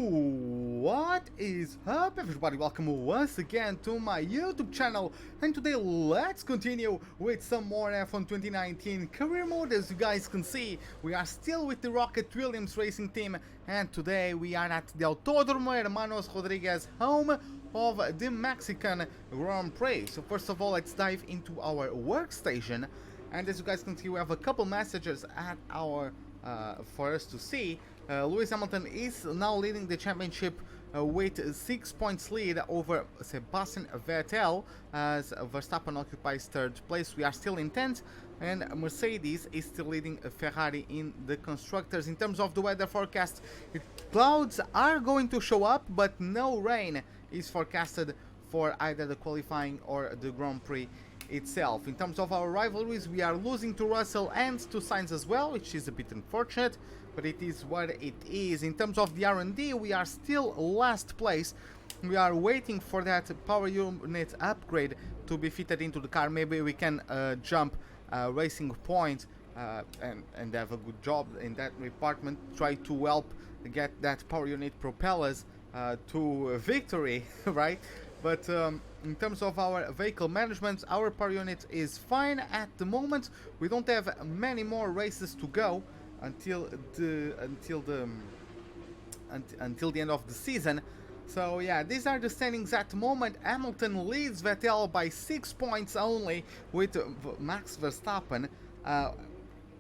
What is up, everybody? Welcome once again to my YouTube channel, and today let's continue with some more F1 2019 career mode. As you guys can see, we are still with the Rocket Williams racing team, and today we are at the Autódromo Hermanos Rodriguez, home of the Mexican Grand Prix. So first of all, let's dive into our workstation, and as you guys can see, we have a couple messages at our for us to see. Lewis Hamilton is now leading the championship with 6 points lead over Sebastian Vettel, as Verstappen occupies third place. We are still in 10th, and Mercedes is still leading Ferrari in the constructors. In terms of the weather forecast, clouds are going to show up, but no rain is forecasted for either the qualifying or the Grand Prix itself. In terms of our rivalries, we are losing to Russell and to Sainz as well, which is a bit unfortunate, but it is what it is. In terms of the R&D, we are still last place. We are waiting for that power unit upgrade to be fitted into the car. Maybe we can jump racing point and have a good job in that department. Try to help get that power unit propellers to victory, right? But in terms of our vehicle management, our power unit is fine at the moment. We don't have many more races to go until the end of the season. So yeah, these are the standings at the moment. Hamilton leads Vettel by 6 points only, with Max Verstappen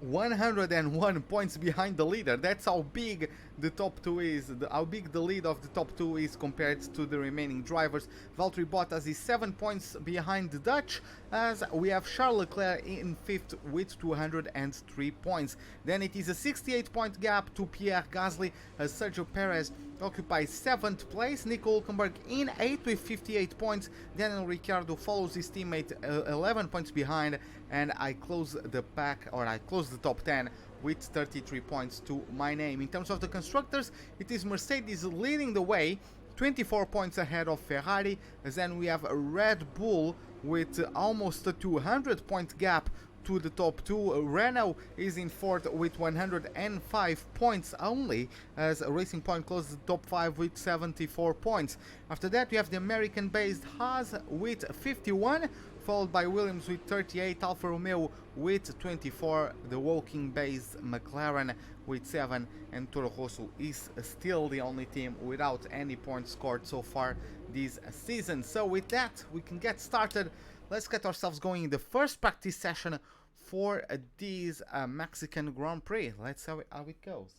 101 points behind the leader. That's how big the top two is, how big the lead of the top two is compared to the remaining drivers. Valtteri Bottas is 7 points behind the Dutch, as we have Charles Leclerc in 5th with 203 points. Then it is a 68 point gap to Pierre Gasly, as Sergio Perez occupies 7th place. Nico Hülkenberg in 8th with 58 points. Daniel Ricciardo follows his teammate 11 points behind, and I close the pack, or I close the top 10 with 33 points to my name. In terms of the constructors, it is Mercedes leading the way, 24 points ahead of Ferrari. Then we have a Red Bull with almost a 200 point gap to the top two. Renault is in 4th with 105 points only, as Racing Point closes the top 5 with 74 points. After that, we have the American-based Haas with 51, followed by Williams with 38, Alfa Romeo with 24, the Woking-based McLaren with 7, and Toro Rosso is still the only team without any points scored so far this season. So with that, we can get started. Let's get ourselves going in the first practice session for this Mexican Grand Prix. Let's see how it goes.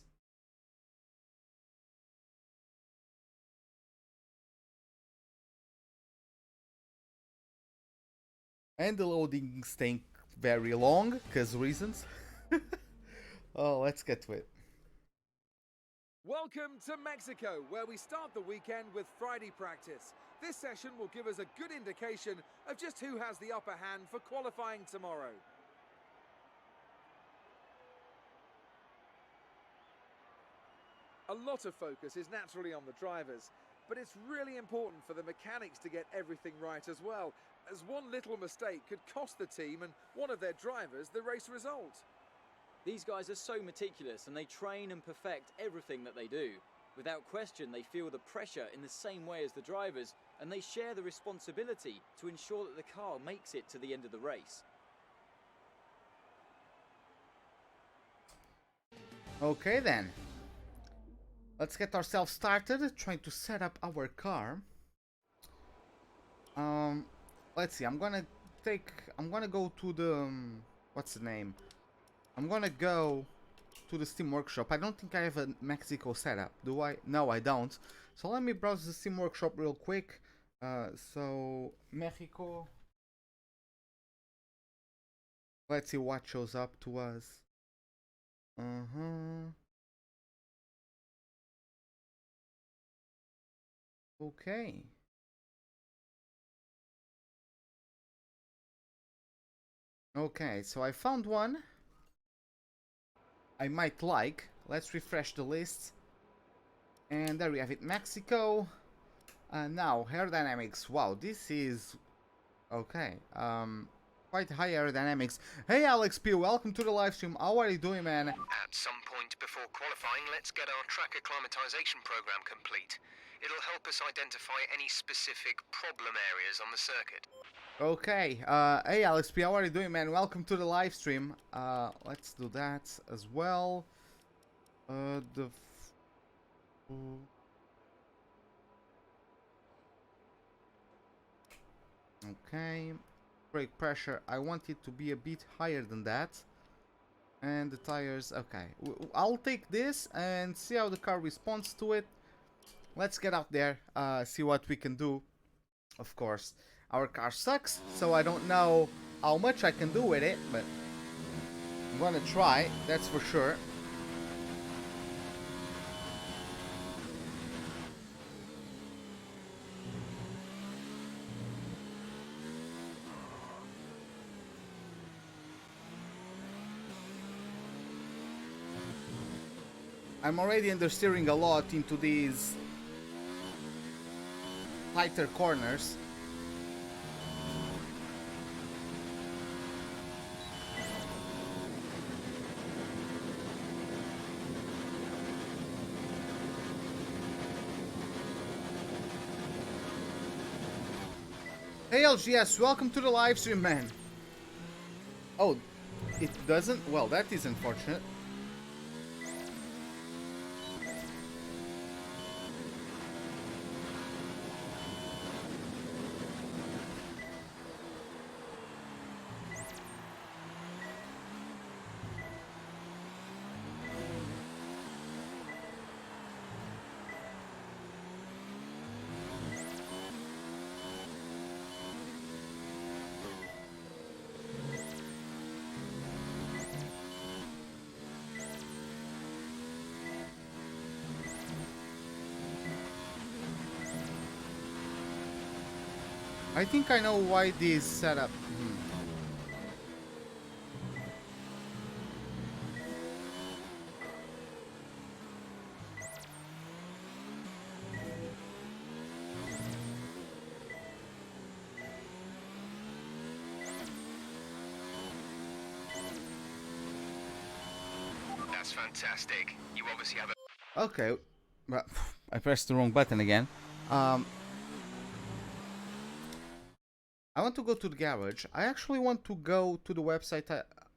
And the loading staying very long, because reasons. Oh, let's get to it. Welcome to Mexico, where we start the weekend with Friday practice. This session will give us a good indication of just who has the upper hand for qualifying tomorrow. A lot of focus is naturally on the drivers, but it's really important for the mechanics to get everything right as well, as one little mistake could cost the team and one of their drivers the race result. These guys are so meticulous, and they train and perfect everything that they do. Without question, they feel the pressure in the same way as the drivers, and they share the responsibility to ensure that the car makes it to the end of the race. Okay then. Let's get ourselves started, trying to set up our car. Let's see, I'm gonna go to the, what's the name? I'm gonna go to the Steam Workshop. I don't think I have a Mexico setup, do I? No, I don't. So let me browse the Steam Workshop real quick. So, Mexico. Let's see what shows up to us. Okay. Okay, so I found one I might like. Let's refresh the list. And there we have it, Mexico. Now, aerodynamics. Wow, this is... Okay. quite high aerodynamics. Hey Alex P, welcome to the live stream. How are you doing, man? At some point before qualifying, let's get our track acclimatization program complete. It'll help us identify any specific problem areas on the circuit. Okay, hey Alex P, how are you doing, man? Welcome to the live stream. Let's do that as well. Okay, brake pressure, I want it to be a bit higher than that. And the tires, okay. I'll take this and see how the car responds to it. Let's get out there, see what we can do. Of course, our car sucks, so I don't know how much I can do with it, but I'm gonna try, that's for sure. I'm already understeering a lot into these tighter corners. Hey LGS, welcome to the live stream, man. Oh, it doesn't? Well, that is unfortunate. I think I know why this setup. That's fantastic. You obviously have a... Okay, well, I pressed the wrong button again. I want to go to the garage. I actually want to go to the website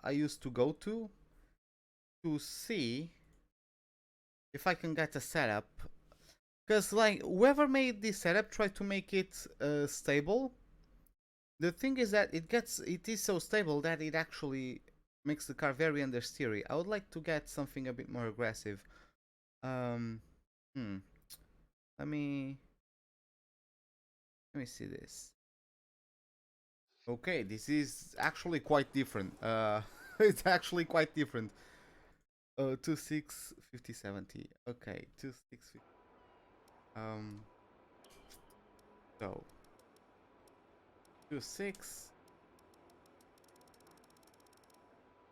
I used to go to see if I can get a setup. Because like whoever made this setup tried to make it stable. The thing is that it is so stable that it actually makes the car very understeery. I would like to get something a bit more aggressive. Let me see this. Okay, this is actually quite different. It's actually quite different. 26 50 70. Okay, 26 50. So 26.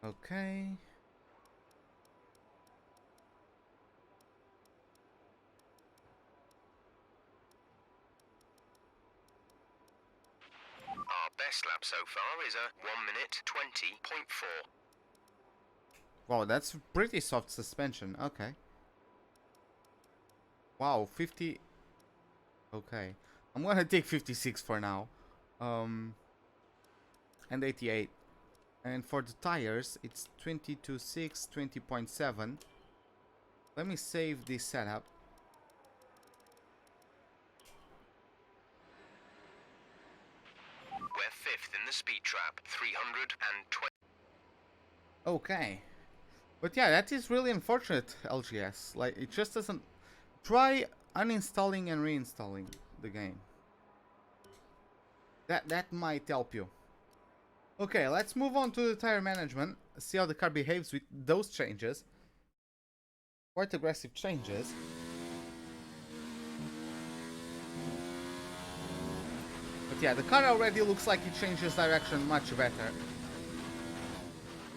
Okay. Our best lap so far is a 1 minute 20.4. Wow, that's pretty soft suspension. Okay. Wow, 50. Okay. I'm gonna take 56 for now. And 88. And for the tires, it's 22.6, 20.7. Let me save this setup. We're 5th in the speed trap, 320. Okay. But yeah, that is really unfortunate, LGS. Like, it just doesn't... Try uninstalling and reinstalling the game. That might help you. Okay, let's move on to the tire management. See how the car behaves with those changes. Quite aggressive changes. But yeah, the car already looks like it changes direction much better.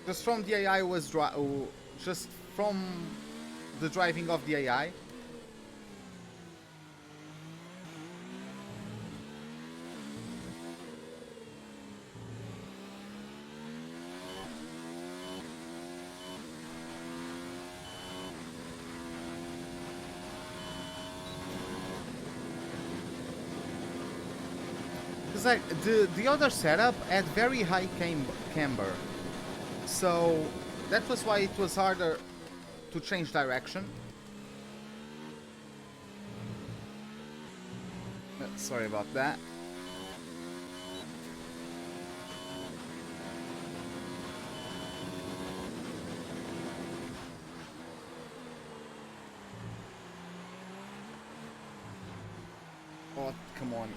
Just from the AI was just from the driving of the AI. Because like the other setup had very high camber, so that was why it was harder to change direction. Sorry about that. Oh, come on.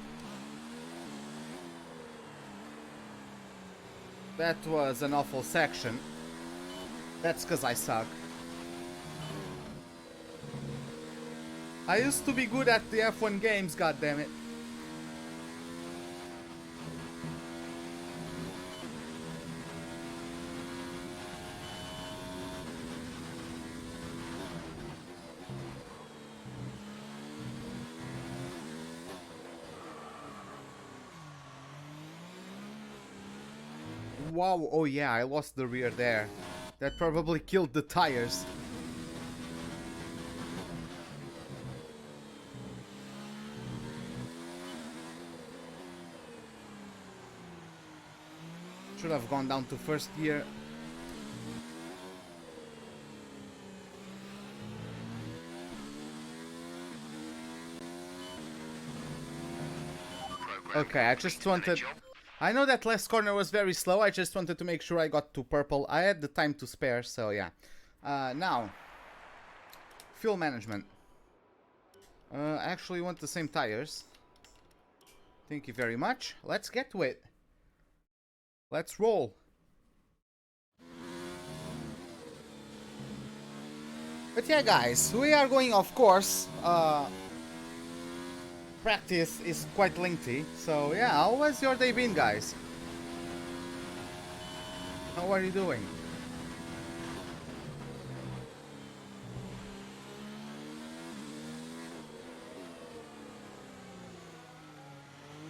That was an awful section. That's because I suck. I used to be good at the F1 games, goddammit. Wow, oh yeah, I lost the rear there. That probably killed the tires. Should have gone down to first gear. Okay, I just wanted... I know that last corner was very slow, I just wanted to make sure I got to purple. I had the time to spare, so yeah. Now, fuel management. I actually want the same tires. Thank you very much. Let's get to it. Let's roll. But yeah, guys, we are going, of course. Practice is quite lengthy, so yeah, how has your day been, guys? How are you doing?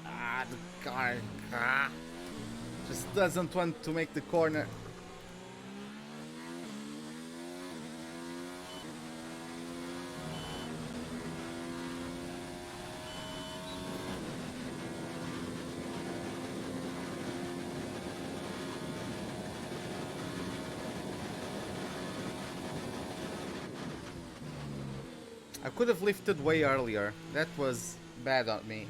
The car just doesn't want to make the corner. I could have lifted way earlier. That was bad on me.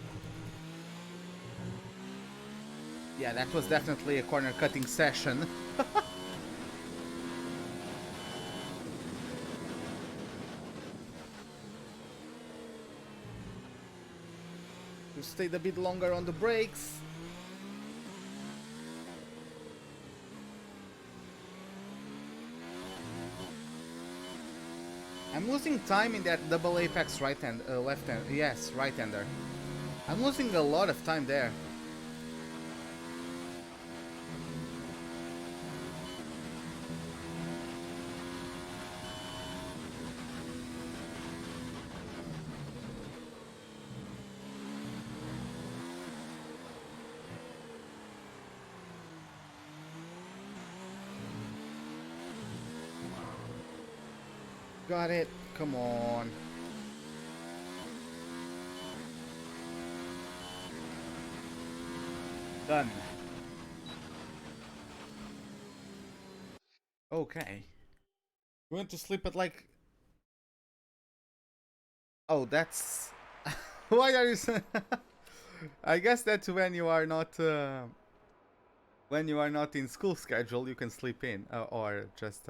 Yeah, that was definitely a corner cutting session. We stayed a bit longer on the brakes. I'm losing time in that double apex right hand, left hand, yes, right hander. I'm losing a lot of time there. Got it. Come on. Done. Okay. We went to sleep at like... Oh, that's... Why are you... I guess that's when you are not... When you are not in school schedule, you can sleep in. Or just...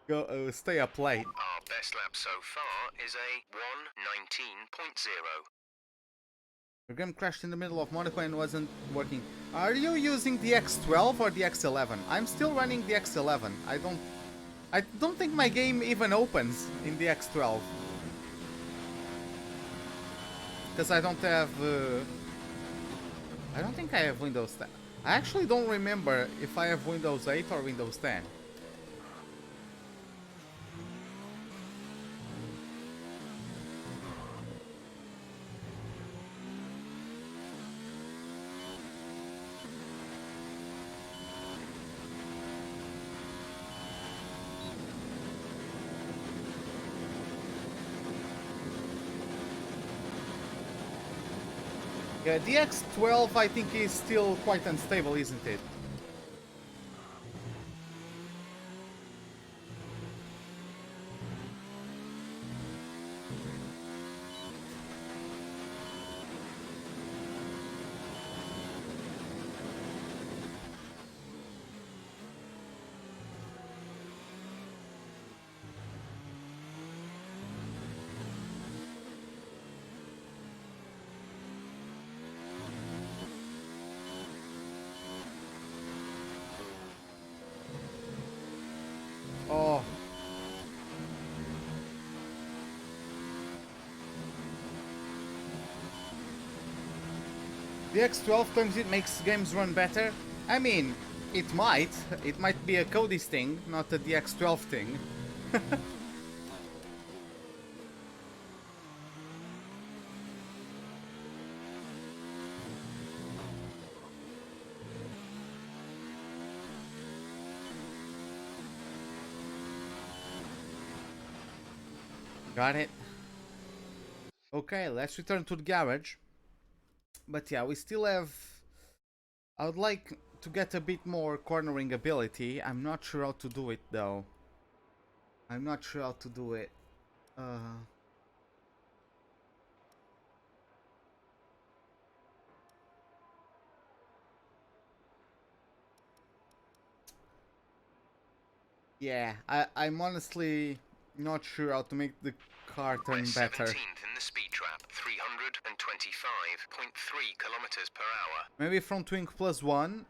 Go stay up late. Our best lap so far is a 1:19.0. Your game crashed in the middle of Monaco and wasn't working. Are you using the X12 or the X11? I'm still running the X11. I don't think my game even opens in the X12. Because I don't have... I don't think I have Windows 10. I actually don't remember if I have Windows 8 or Windows 10. Yeah, the X12 I think is still quite unstable, isn't it? Oh. The X12 claims it makes games run better. I mean, it might. It might be a Cody's thing, not a DX12 thing. Got it. Okay, let's return to the garage. But yeah, we still have... I would like to get a bit more cornering ability. I'm not sure how to do it though. I'm not sure how to do it. Yeah, I'm honestly not sure how to make the car turn We're better. 17th in the speed trap, 325.3 kilometers per hour. Maybe front wing +1.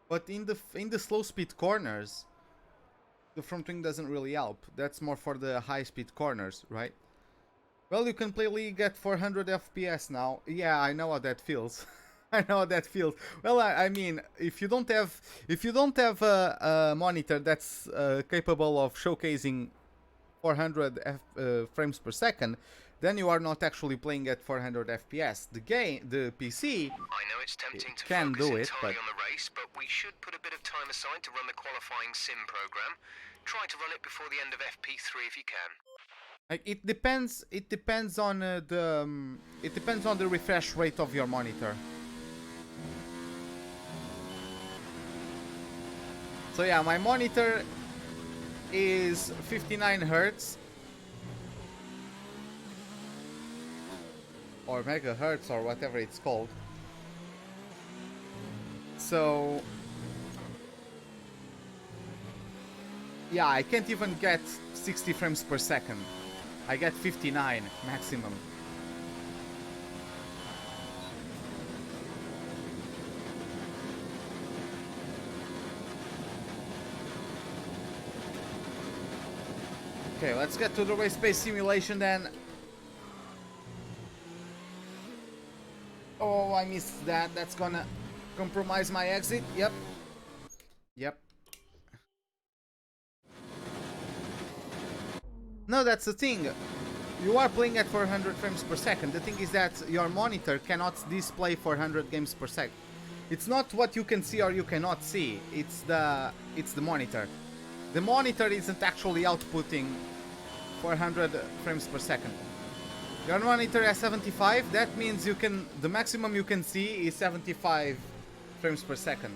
But in the slow speed corners, the front wing doesn't really help. That's more for the high speed corners, right? Well, you can play League at 400 FPS now. Yeah, I know how that feels. I know how that feels. Well, I mean, if you don't have a monitor that's capable of showcasing 400 frames per second, then you are not actually playing at 400 FPS. The PC, I know it's tempting to can focus do it, entirely but on the race, but we should put a bit of time aside to run the qualifying sim program. Try to run it before the end of FP3 if you can. like, it depends. It depends on the refresh rate of your monitor. So yeah, my monitor is 59 Hertz or megahertz or whatever it's called. So yeah, I can't even get 60 frames per second. I get 59 maximum. Okay, let's get to the race pace simulation then. Oh, I missed that. That's gonna compromise my exit. Yep. Yep. No, that's the thing. You are playing at 400 frames per second. The thing is that your monitor cannot display 400 games per second. It's not what you can see or you cannot see. It's the monitor. The monitor isn't actually outputting 400 frames per second. Your monitor has 75. That means the maximum you can see is 75 frames per second.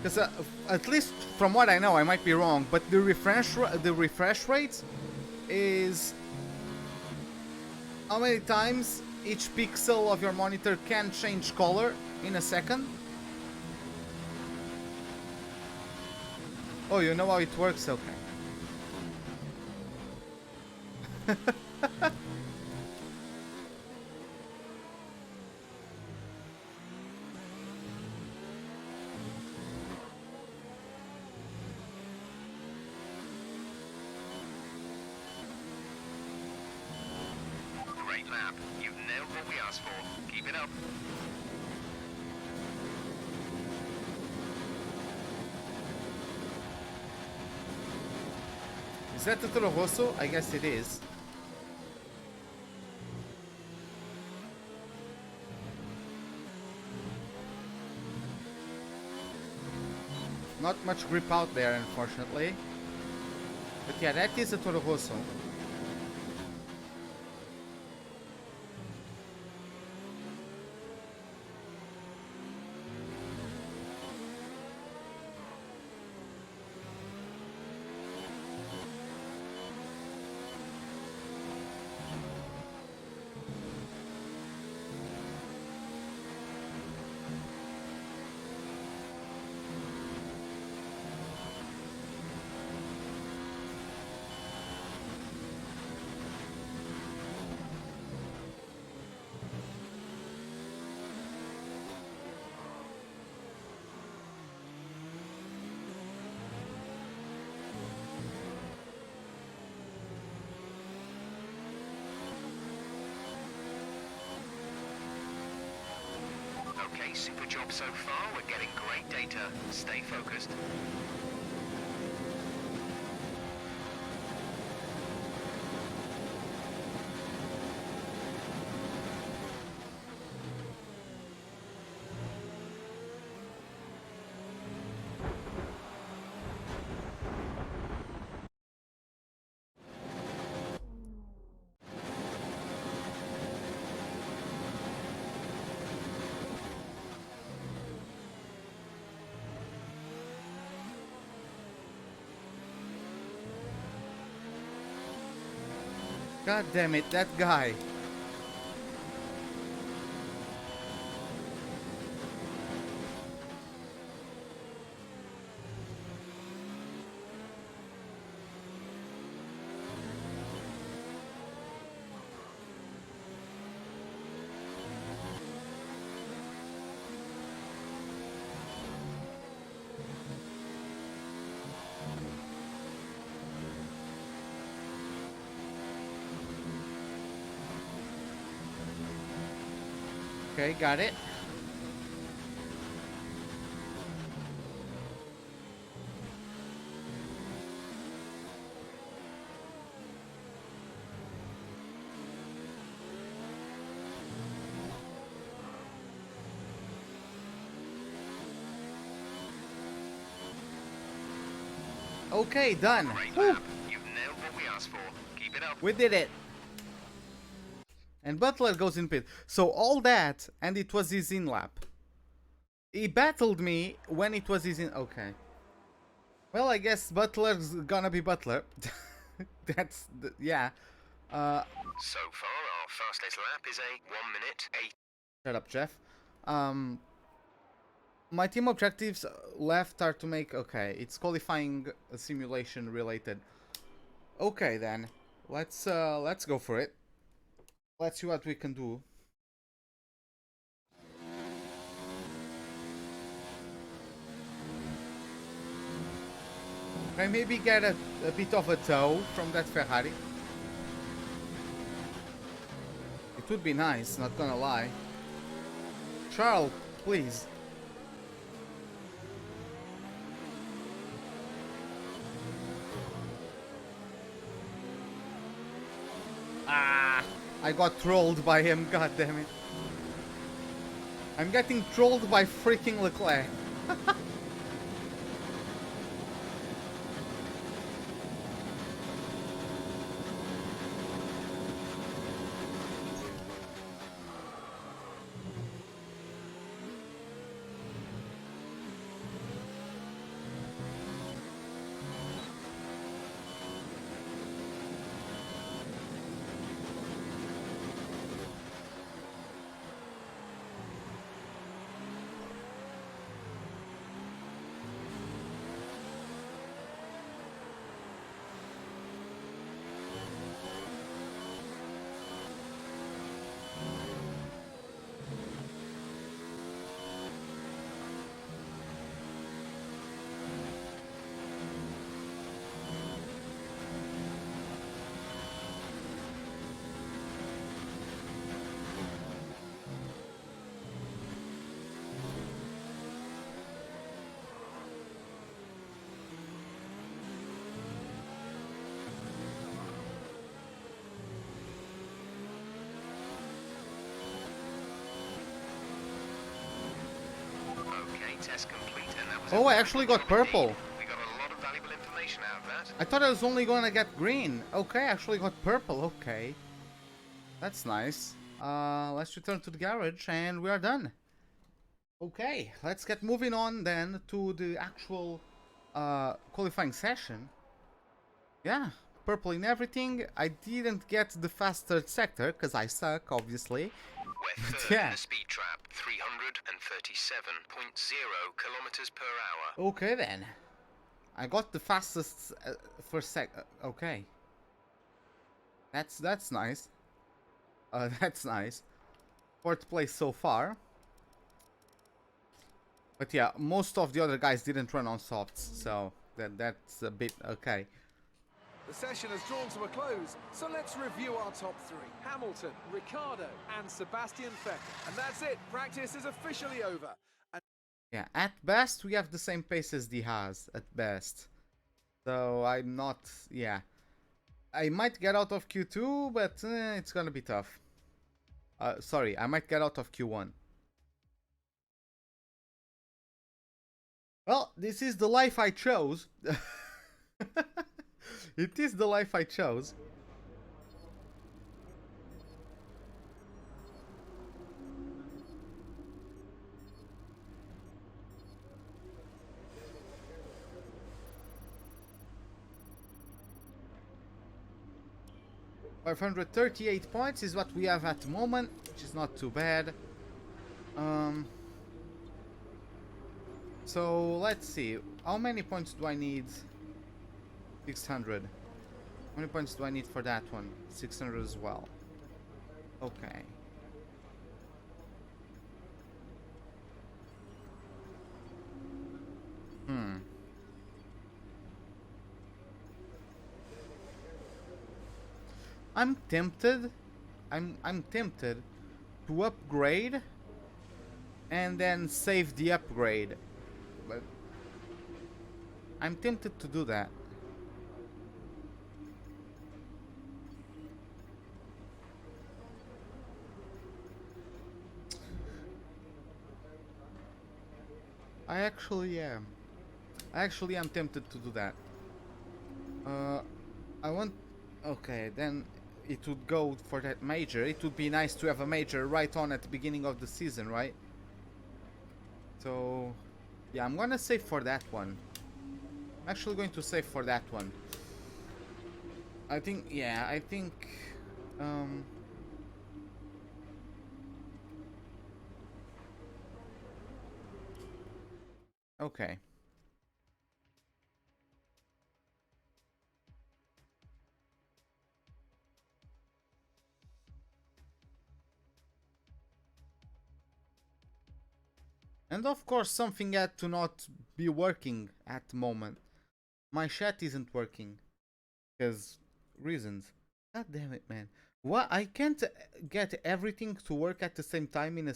Because at least from what I know, I might be wrong, but the refresh rate is how many times each pixel of your monitor can change color in a second. Oh, you know how it works? Okay. Great lap. You've nailed what we asked for. Keep it up. Is that the Toro Rosso? I guess it is. Not much grip out there, unfortunately. But yeah, that is a Toro Rosso. Okay, super job so far. We're getting great data. Stay focused. God damn it, that guy. Okay, got it. Okay, done. Great Woo. lap. You've nailed what we asked for. Keep it up. We did it. And Butler goes in pit. So all that, and it was his in lap. He battled me when it was his in. Okay. Well, I guess Butler's gonna be Butler. That's the, yeah. So far, our fastest lap is a 1 minute 8. Shut up, Jeff. My team objectives left are to make. Okay, it's qualifying simulation related. Okay then, let's go for it. Let's see what we can do. Okay, maybe get a bit of a tow from that Ferrari. It would be nice, not gonna lie. Charles, please. Ah, I got trolled by him, god damn it. I'm getting trolled by freaking Leclerc. Okay, test complete, and that was Oh, I actually got purple. We got a lot of valuable information out of that. I thought I was only gonna get green. Okay, I actually got purple. Okay. That's nice. Let's return to the garage and we are done. Okay, let's get moving on then to the actual qualifying session. Yeah, purple in everything. I didn't get the fast third sector because I suck, obviously. We're third Yeah. in the speed trap, 337.0 kilometers per hour. Okay then. I got the fastest first sec. Okay. That's nice. That's nice. Fourth place so far. But yeah, most of the other guys didn't run on softs, so that's a bit okay. The session has drawn to a close, so let's review our top three. Hamilton, Ricciardo and Sebastian Vettel. And that's it, practice is officially over. Yeah, at best we have the same pace as D has, at best. So I'm not, yeah. I might get out of Q2, but it's gonna be tough. Sorry, I might get out of Q1. Well, this is the life I chose. It is the life I chose. $538 is what we have at the moment, which is not too bad. So let's see, how many points do I need? 600. How many points do I need for that one? 600 as well. Okay. I'm tempted. I'm tempted to upgrade and then save the upgrade. But I'm tempted to do that. I actually am. I actually am tempted to do that. I want... Okay, then it would go for that major. It would be nice to have a major right on at the beginning of the season, right? So... yeah, I'm gonna save for that one. I'm actually going to save for that one. I think... yeah, I think... okay. And of course something had to not be working at the moment. My chat isn't working. Because reasons. God damn it, man. What? I can't get everything to work at the same time in the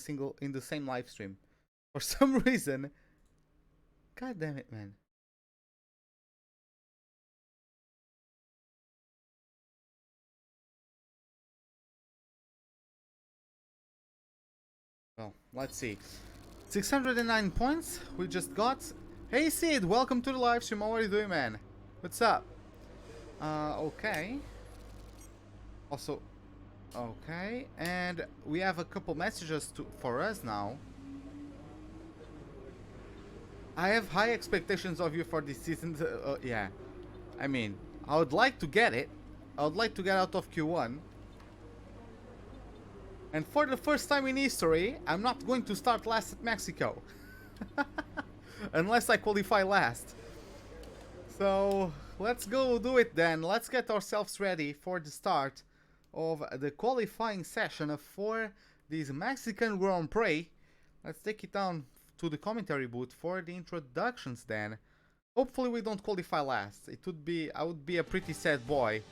same live stream. For some reason. God damn it, man. Well, let's see. 609 points we just got. Hey Sid, welcome to the live stream. How are you doing, man? What's up? Okay. Also, okay, and we have a couple messages for us now. I have high expectations of you for this season. Yeah, I mean, I would like to get it. I would like to get out of Q1. And for the first time in history, I'm not going to start last at Mexico. Unless I qualify last. So, let's go do it then. Let's get ourselves ready for the start of the qualifying session for this Mexican Grand Prix. Let's take it down to the commentary booth for the introductions then. Hopefully we don't qualify last. I would be a pretty sad boy.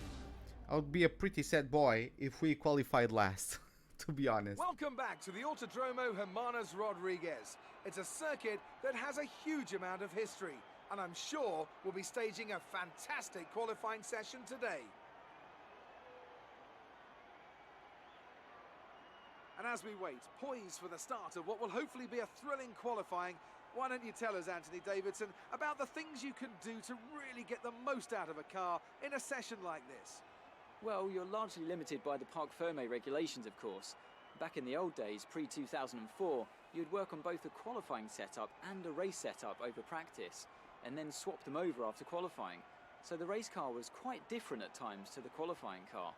I would be a pretty sad boy if we qualified last. To be honest. Welcome back to the Autodromo Hermanos Rodriguez. It's a circuit that has a huge amount of history, and I'm sure we'll be staging a fantastic qualifying session today. And as we wait, poised for the start of what will hopefully be a thrilling qualifying, Why don't you tell us, Anthony Davidson, about the things you can do to really get the most out of a car in a session like this? Well, you're largely limited by the Parc Fermé regulations, of course. Back in the old days, pre-2004, you'd work on both a qualifying setup and a race setup over practice, and then swap them over after qualifying. So the race car was quite different at times to the qualifying car.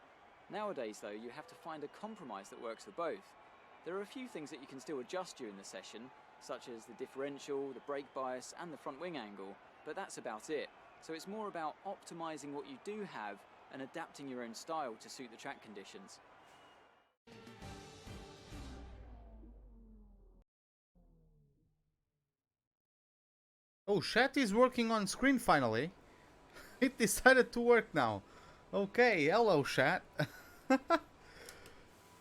Nowadays, though, you have to find a compromise that works for both. There are a few things that you can still adjust during the session, such as the differential, the brake bias, and the front wing angle, but that's about it. So it's more about optimizing what you do have and adapting your own style to suit the track conditions. Oh, chat is working on screen finally. It decided to work now. Okay, hello chat.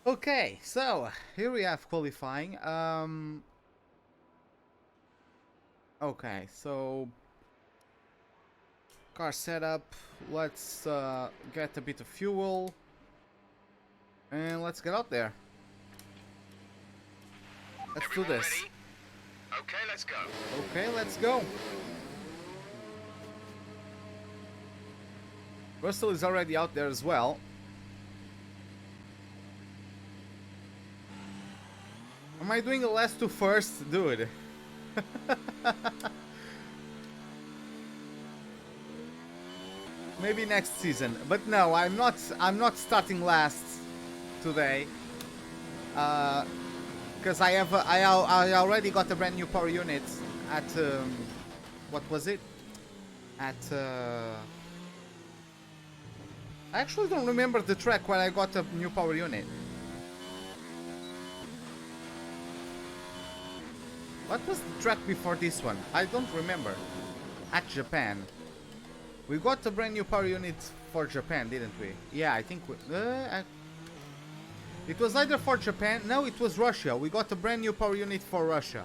Okay, so here we have qualifying. Okay, so car setup. Let's get a bit of fuel and let's get out there. Let's do this. Ready? Okay, let's go. Okay, let's go. Russell is already out there as well. Am I doing the last two first, dude? Maybe next season, but no, I'm not starting last today. Because I already got a brand new power unit at what was it? At I actually don't remember the track where I got a new power unit. What was the track before this one? I don't remember. At Japan. We got a brand new power unit for Japan, didn't we? Yeah, I think we... it was either for Japan... No, it was Russia. We got a brand new power unit for Russia.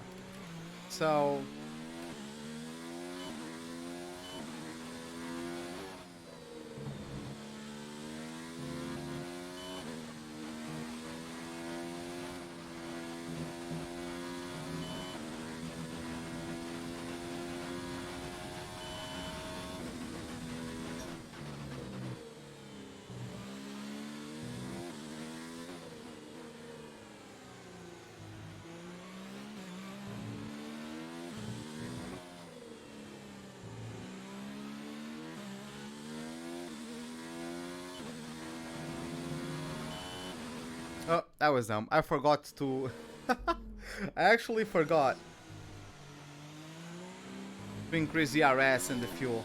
So... Oh, that was dumb. I forgot to... I actually forgot to increase the RS and the fuel.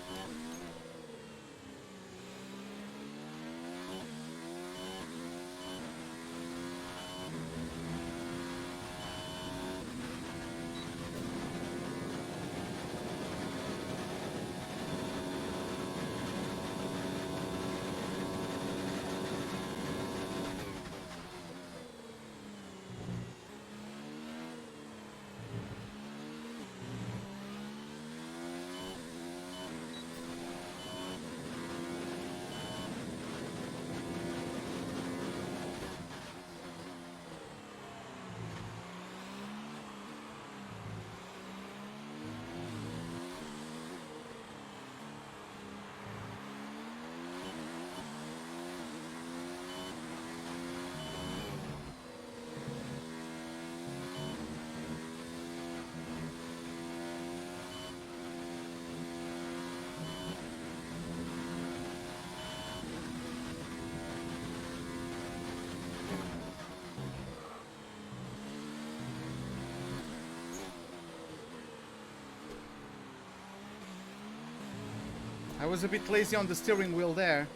I was a bit lazy on the steering wheel there.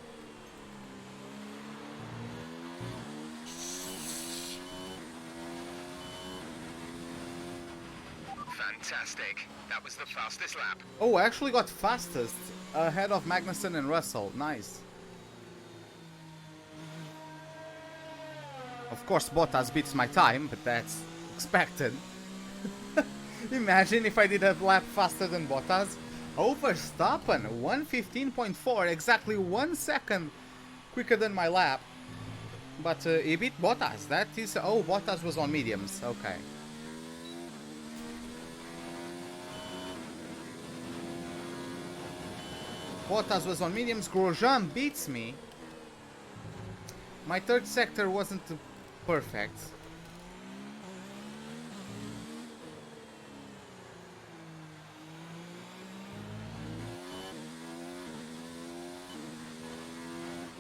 Fantastic. That was the fastest lap. Oh, I actually got fastest ahead of Magnussen and Russell. Nice. Of course, Bottas beats my time, but that's expected. Imagine if I did a lap faster than Bottas. Oh, Verstappen, 1:15.4, exactly 1 second quicker than my lap. But he beat Bottas. That is... Oh, Bottas was on mediums. Okay. Bottas was on mediums. Grosjean beats me. My third sector wasn't perfect.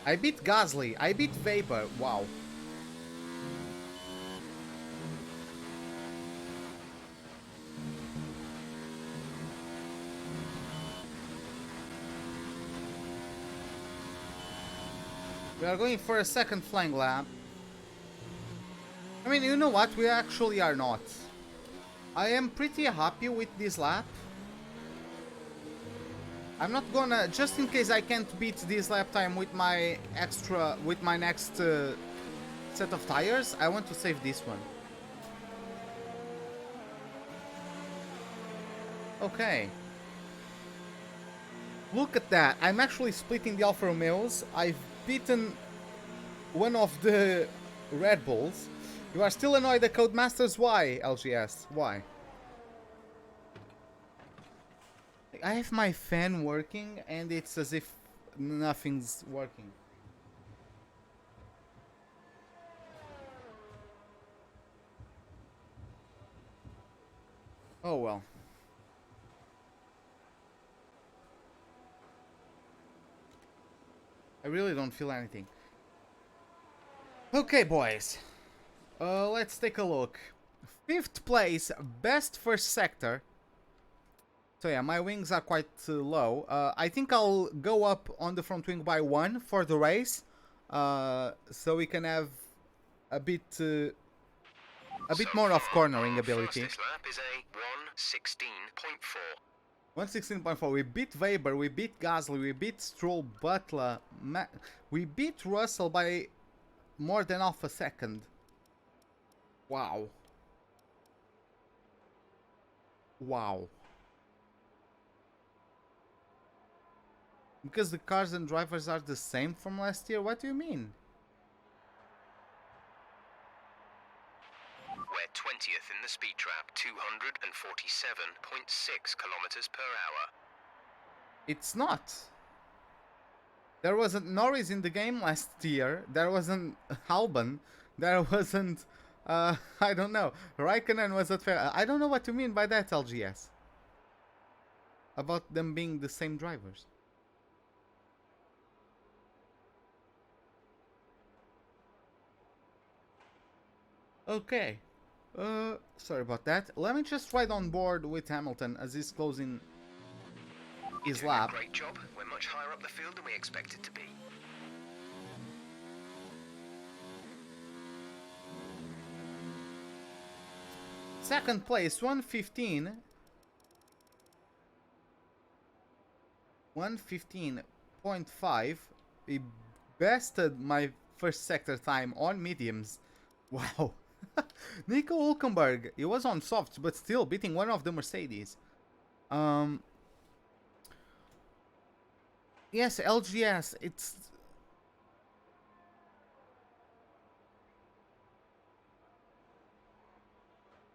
I beat Gasly. I beat Weber. Wow. We are going for a second flying lap. I mean, you know what? We actually are not. I am pretty happy with this lap. I'm not gonna, just in case I can't beat this lap time with my next set of tires, I want to save this one. Okay. Look at that. I'm actually splitting the Alfa Romeos. I've beaten one of the Red Bulls. You are still annoyed at Codemasters? Why, LGS? Why? I have my fan working and it's as if nothing's working. Oh well. I really don't feel anything. Okay, boys. Let's take a look. 5th place, best first sector. So yeah, my wings are quite low. I think I'll go up on the front wing by 1 for the race, so we can have a bit more of cornering ability. This lap is a 1:16.4. 1:16.4. We beat Weber, we beat Gasly, we beat Stroll, Butler, we beat Russell by more than half a second. Wow. Wow. Because the cars and drivers are the same from last year? What do you mean? We're 20th in the speed trap, 247.6 kilometers per hour. It's not. There wasn't Norris in the game last year. There wasn't Albon. There wasn't, I don't know. Raikkonen was at fair. I don't know what you mean by that, LGS. About them being the same drivers. Okay. Sorry about that. Let me just ride on board with Hamilton as he's closing his lap. Great job. We're much higher up the field than we expected to be. Second place, 1:15. 1:15.5. He bested my first sector time on mediums. Wow. Nico Hülkenberg, he was on softs, but still beating one of the Mercedes. Yes, LGS, it's...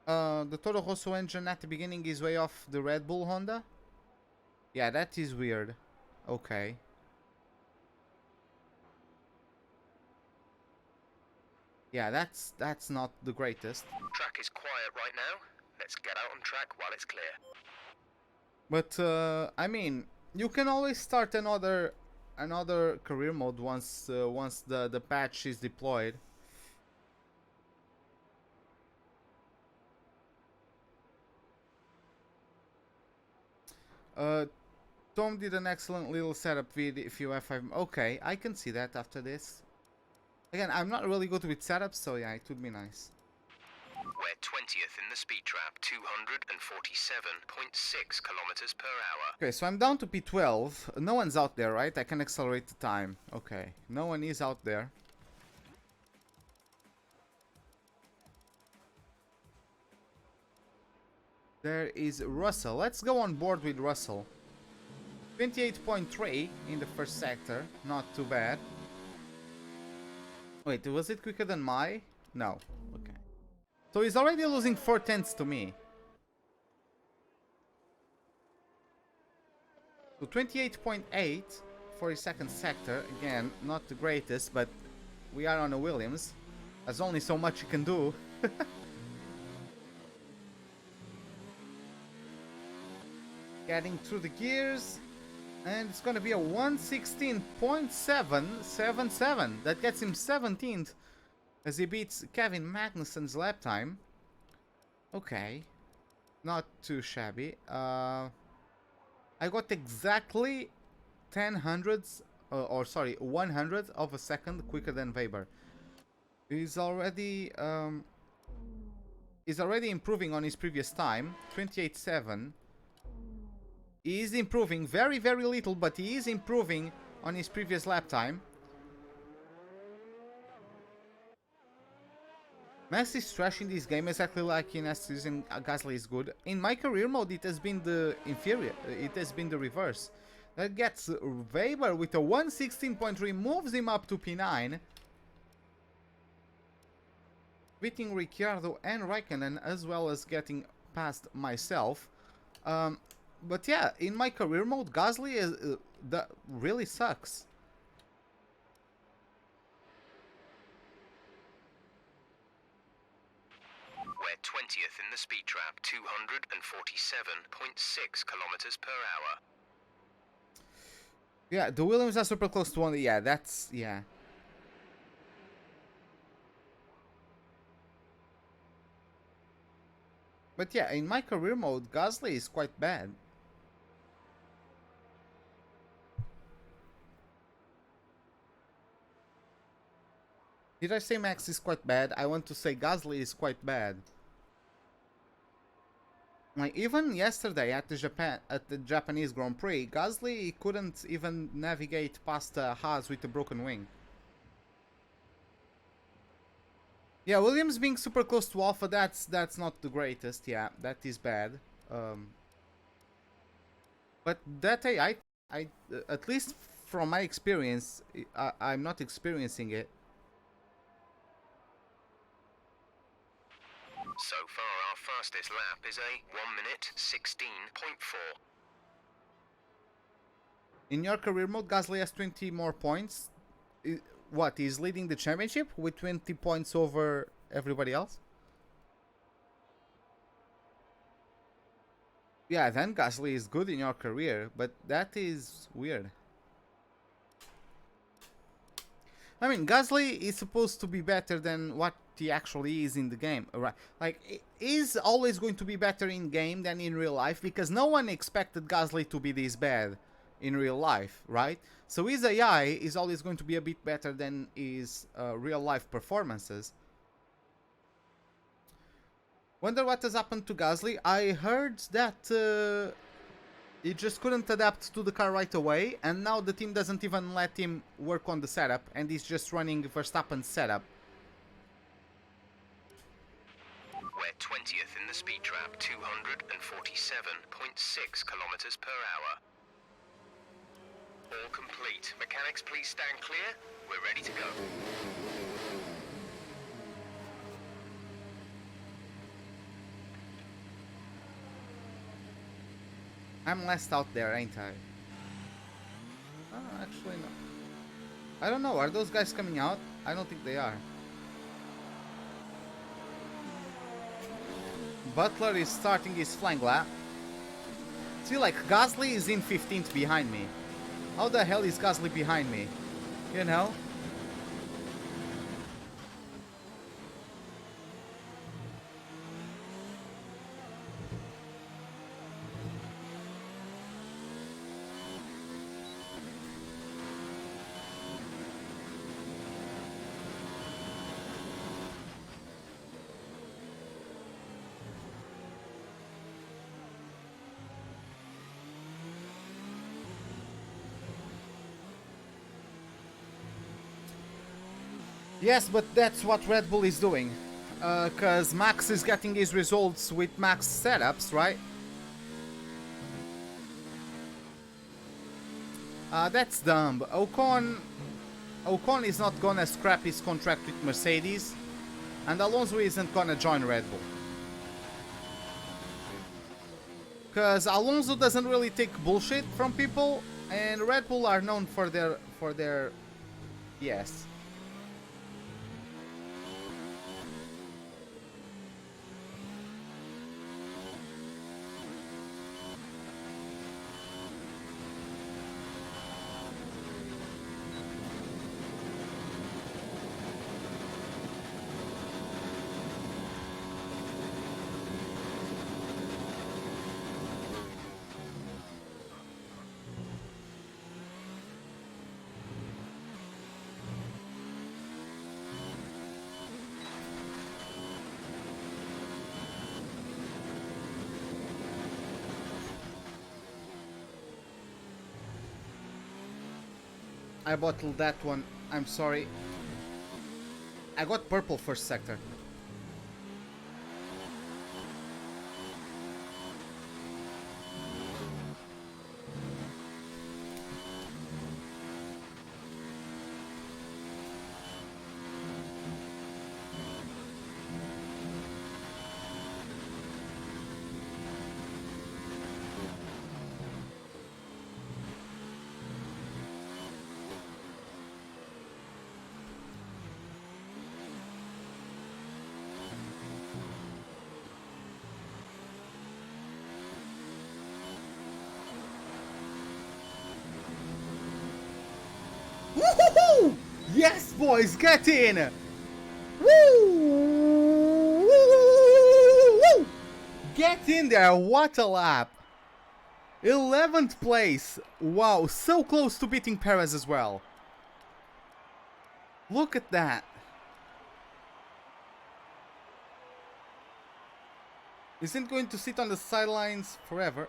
the Toro Rosso engine at the beginning is way off the Red Bull Honda? Yeah, that is weird. Okay. Yeah, that's not the greatest. Track is quiet right now. Let's get out on track while it's clear. But I mean, you can always start another career mode once the patch is deployed. Tom did an excellent little setup vid if you have 5. Okay, I can see that after this. Again, I'm not really good with setups, so yeah, it would be nice. We're 20th in the speed trap, 247.6 kilometers per hour. Okay, so I'm down to P12. No one's out there, right? I can accelerate the time. Okay, no one is out there. There is Russell. Let's go on board with Russell. 28.3 in the first sector. Not too bad. Wait, was it quicker than my? No. Okay. So he's already losing 4/10 to me. So 28.8 for his second sector. Again, not the greatest, but we are on a Williams. There's only so much you can do. Getting through the gears. And it's gonna be a 116.777. That gets him 17th as he beats Kevin Magnussen's lap time. Okay. Not too shabby. I got exactly 100th of a second quicker than Weber. He's already improving on his previous time, 28.7. He is improving very, very little, but he is improving on his previous lap time. Max is trash in this game, exactly like in S2 and Gasly is good. In my career mode, it has been the inferior. It has been the reverse. That gets Weber with a 116.3, moves him up to P9. Beating Ricciardo and Raikkonen, as well as getting past myself. But yeah, in my career mode, Gasly is, that really sucks. We're 20th in the speed trap, 247.6 kilometers per hour. Yeah, the Williams are super close to one. Yeah, that's, yeah. But yeah, in my career mode, Gasly is quite bad. Did I say Max is quite bad? I want to say Gasly is quite bad. Like even yesterday at the Japanese Grand Prix, Gasly couldn't even navigate past Haas with a broken wing. Yeah, Williams being super close to Alpha, that's not the greatest. Yeah, that is bad. But that I at least from my experience, I'm not experiencing it. So far, our fastest lap is a 1 minute 16.4. In your career mode, Gasly has 20 more points. What, he's leading the championship with 20 points over everybody else? Yeah, then Gasly is good in your career, but that is weird. I mean, Gasly is supposed to be better than what he actually is in the game, right? Like, he's always going to be better in game than in real life, because no one expected Gasly to be this bad in real life, right? So his AI is always going to be a bit better than his real life performances. Wonder what has happened to Gasly. I heard that he just couldn't adapt to the car right away, and now the team doesn't even let him work on the setup, and he's just running Verstappen's setup. We're 20th in the speed trap, 247.6 kilometers per hour. All complete. Mechanics, please stand clear. We're ready to go. I'm last out there, ain't I? Oh, actually no. I don't know, are those guys coming out? I don't think they are. Butler is starting his flying lap. See, like, Gasly is in 15th behind me. How the hell is Gasly behind me? You know? Yes, but that's what Red Bull is doing. Because Max is getting his results with Max setups, right? That's dumb. Ocon is not gonna scrap his contract with Mercedes, and Alonso isn't gonna join Red Bull. Because Alonso doesn't really take bullshit from people, and Red Bull are known for their yes. I bottled that one. I'm sorry. I got purple first sector. Woohoo! Yes, boys, get in! Woo! Woo! Get in there! What a lap! 11th place! Wow, so close to beating Perez as well. Look at that. Isn't going to sit on the sidelines forever.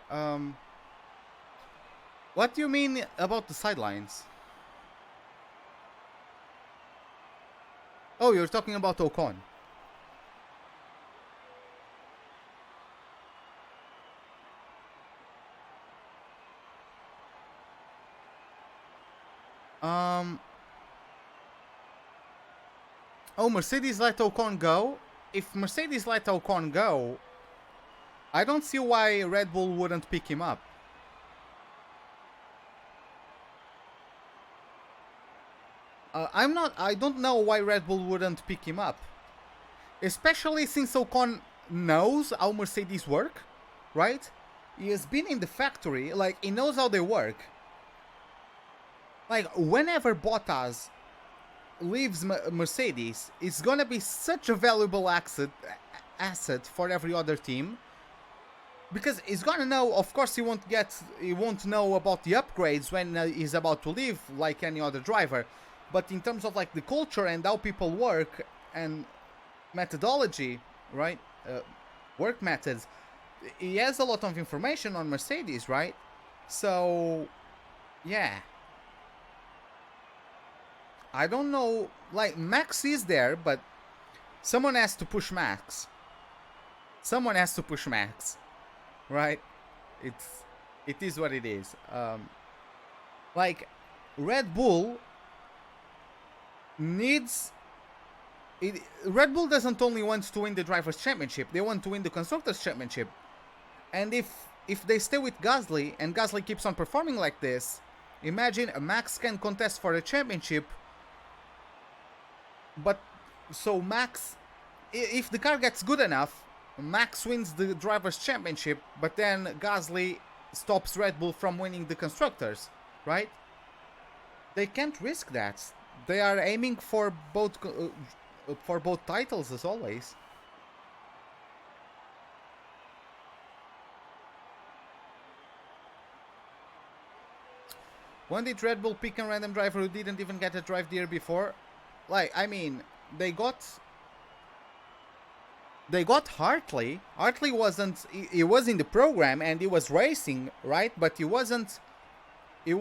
What do you mean about the sidelines? Oh, you're talking about Ocon. Oh, Mercedes let Ocon go. If Mercedes let Ocon go, I don't see why Red Bull wouldn't pick him up. I don't know why Red Bull wouldn't pick him up. Especially since Ocon knows how Mercedes work, right? He has been in the factory, like, he knows how they work. Like, whenever Bottas leaves Mercedes, it's gonna be such a valuable asset for every other team. Because he's gonna know, of course he won't know about the upgrades when he's about to leave, like any other driver. But in terms of like the culture and how people work and methodology, right? Work methods, he has a lot of information on Mercedes, right? So, yeah. I don't know, like Max is there, but someone has to push Max. Someone has to push Max, right? It is what it is. Like Red Bull needs it. Red Bull doesn't only want to win the Drivers' Championship, they want to win the Constructors' Championship. And if they stay with Gasly and Gasly keeps on performing like this, imagine Max can contest for a championship. But so Max, if the car gets good enough, Max wins the Drivers' Championship, but then Gasly stops Red Bull from winning the Constructors, right? They can't risk that. They are aiming for both titles as always. When did Red Bull pick a random driver who didn't even get a drive the year before? Like, I mean, they got Hartley. Hartley wasn't. He was in the program and he was racing, right? But he wasn't in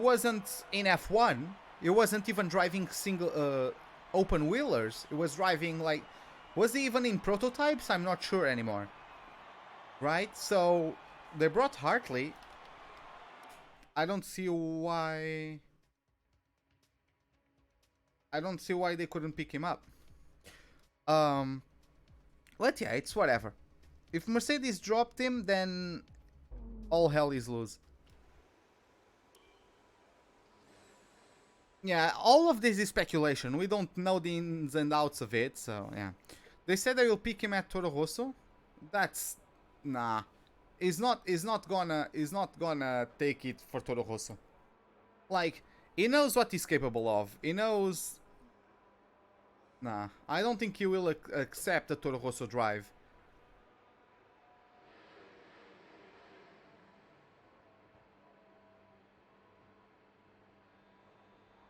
F1. He wasn't even driving single open wheelers. He was driving like, was he even in prototypes? I'm not sure anymore. Right? So they brought Hartley. I don't see why they couldn't pick him up. But yeah, it's whatever. If Mercedes dropped him, then All hell is loose. Yeah, all of this is speculation. We don't know the ins and outs of it, so yeah. They said they will pick him at Toro Rosso. That's nah. He's not gonna take it for Toro Rosso. Like, he knows what he's capable of. He knows. Nah, I don't think he will accept a Toro Rosso drive.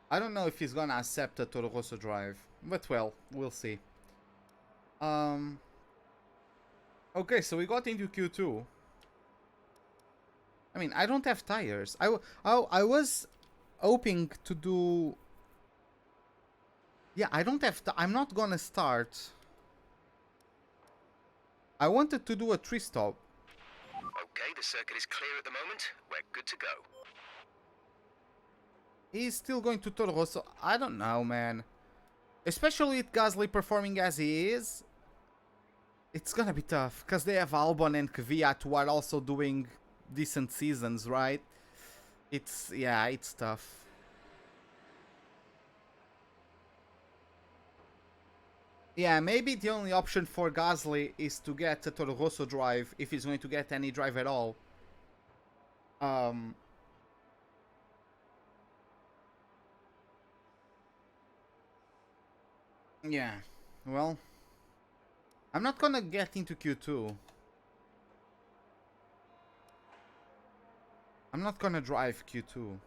I don't know if he's gonna accept a Toro Rosso drive, but well, we'll see. Okay, so we got into Q2. I mean, I don't have tires. I was hoping to do... Yeah, I don't have... I'm not gonna start. I wanted to do a 3-stop. Okay, the circuit is clear at the moment. We're good to go. He's still going to Toro Rosso. I don't know, man. Especially with Gasly performing as he is. It's gonna be tough. Because they have Albon and Kvyat who are also doing decent seasons, right? It's... Yeah, it's tough. Yeah, maybe the only option for Gasly is to get a Toro Rosso drive. If he's going to get any drive at all. Yeah, well, I'm not gonna get into Q2. I'm not gonna drive Q2.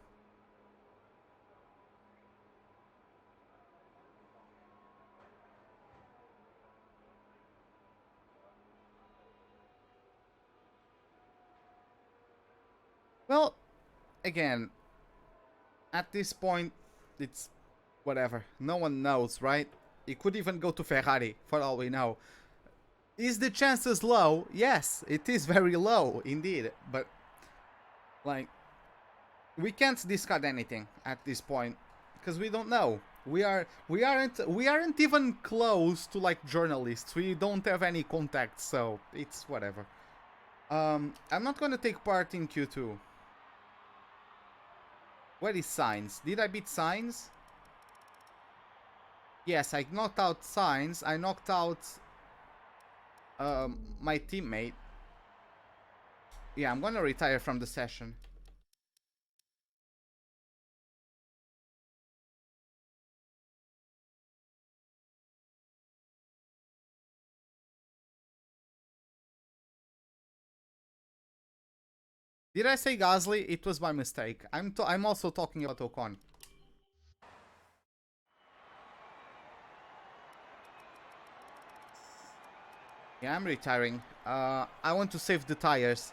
Well, again, at this point, it's whatever. No one knows, right? He could even go to Ferrari, for all we know. Is the chances low? Yes, it is very low, indeed. But, like, we can't discard anything at this point because we don't know. We aren't even close to like journalists. We don't have any contacts, so it's whatever. I'm not gonna take part in Q2. Where is Sainz? Did I beat Sainz? Yes, I knocked out Sainz. I knocked out my teammate. Yeah, I'm gonna retire from the session. Did I say Gasly? It was my mistake. I'm also talking about Ocon. Yeah, I'm retiring. I want to save the tires.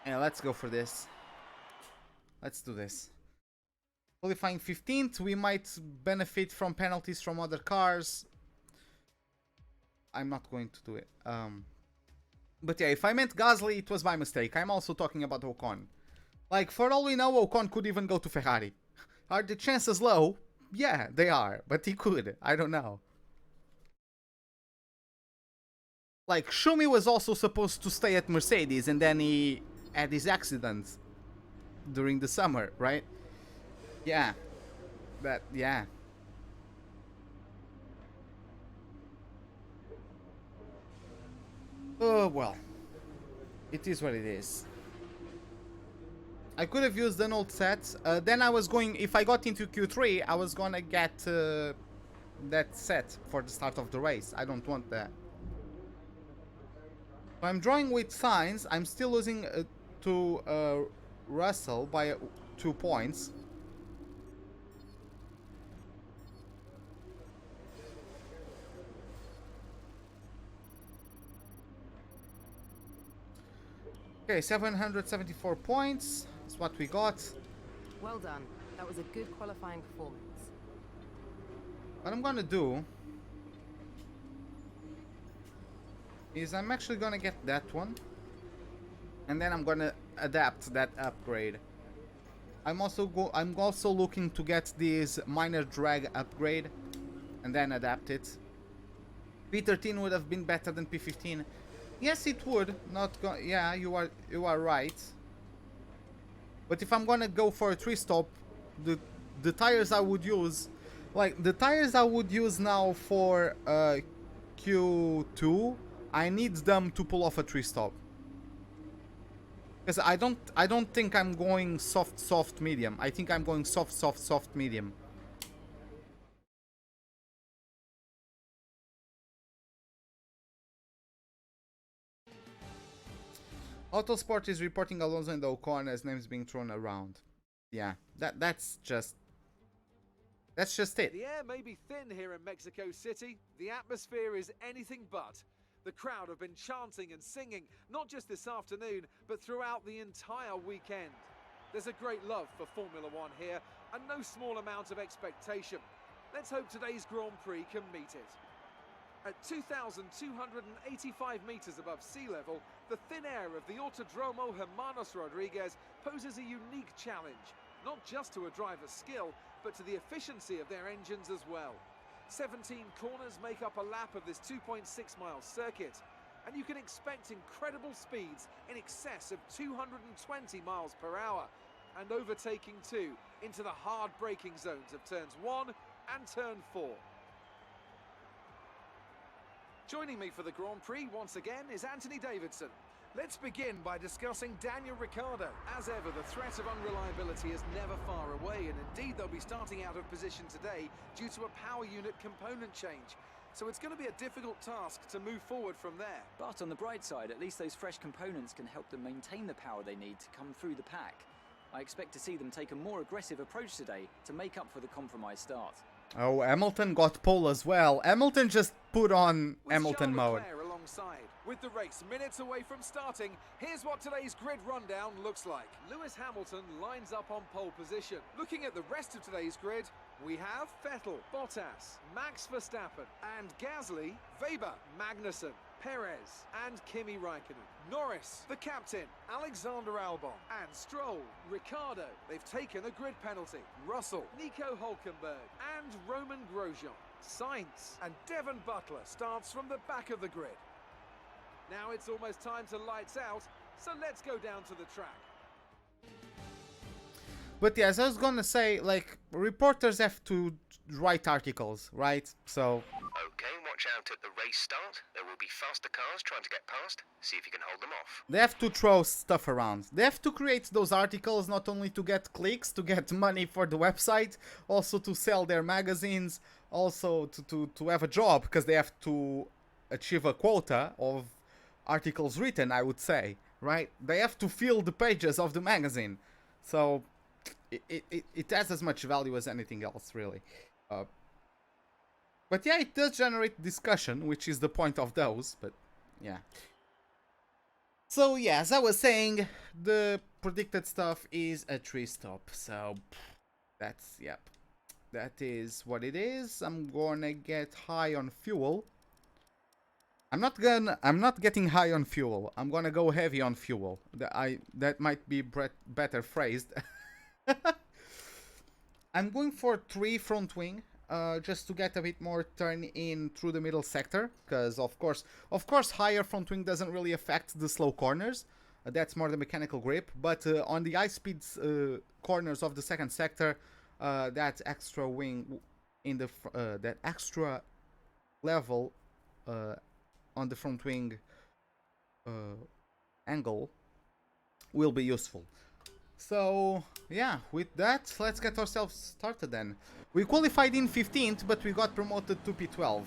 Yeah, let's go for this. Let's do this. Qualifying 15th, we might benefit from penalties from other cars. I'm not going to do it. But yeah, if I meant Gasly, it was my mistake. I'm also talking about Ocon. Like, for all we know, Ocon could even go to Ferrari. Are the chances low? Yeah, they are. But he could. I don't know. Like, Schumi was also supposed to stay at Mercedes, and then he had his accident during the summer, right? Yeah. Yeah. Oh, well. It is what it is. I could have used an old set. Then I was going... If I got into Q3, I was gonna get that set for the start of the race. I don't want that. So I'm drawing with Sainz. I'm still losing to Russell by 2 points. Okay, 774 points. That's what we got. Well done. That was a good qualifying performance. What I'm gonna do is I'm actually gonna get that one, and then I'm gonna adapt that upgrade. I'm also looking to get this minor drag upgrade and then adapt it. P13 would have been better than P15. Yes, it would. Yeah, you are right. But if I'm gonna go for a 3-stop, the tires I would use, like the tires I would use now for Q2, I need them to pull off a 3-stop. Because I don't think I'm going soft medium. I think I'm going soft medium. Autosport is reporting Alonso and Ocon as names being thrown around. Yeah, that's just it. The air may be thin here in Mexico City. The atmosphere is anything but. The crowd have been chanting and singing, not just this afternoon, but throughout the entire weekend. There's a great love for Formula One here, and no small amount of expectation. Let's hope today's Grand Prix can meet it. At 2,285 metres above sea level, the thin air of the Autodromo Hermanos Rodriguez poses a unique challenge, not just to a driver's skill, but to the efficiency of their engines as well. 17 corners make up a lap of this 2.6-mile circuit, and you can expect incredible speeds in excess of 220 miles per hour, and overtaking too into the hard braking zones of turns 1 and turn 4. Joining me for the Grand Prix once again is Anthony Davidson. Let's begin by discussing Daniel Ricciardo. As ever, the threat of unreliability is never far away, and indeed they'll be starting out of position today due to a power unit component change. So it's going to be a difficult task to move forward from there. But on the bright side, at least those fresh components can help them maintain the power they need to come through the pack. I expect to see them take a more aggressive approach today to make up for the compromised start. Oh, Hamilton got pole as well. Hamilton just put on Hamilton mode. Alongside. With the race minutes away from starting, here's what today's grid rundown looks like. Lewis Hamilton lines up on pole position. Looking at the rest of today's grid, we have Vettel, Bottas, Max Verstappen, and Gasly, Weber, Magnussen, Perez, and Kimi Raikkonen. Norris, the captain, Alexander Albon, and Stroll, Ricciardo. They've taken a grid penalty. Russell, Nico Hülkenberg, and Roman Grosjean. Sainz and Devon Butler starts from the back of the grid. Now it's almost time to lights out, so let's go down to the track. But yes, I was gonna say, like, reporters have to write articles, right? So... Okay, watch out at the race start. There will be faster cars trying to get past. See if you can hold them off. They have to throw stuff around. They have to create those articles not only to get clicks, to get money for the website, also to sell their magazines, also to have a job, because they have to achieve a quota of articles written, I would say, right? They have to fill the pages of the magazine. So it has as much value as anything else, really. But yeah, it does generate discussion, which is the point of those, but yeah. So yeah, as I was saying, the predicted stuff is a 3-stop, so that's, yep. That is what it is. I'm gonna get high on fuel. I'm not getting high on fuel. I'm gonna go heavy on fuel. That might be better phrased. I'm going for 3 front wing, just to get a bit more turn in through the middle sector, because of course higher front wing doesn't really affect the slow corners. That's more the mechanical grip, but on the high speed corners of the second sector, that extra wing in the that extra level on the front wing angle will be useful. So yeah, with that, let's get ourselves started then. We qualified in 15th, but we got promoted to P12.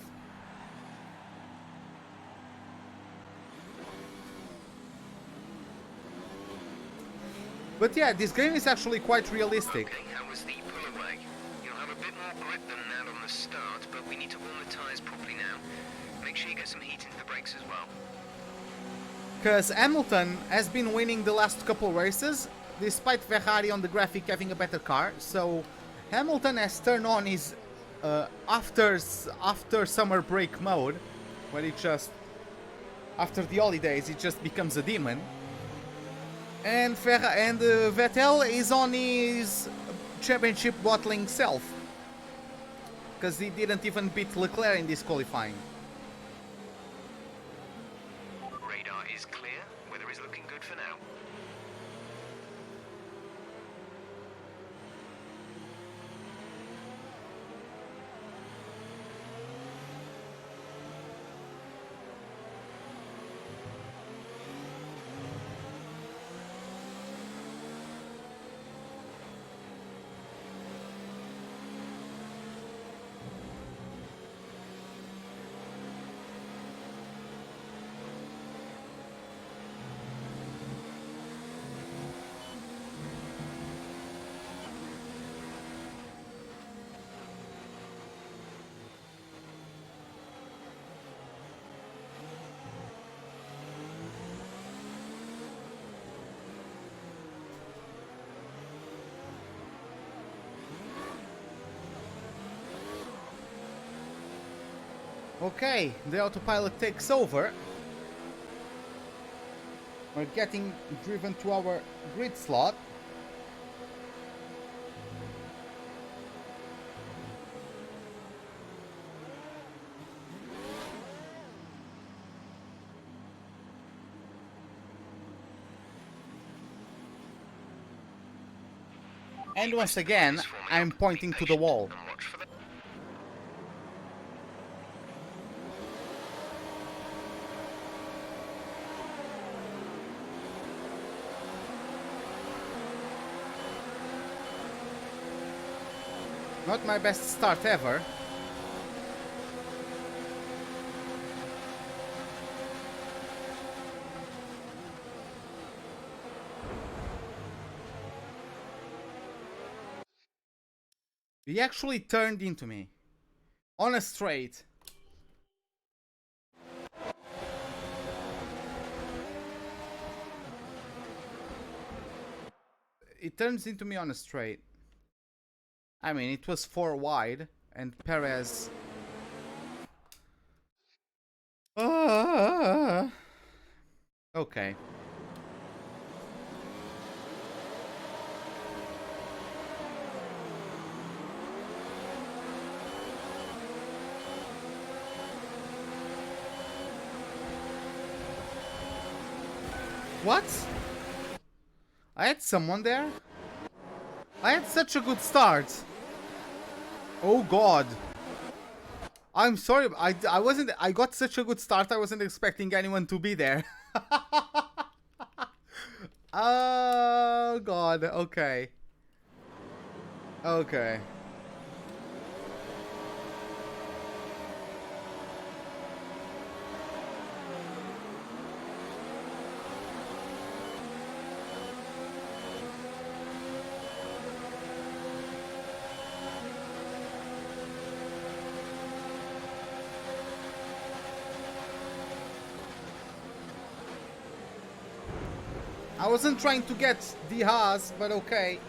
But yeah, this game is actually quite realistic. Okay, how was the pull away? You'll have a bit more grip than that on the start, but we need to warm the tyres properly now. Make sure you get some heat into the brakes as well. Because Hamilton has been winning the last couple races, despite Ferrari on the graphic having a better car. So Hamilton has turned on his after summer break mode, where it just, after the holidays, it just becomes a demon. And Vettel is on his championship bottling self, because he didn't even beat Leclerc in this qualifying. Okay, the autopilot takes over. We're getting driven to our grid slot. And once again, I'm pointing to the wall. Not my best start ever. He actually turned into me. On a straight. It turns into me on a straight. I mean, it was 4 wide, and Perez... Okay. What? I had someone there? I had such a good start. Oh god. I'm sorry, I wasn't, I got such a good start, I wasn't expecting anyone to be there. Oh god, okay. Okay. I wasn't trying to get the Haas, but okay.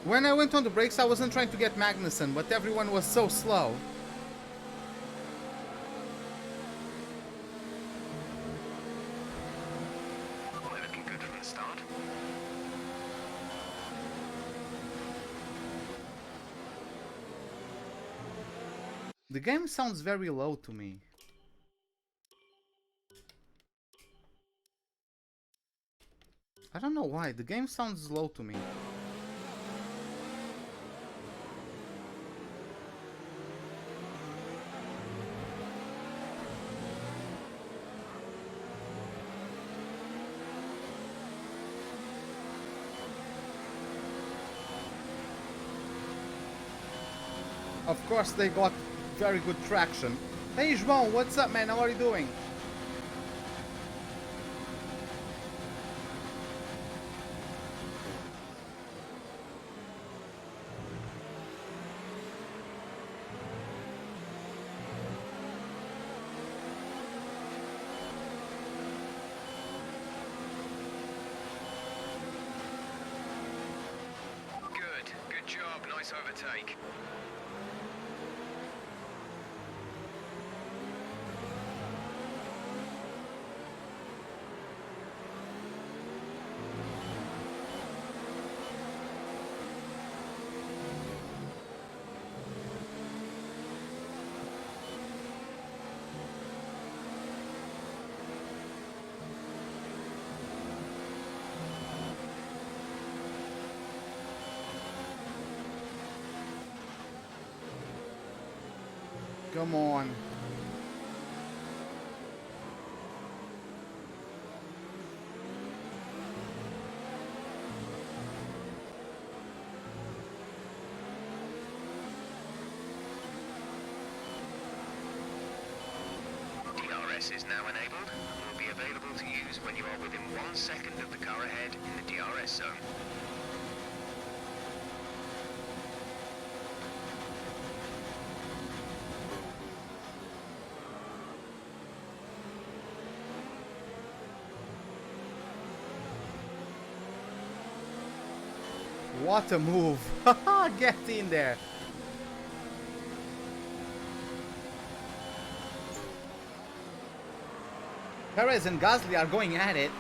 When I went on the brakes, I wasn't trying to get Magnussen, but everyone was so slow. We're looking good from the start. The game sounds very low to me. I don't know why, the game sounds low to me. Of course they got very good traction. Hey João, what's up man? How are you doing? Good job, nice overtake. Come on. DRS DRS is now enabled and will be available to use when you are within 1 second of the car ahead in the DRS zone. What a move! Get in there! Perez and Gasly are going at it.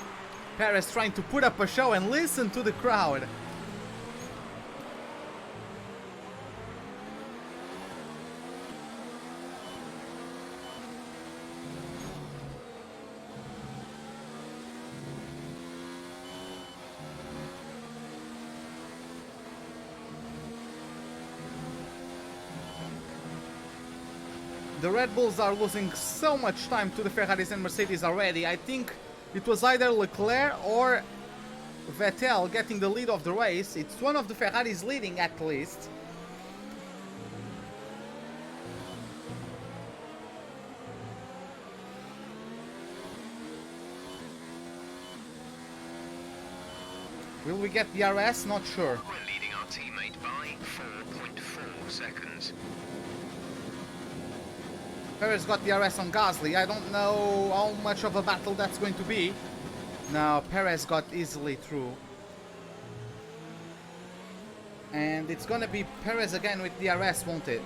Perez trying to put up a show and listen to the crowd. The Red Bulls are losing so much time to the Ferraris and Mercedes already. I think it was either Leclerc or Vettel getting the lead of the race. It's one of the Ferraris leading at least. Will we get DRS? Not sure. We're leading our teammate by 4.4 seconds. Perez got DRS on Gasly. I don't know how much of a battle that's going to be. Now Perez got easily through. And it's gonna be Perez again with DRS, won't it?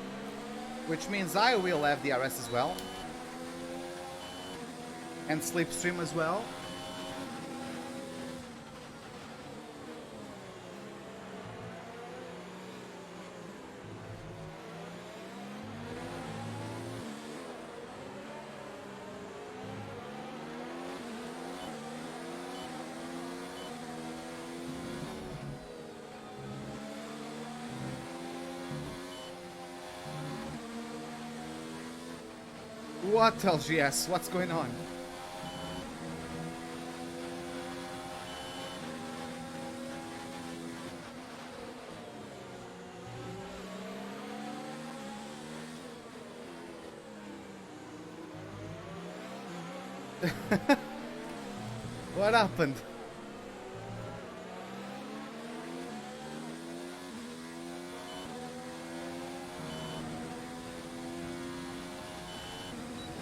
Which means I will have DRS as well. And Slipstream as well. What LGS? What's going on? What happened?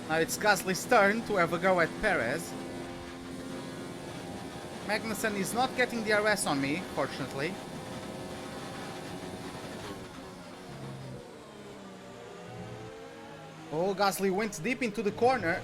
Now it's Gasly's turn to have a go at Perez. Magnussen is not getting the DRS on me, fortunately. Oh, Gasly went deep into the corner.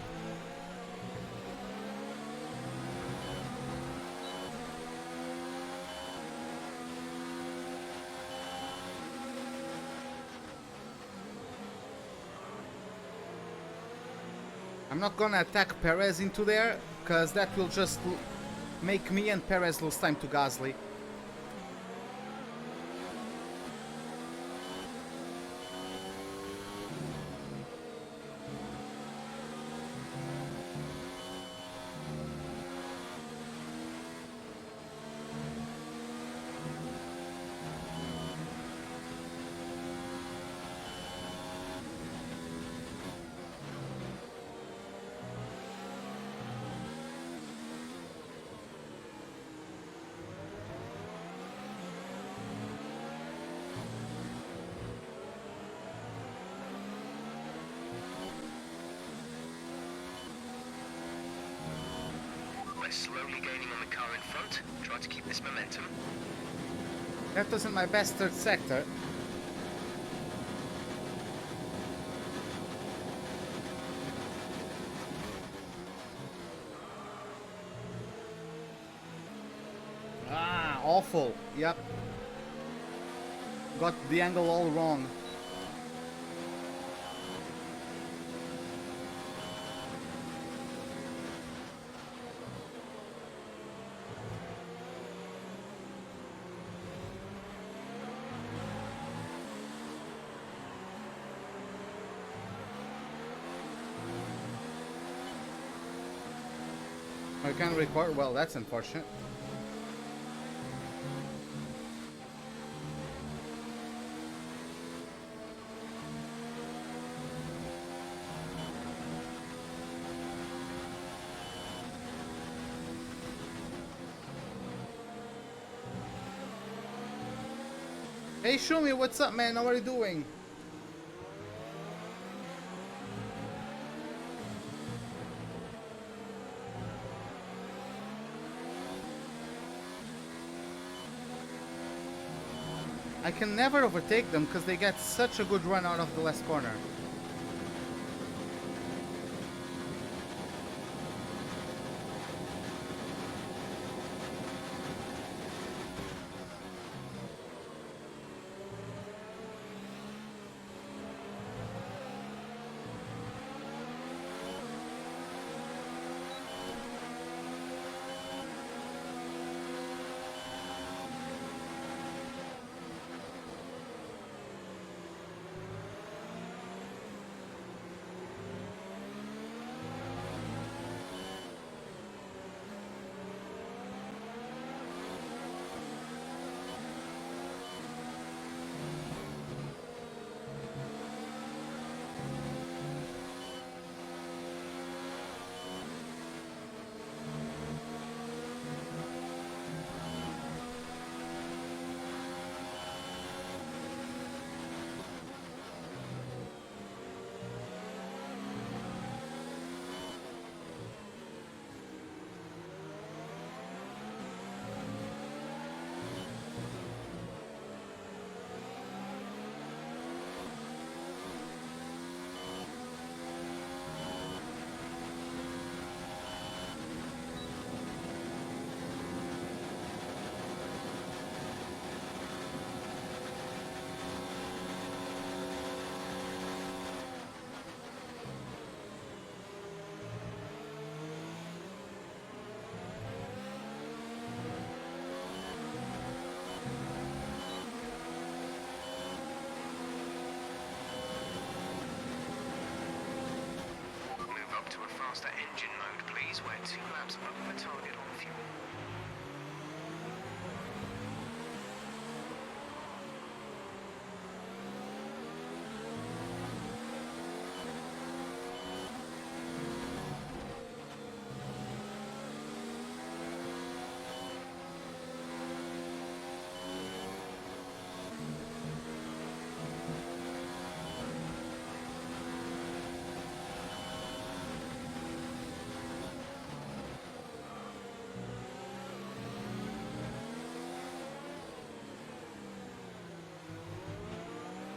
I'm not gonna attack Perez into there, because that will just make me and Perez lose time to Gasly. We're slowly gaining on the car in front. Try to keep this momentum. That wasn't my best third sector. Ah, awful. Yep. Got the angle all wrong. I can't record. Well, that's unfortunate. Hey Shumi, what's up, man? How are you doing? I can never overtake them because they get such a good run out of the last corner. To a faster engine mode, please. We're 2 laps over target on fuel.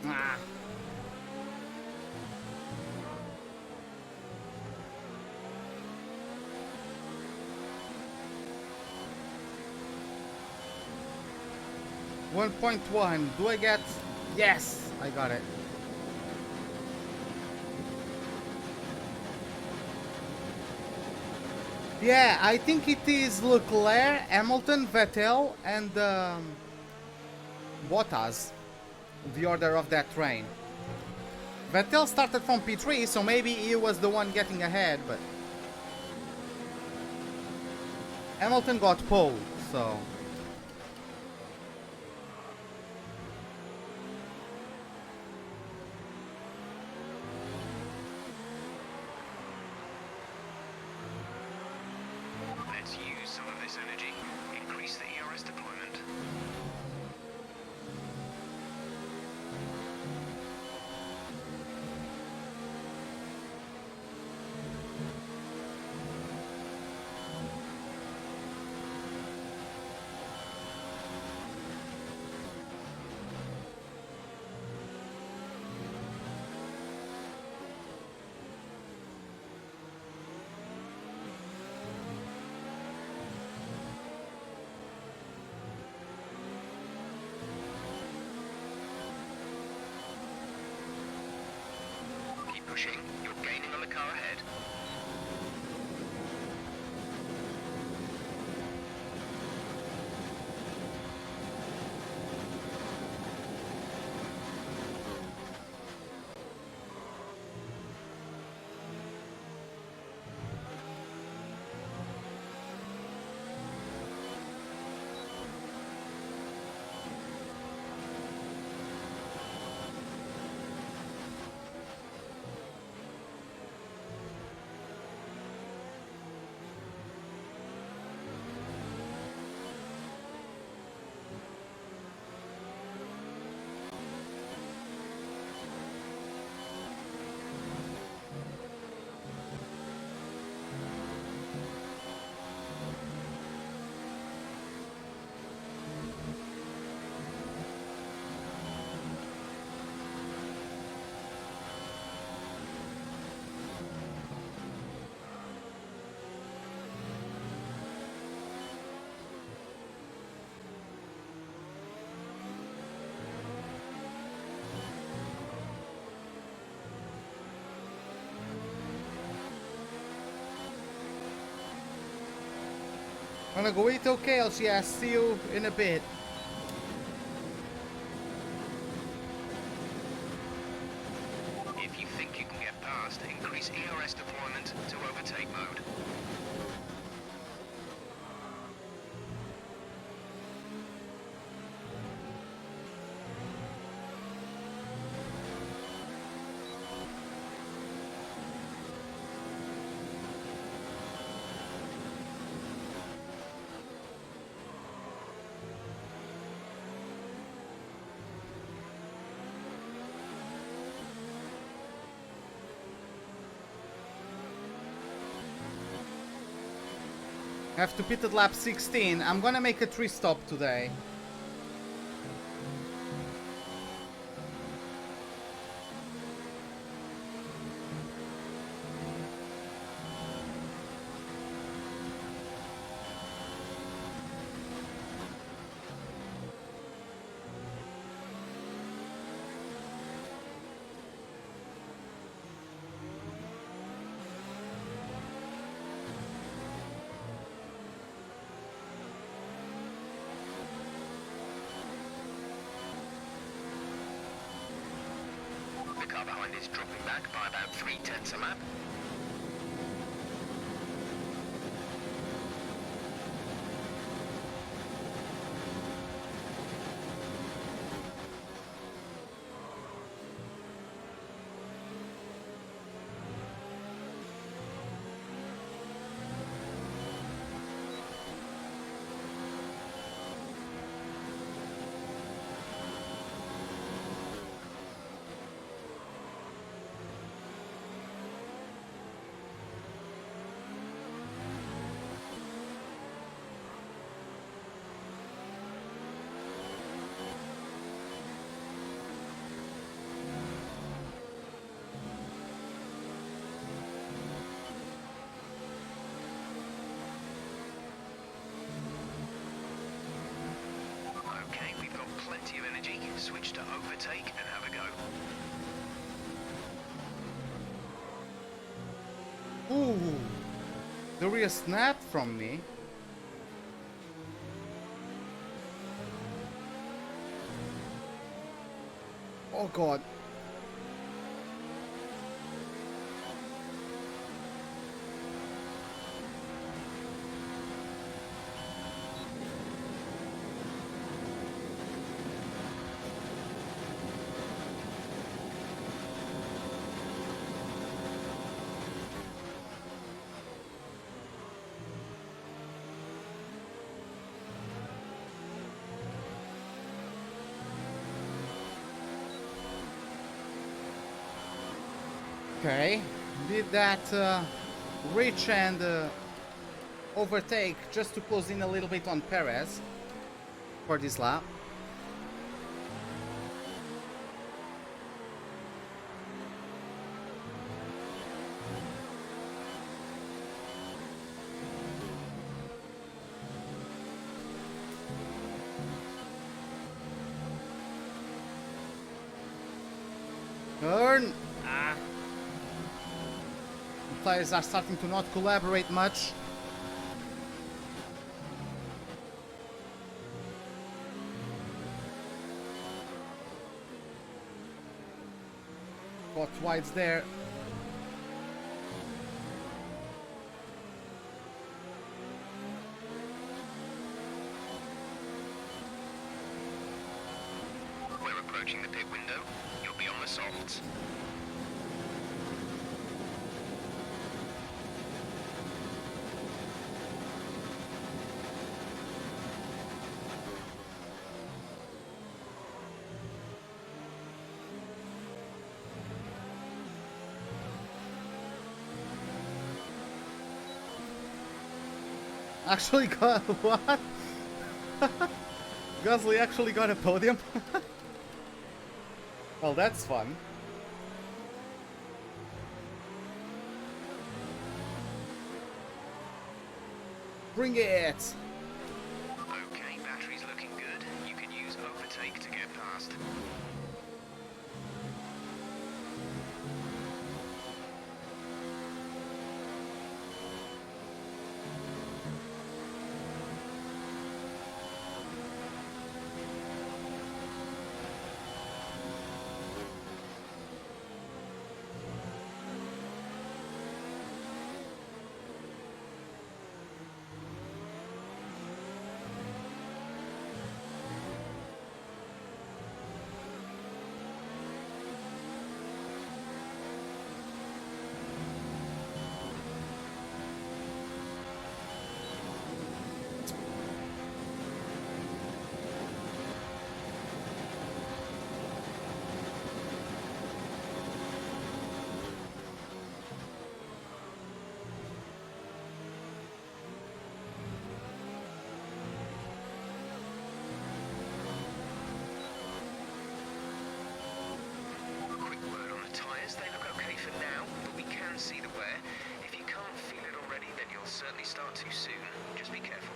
Ah. $1.1. Do I get? Yes, I got it. Yeah, I think it is Leclerc, Hamilton, Vettel, and Bottas. The order of that train. Vettel started from P3, so maybe he was the one getting ahead, but Hamilton got pole, so let's use some of this energy. Increase the ERS deployment. Pushing, you're gaining on the car ahead. Wanna go eat? Okay, I'll see you in a bit. If you think you can get past, increase ERS deployment to overtake mode. Have to pit at lap 16. I'm gonna make a 3-stop today. The car behind is dropping back by about 3/10 a lap. Okay, we've got plenty of energy. Switch to overtake and have a go. Ooh, the rear snapped from me. Oh god. Okay, did that reach and overtake just to close in a little bit on Perez for this lap. Turn! Ah. The tires are starting to not collaborate much. Got wides there. We're approaching the pit window. You'll be on the softs. Actually got what? Gasly actually got a podium? Well, that's fun. Bring it! Okay, battery's looking good. You can use overtake to get past. tyres, they look okay for now, but we can see the wear. If you can't feel it already, then you'll certainly start too soon. Just be careful.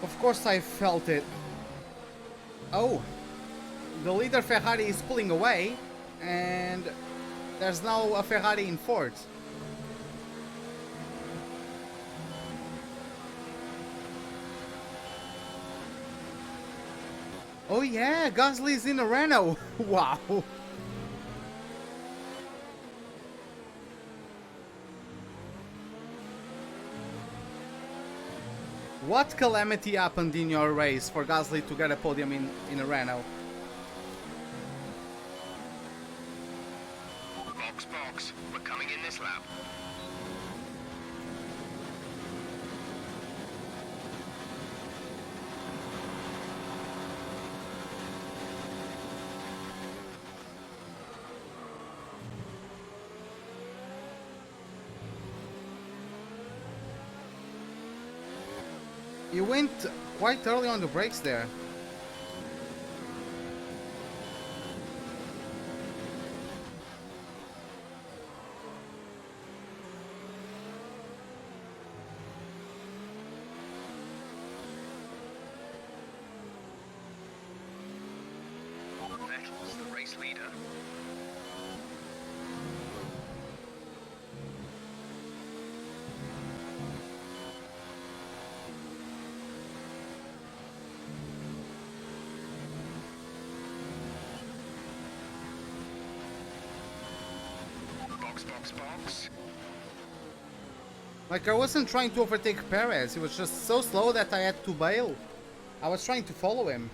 Of course I felt it. Oh, the leader Ferrari is pulling away, and there's now a Ferrari in fourth. Oh yeah, Gasly's in a Renault. Wow. What calamity happened in your race for Gasly to get a podium in a Renault? Box. We're coming in this lap. You went quite early on the brakes there. Vettel's the race leader. Box. Like, I wasn't trying to overtake Perez, he was just so slow that I had to bail. I was trying to follow him.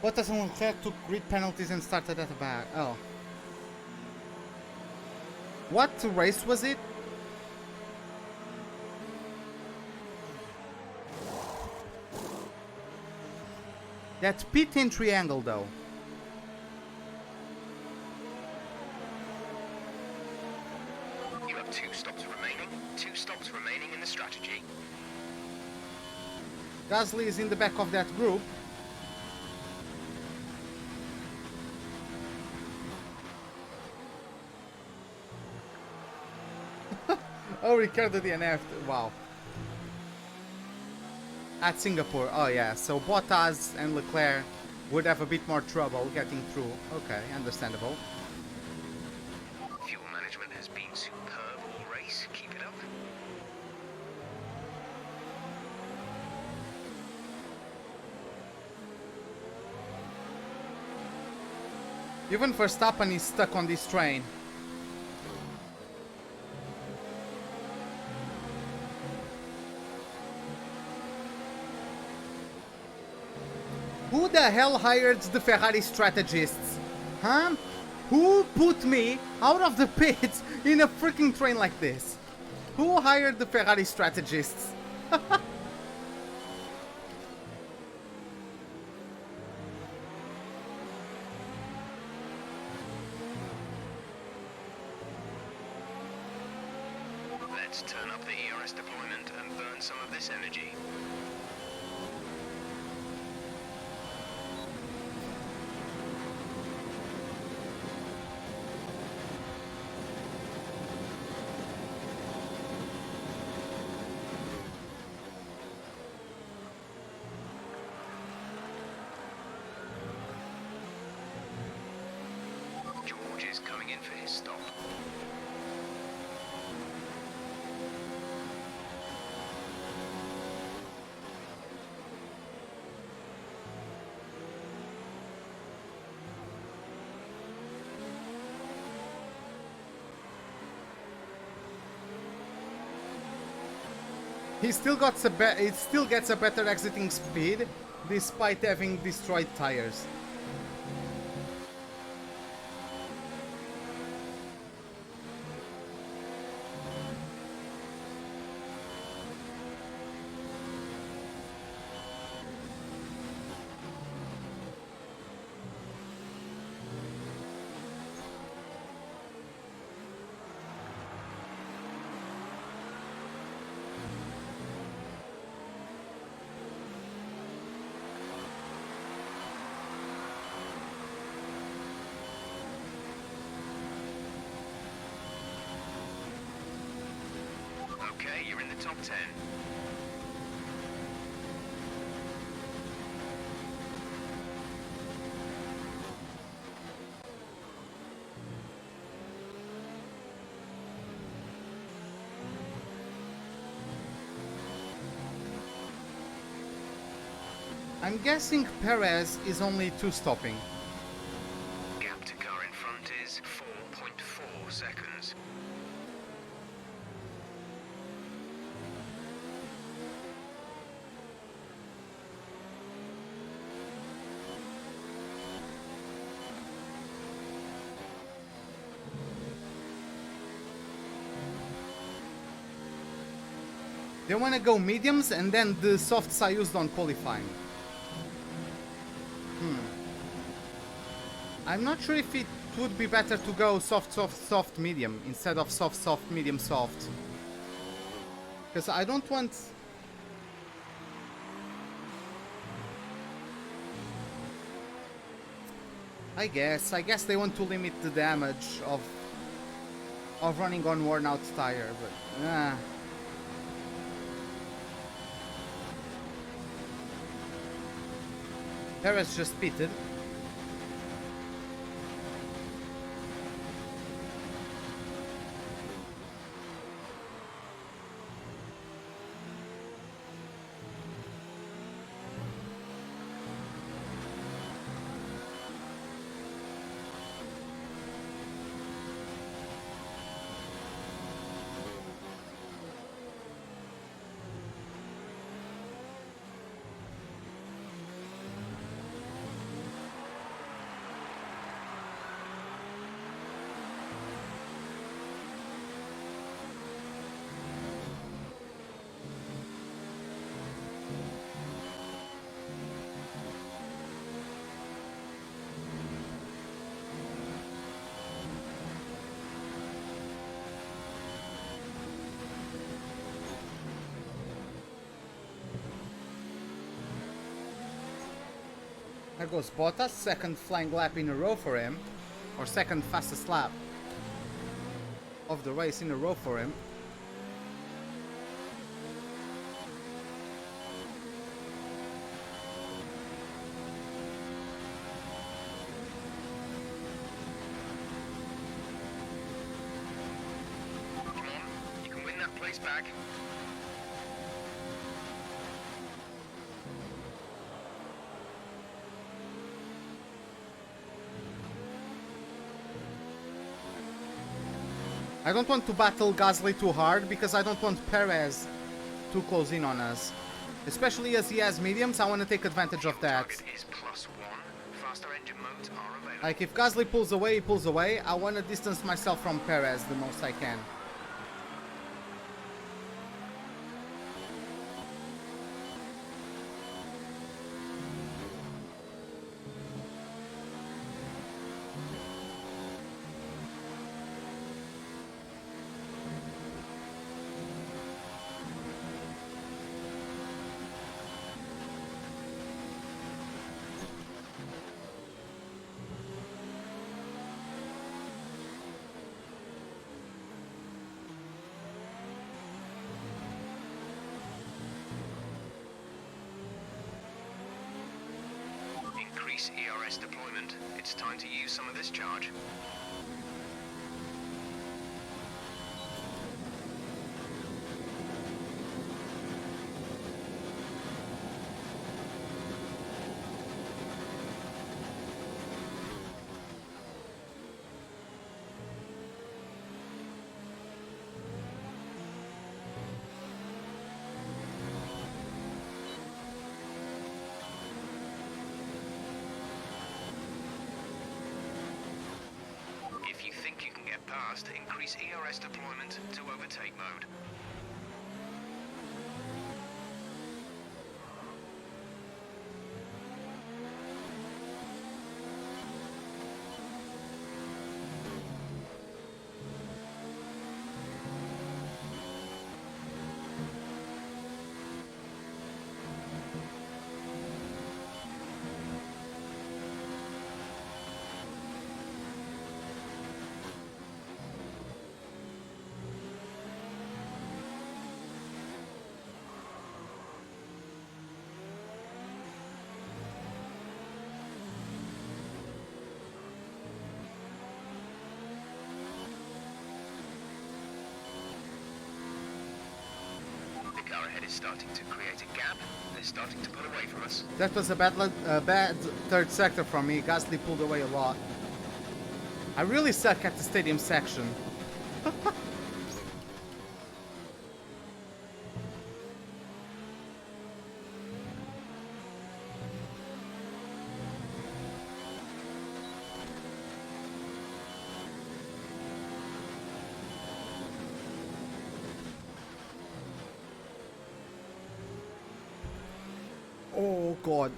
Bottas and Leclerc took grid penalties and started at the back. Oh. What race was it? That pit in triangle though. You have 2 stops remaining. 2 stops remaining in the strategy. Gasly is in the back of that group. Oh, Ricardo DNF'd. Wow. At Singapore. Oh yeah, so Bottas and Leclerc would have a bit more trouble getting through. Okay, understandable. Fuel management has been superb all race. Keep it up. Even Verstappen is stuck on this train. Who the hell hired the Ferrari strategists? Huh? Who put me out of the pits in a freaking train like this? Who hired the Ferrari strategists? Let's turn up the ERS deployment and burn some of this energy. George is coming in for his stop. He still gets a better exiting speed despite having destroyed tires. you're in the top 10. I'm guessing Perez is only 2 stopping. Gap to car in front is 4.4 seconds. They want to go mediums and then the softs I used on qualifying. I'm not sure if it would be better to go soft, soft, soft, medium instead of soft, soft, medium, soft. Because I don't want... I guess they want to limit the damage of running on worn out tire, but Perez just pitted. There goes Bottas, second flying lap in a row for him, or second fastest lap of the race in a row for him. Come on, you can win that place back. I don't want to battle Gasly too hard because I don't want Perez to close in on us. Especially as he has mediums, I want to take advantage of that. Target is +1. Faster engine modes are available. Like if Gasly pulls away, he pulls away. I want to distance myself from Perez the most I can. Increase ERS deployment. It's time to use some of this charge. If you think you can get past, increase ERS deployment to overtake mode. ahead is starting to create a gap. They're starting to pull away from us. That was a bad third sector from me. Gasly pulled away a lot. I really suck at the stadium section. Oh god.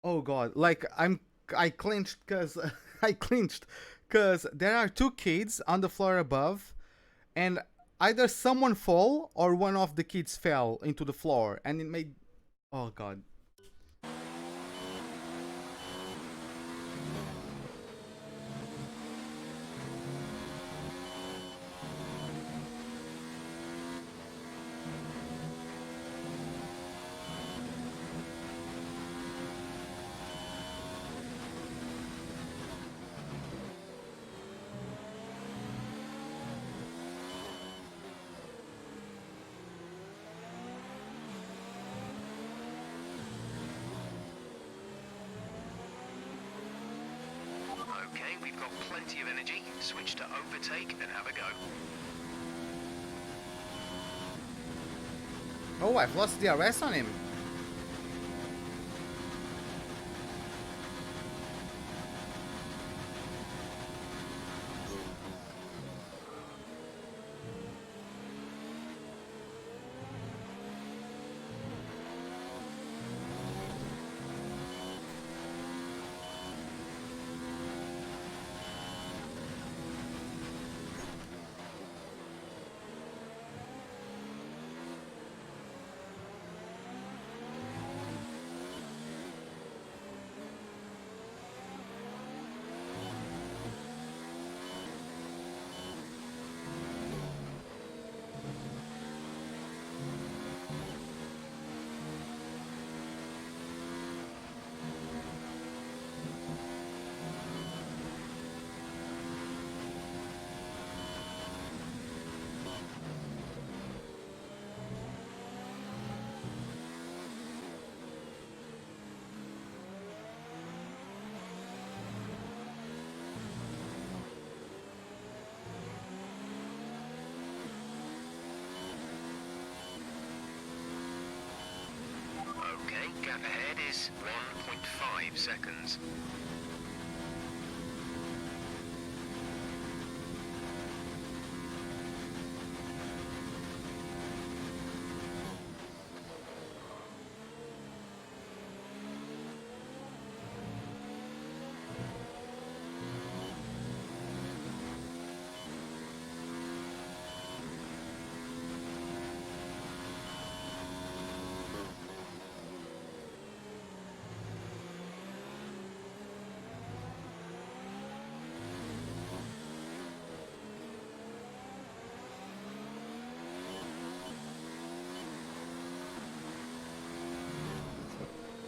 Oh god. Like I clinched cuz I clinched cuz there are two kids on the floor above and either someone fall or one of the kids fell into the floor and it made oh god. Okay, we've got plenty of energy. Switch to overtake and have a go. Oh, I've lost DRS on him. Okay, gap ahead is 1.5 seconds.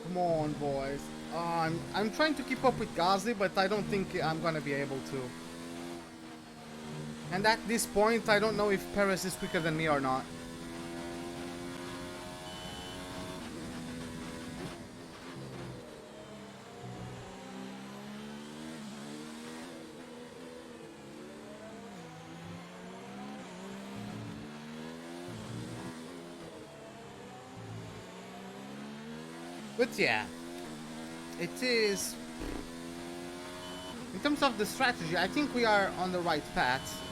Come on, boys. I'm trying to keep up with Gasly, but I don't think I'm gonna be able to. And at this point, I don't know if Perez is quicker than me or not. But yeah, it is. In terms of the strategy, I think we are on the right path.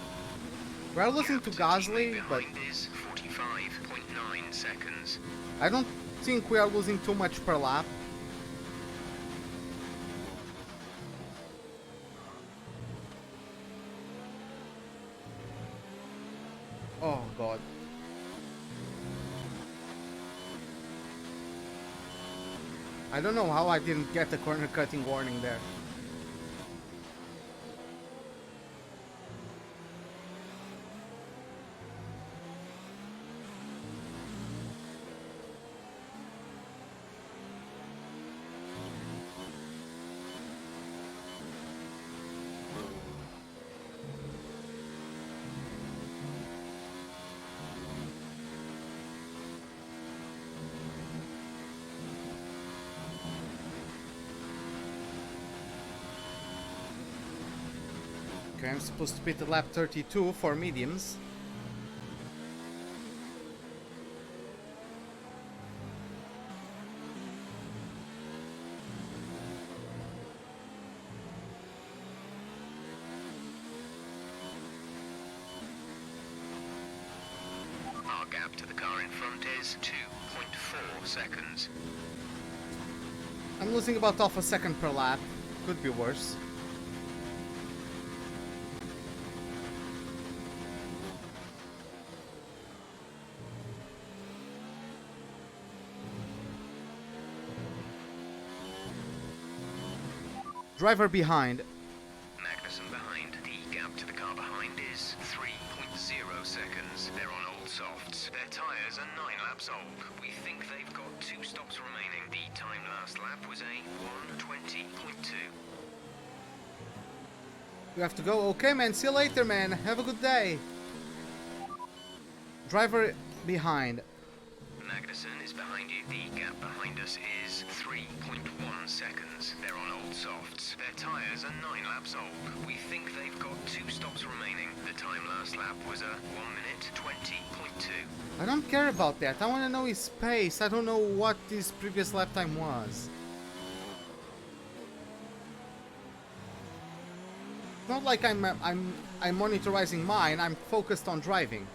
We're losing to Gasly, but Behind is 45.9 seconds. I don't think we are losing too much per lap. Oh god. I don't know how I didn't get the corner cutting warning there. Okay, I'm supposed to pit at lap 32 for mediums. Our gap to the car in front is 2.4 seconds. I'm losing about half a second per lap. Could be worse. Driver behind. Magnussen behind. The gap to the car behind is 3.0 seconds. They're on old softs. Their tyres are 9 laps old. We think they've got 2 stops remaining. The time last lap was a 1:20.2. You have to go. Okay, man. See you later, man. Have a good day. Driver behind. Magnussen is behind you. The gap behind us is 3.1 seconds. They're on old softs. Their tyres are 9 laps old. We think they've got 2 stops remaining. The time last lap was a 1:20.2. I don't care about that. I want to know his pace. I don't know what his previous lap time was. It's not like I'm monitoring mine. I'm focused on driving.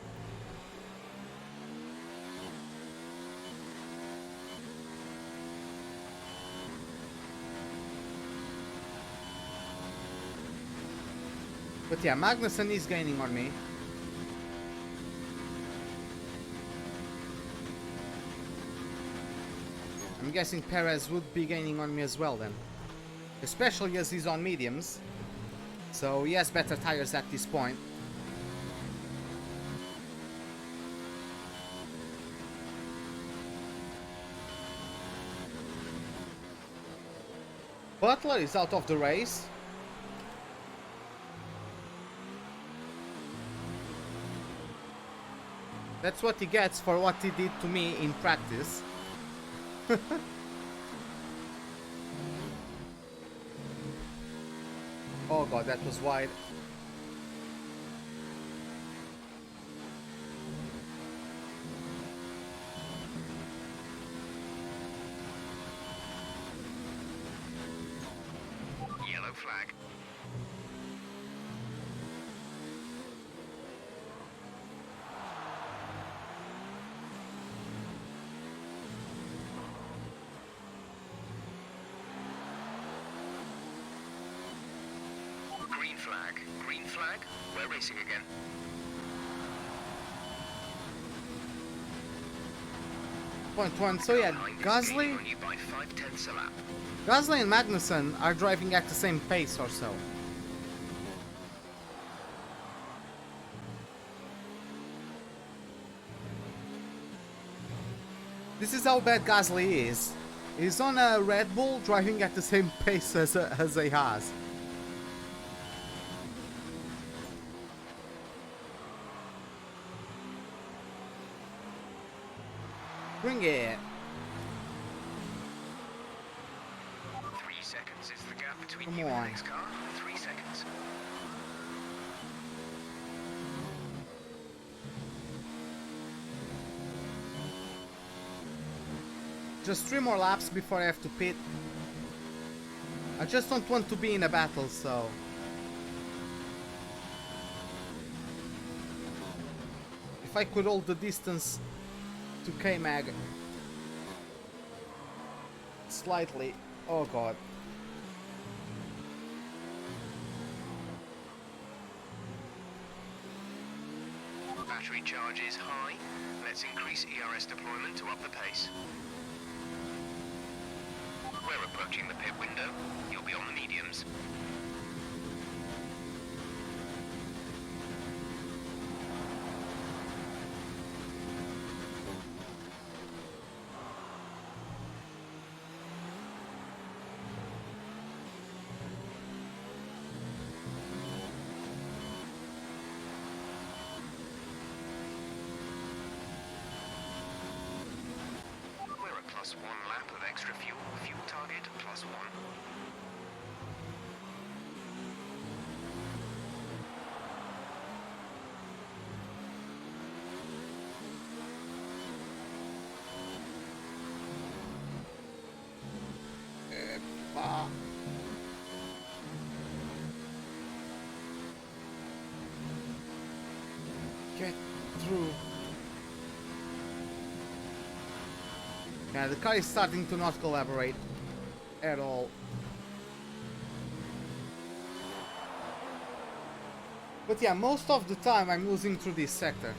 But yeah, Magnussen is gaining on me. I'm guessing Perez would be gaining on me as well then. Especially as he's on mediums. So he has better tires at this point. Butler is out of the race. That's what he gets for what he did to me in practice. Oh god, that was wide. Yellow flag. Green flag. Green flag. We're racing again. Point one. So yeah, Behind is Gasly, gaining on you by 0.5 a lap. Gasly and Magnussen are driving at the same pace or so. This is how bad Gasly is. He's on a Red Bull driving at the same pace as he has. Bring it. 3 seconds is the gap between Come you and on. the next car. 3 seconds. Just 3 more laps before I have to pit. I just don't want to be in a battle, so... If I could hold the distance to K-Mag slightly... Oh god. Battery charge is high. Let's increase ERS deployment to up the pace. We're approaching the pit window. You'll be on the mediums. We're at +1 lap of extra fuel. Fuel target +1. through. Yeah, the car is starting to not collaborate at all. But yeah, most of the time I'm losing through this sector.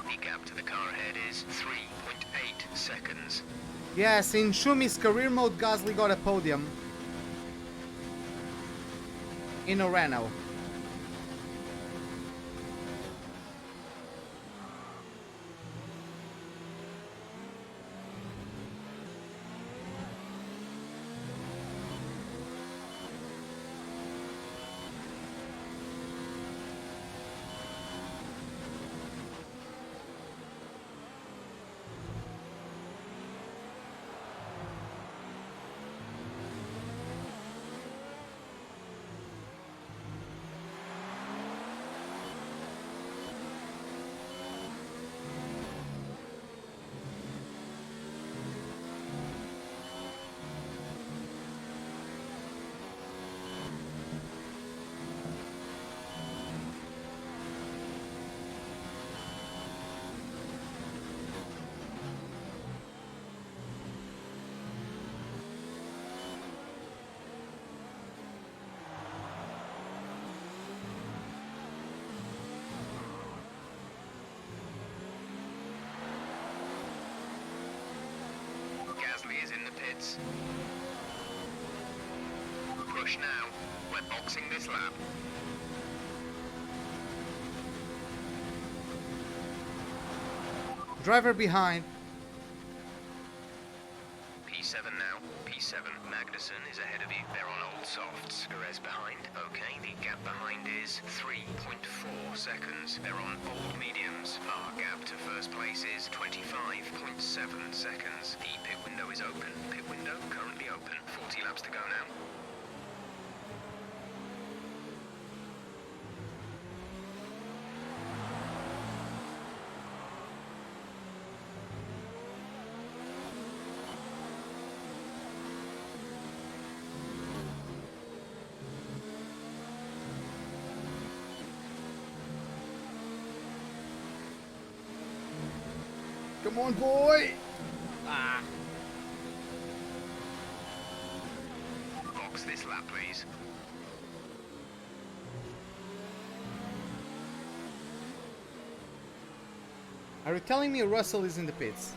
The gap to the car ahead is 3.8 seconds. Yes, in Shumi's career mode, Gasly got a podium in a Renault. Gasly is in the pits. Push now. We're boxing this lap. Driver behind. P7 now. P7. Magnussen is ahead of you. They're on old softs. Perez behind. Okay, the gap behind is 3.4 seconds. They're on old mediums. Our gap to first place is 25.7 seconds. The pit window is open. Pit window currently open. 40 laps to go now. Come on, boy! Ah. Box this lap, please. Are you telling me Russell is in the pits?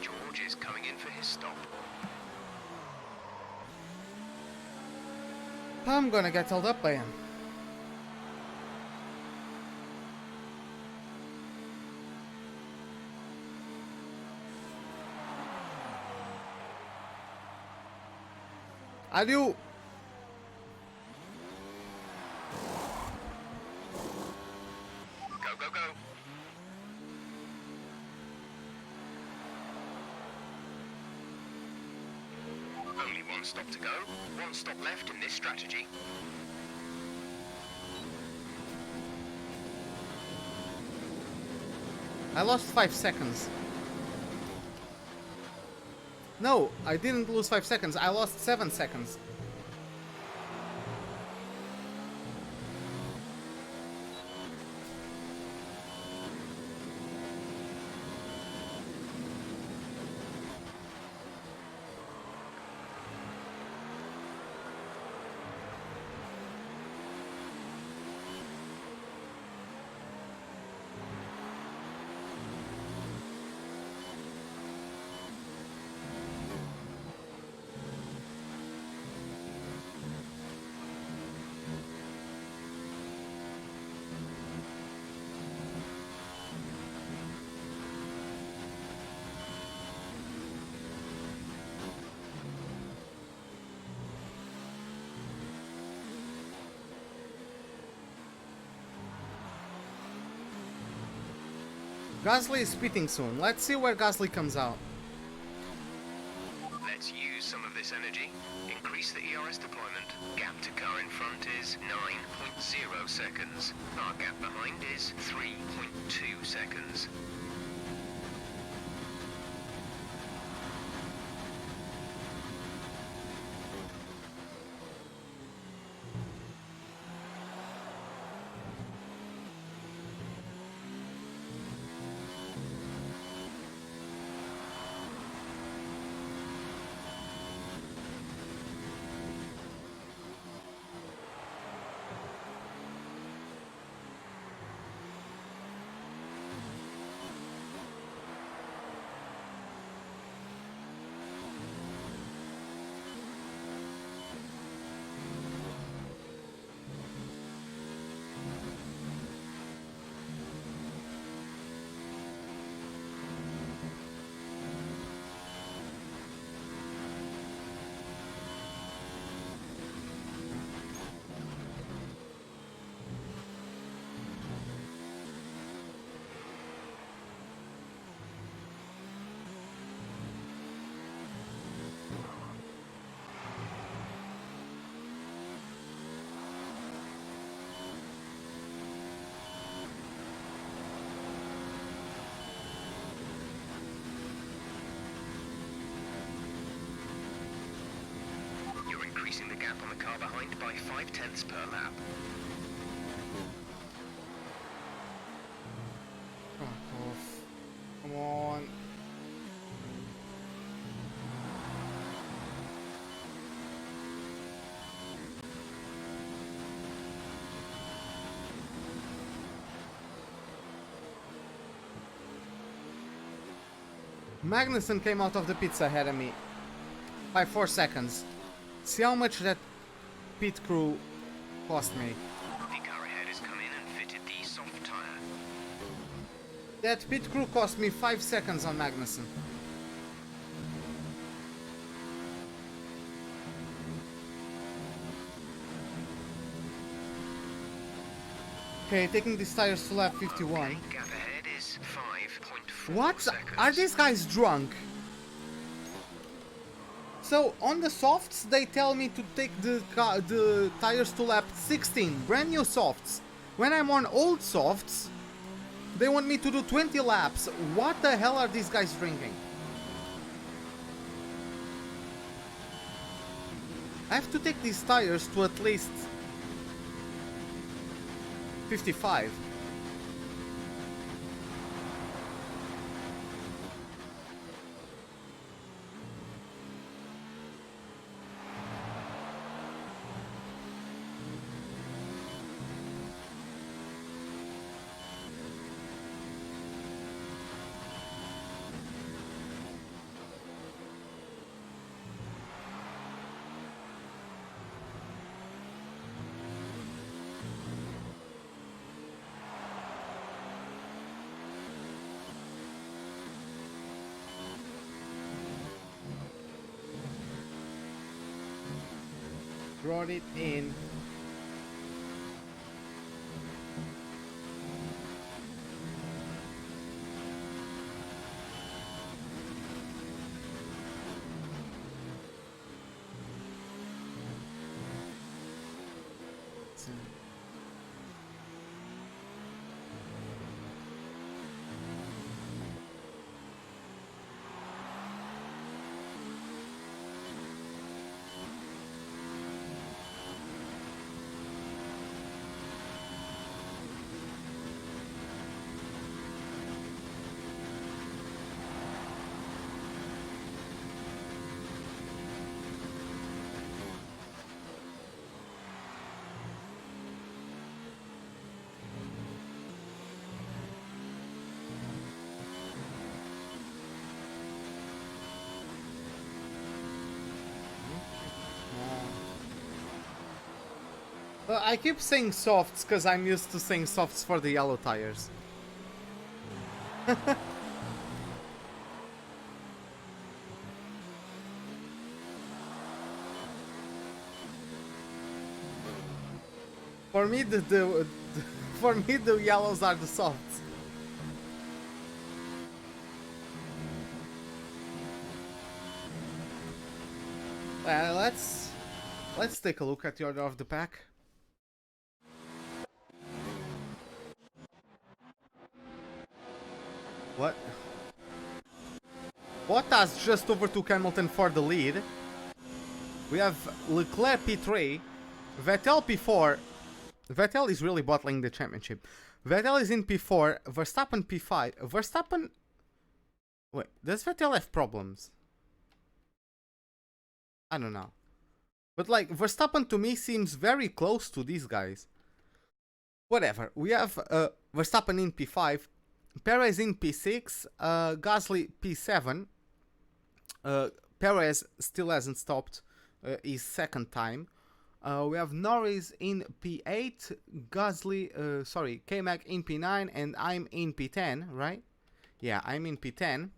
George is coming in for his stop. I'm gonna get held up by him. Adieu! Go, go, go. Only one stop to go. One stop left in this strategy. I lost 5 seconds. No, I didn't lose 5 seconds. I lost 7 seconds. Gasly is pitting soon. Let's see where Gasly comes out. Let's use some of this energy. Increase the ERS deployment. Gap to car in front is 9.0 seconds. Our gap behind is 3.8 gap on the car behind by 0.5 per lap. Fuck off. Come on. Magnussen came out of the pits ahead of me by 4 seconds. See how much that pit crew cost me. The car ahead has come in and fitted the soft tyre. That pit crew cost me 5 seconds on Magnussen. Okay, taking these tires to lap 51. Okay, gap ahead is 5.4 What? seconds. Are these guys drunk? So on the softs they tell me to take the tires to lap 16, brand new softs. When I'm on old softs, they want me to do 20 laps. What the hell are these guys drinking? I have to take these tires to at least 55. Brought it in. I keep saying softs because I'm used to saying softs for the yellow tires. For me, for me the yellows are the softs. Let's take a look at the order of the pack. What? Bottas just overtook Hamilton for the lead. We have Leclerc P3, Vettel P4. Vettel is really bottling the championship. Vettel is in P4, Verstappen P5. Verstappen... Wait, does Vettel have problems? I don't know. But like, Verstappen to me seems very close to these guys. Whatever. We have Verstappen in P5, Perez in P6, Gasly P7. Perez still hasn't stopped his second time. We have Norris in P8, Gasly, sorry, K-Mac in P9, and I'm in P10, right? Yeah, I'm in P10.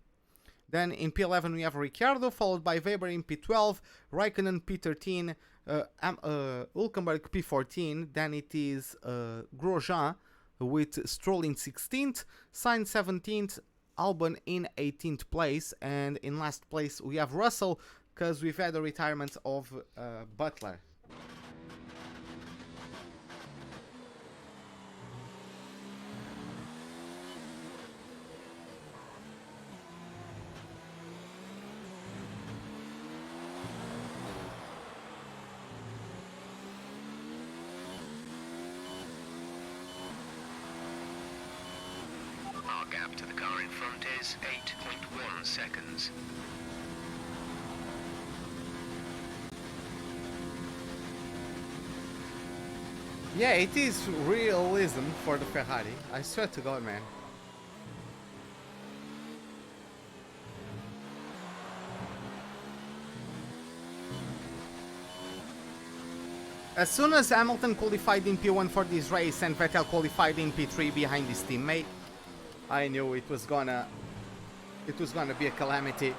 Then in P11 we have Ricciardo, followed by Weber in P12, Raikkonen P13, Hülkenberg P14, then it is Grosjean with Stroll in 16th, Sainz 17th, Albon in 18th place, and in last place we have Russell, because we've had a retirement of Butler. gap to the car in front is 8.1 seconds. Yeah, it is realism for the Ferrari. I swear to God, man. As soon as Hamilton qualified in P1 for this race and Vettel qualified in P3 behind his teammate, I knew it was gonna be a calamity.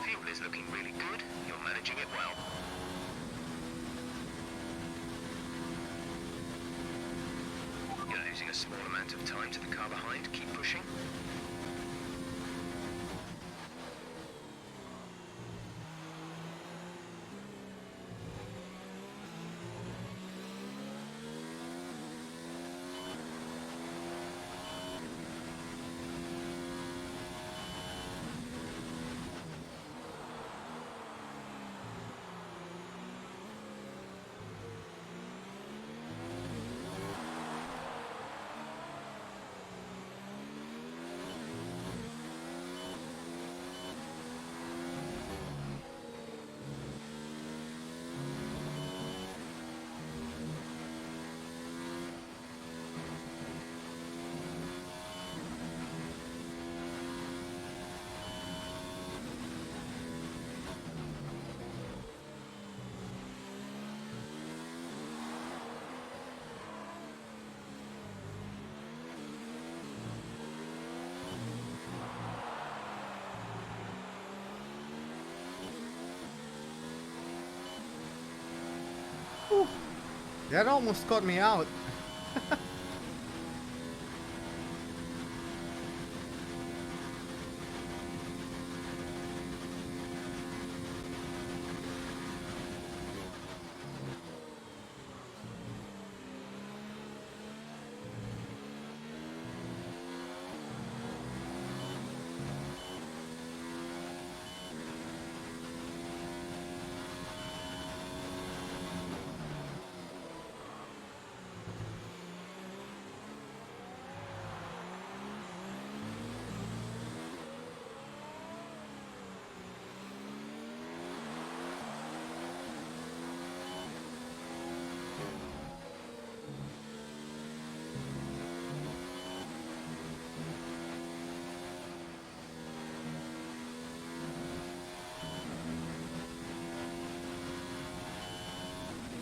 Fuel is looking really good. You're managing it well. You're losing a small amount of time to the car behind. Keep pushing. Whew. That almost caught me out.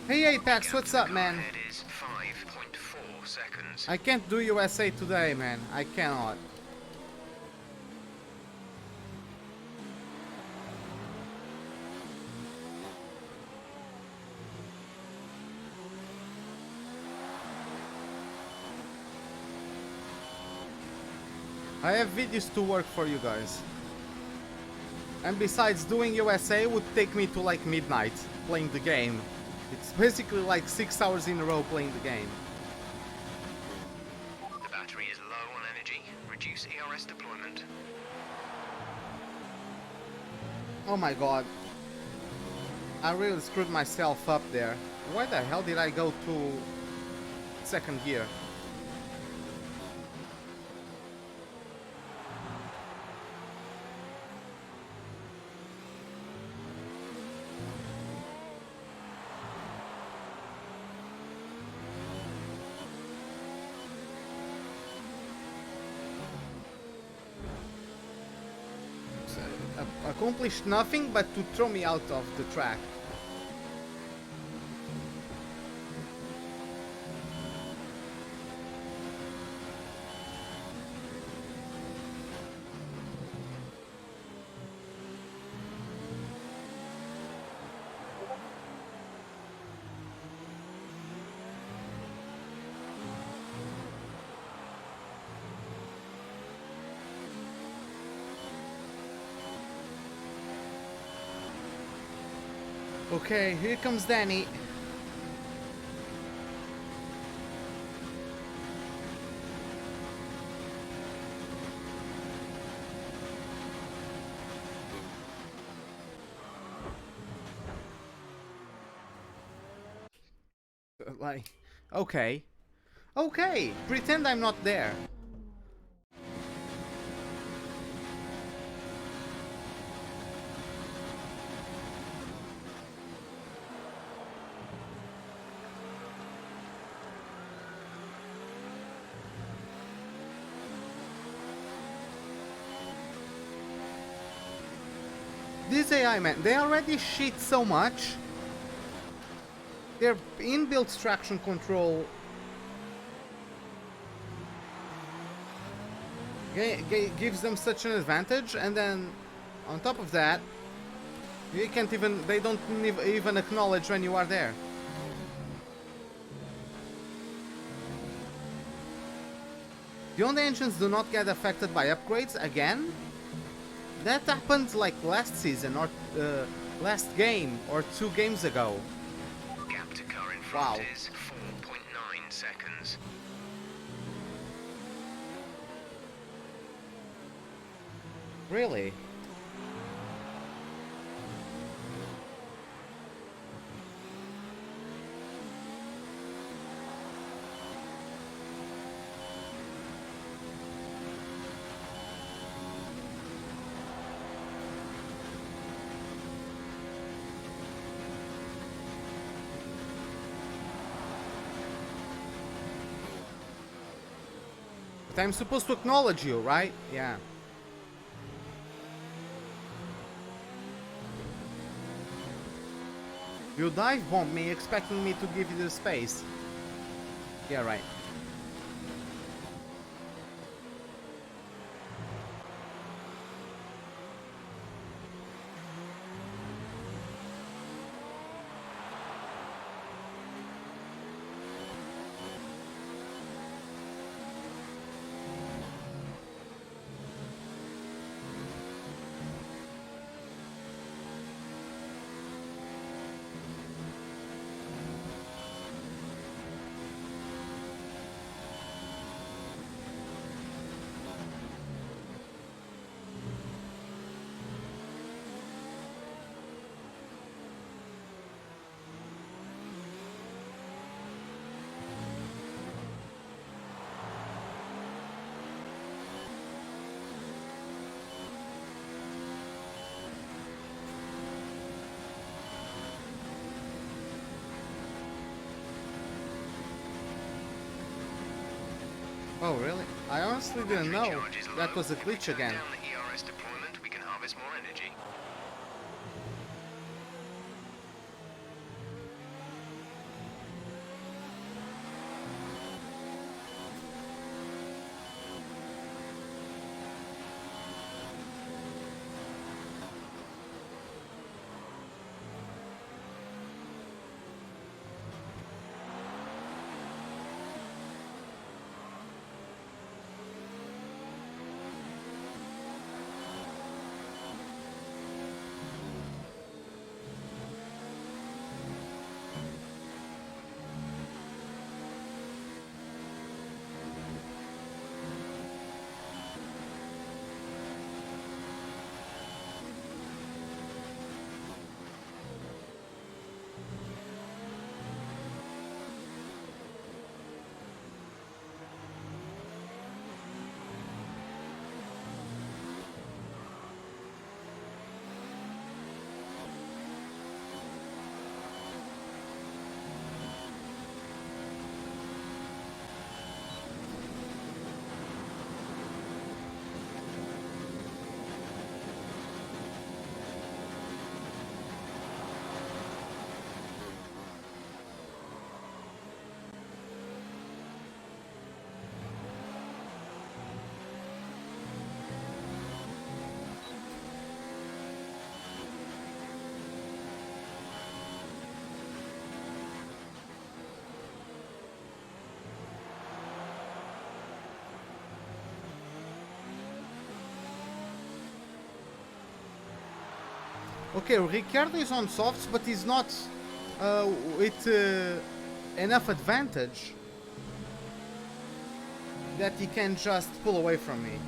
Hey Apex, what's up, man? It is 5.4 seconds. I can't do USA today, man. I cannot. I have videos to work for you guys. And besides, doing USA would take me to like midnight playing the game. It's basically like 6 hours in a row playing the game. The battery is low on energy. Reduce ERS deployment. Oh my god. I really screwed myself up there. Why the hell did I go to second gear? Accomplished nothing but to throw me out of the track. Okay, here comes Danny. Like, okay. Okay, pretend I'm not there. This AI, man, they already cheat so much. Their inbuilt traction control gives them such an advantage, and then on top of that, you can't even, they don't even acknowledge when you are there. The only engines do not get affected by upgrades again. That happened like last season or last game or 2 games ago. Gap to car in front Wow. is 4.9 seconds. Really? But I'm supposed to acknowledge you, right? Yeah. You dive bomb me expecting me to give you the space. Yeah, right. Oh, really? I honestly didn't know Recharge is that low. was a If we glitch turn again. down the ERS deployment, we can harvest more energy. Okay, Ricciardo is on softs, but he's not with enough advantage that he can just pull away from me.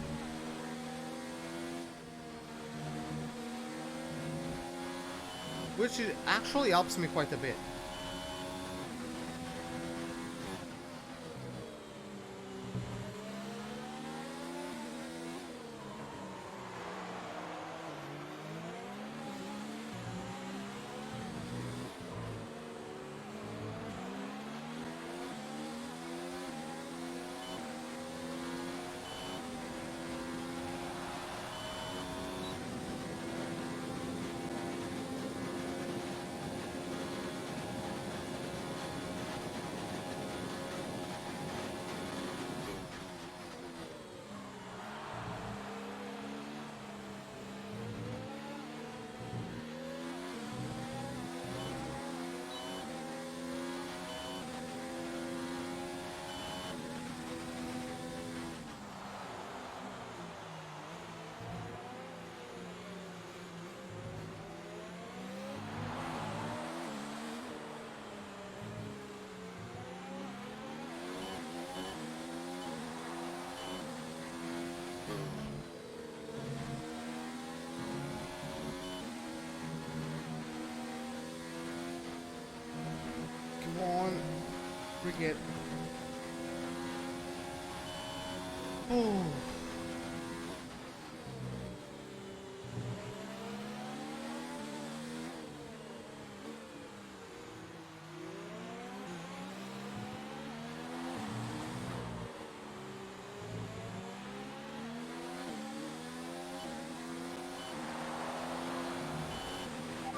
Which actually helps me quite a bit. Come on, forget. Oh.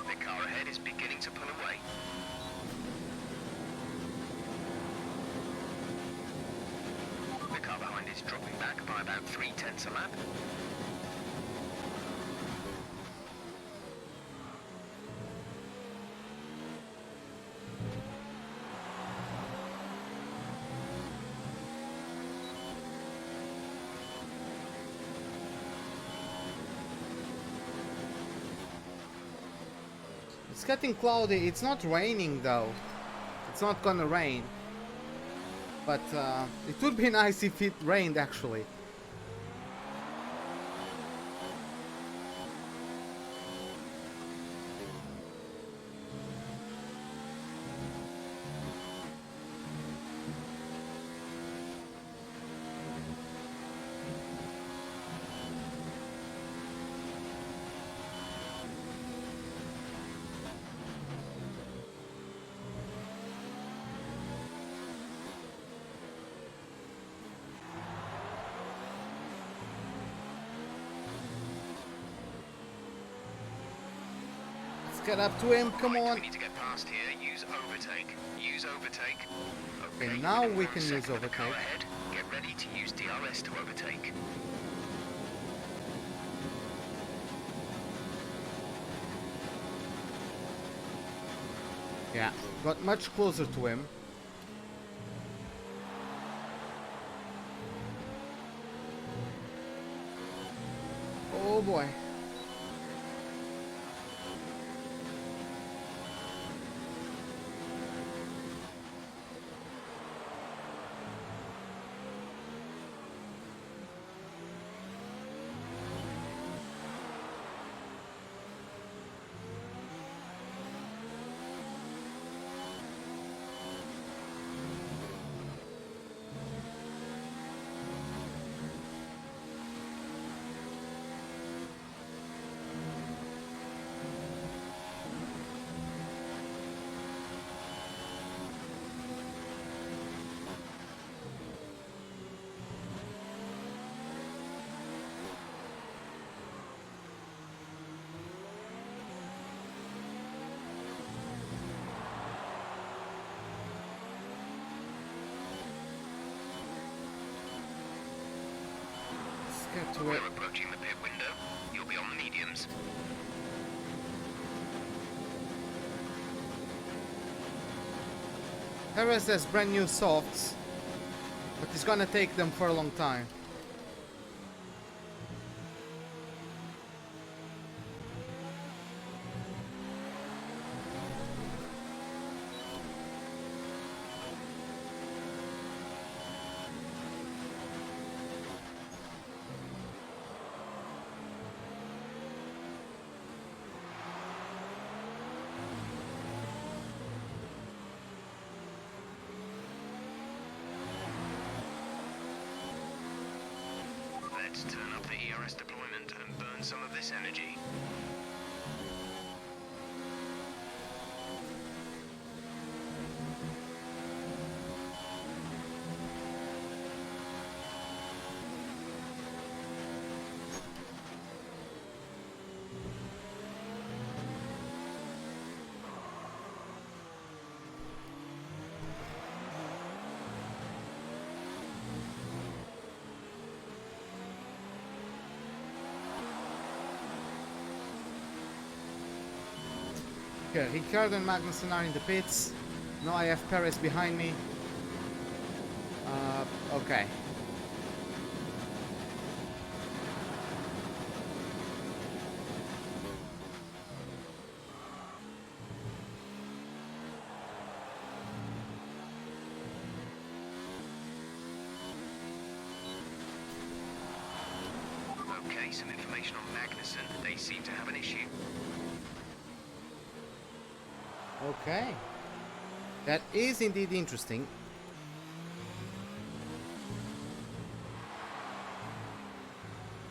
The car ahead is beginning to pull away. The car behind is dropping back by about 0.3 a lap. It's getting cloudy. It's not raining though. It's not gonna rain. But it would be nice if it rained actually. Get up to him, come Right, on. we need to get past here. Use overtake. Use overtake. Okay, you've now been we for a can use second with the car overtake. ahead. Get ready to use DRS to overtake. Yeah, got much closer to him. Oh boy. Get to We're it. approaching the pit window. You'll be on the mediums. Perez has brand new softs, but it's gonna take them for a long time. Let's turn up the ERS deployment and burn some of this energy. Okay, Ricciardo and Magnussen are in the pits. Now I have Perez behind me. Okay. Okay, some information on Magnussen. They seem to have an issue. Okay. That is indeed interesting.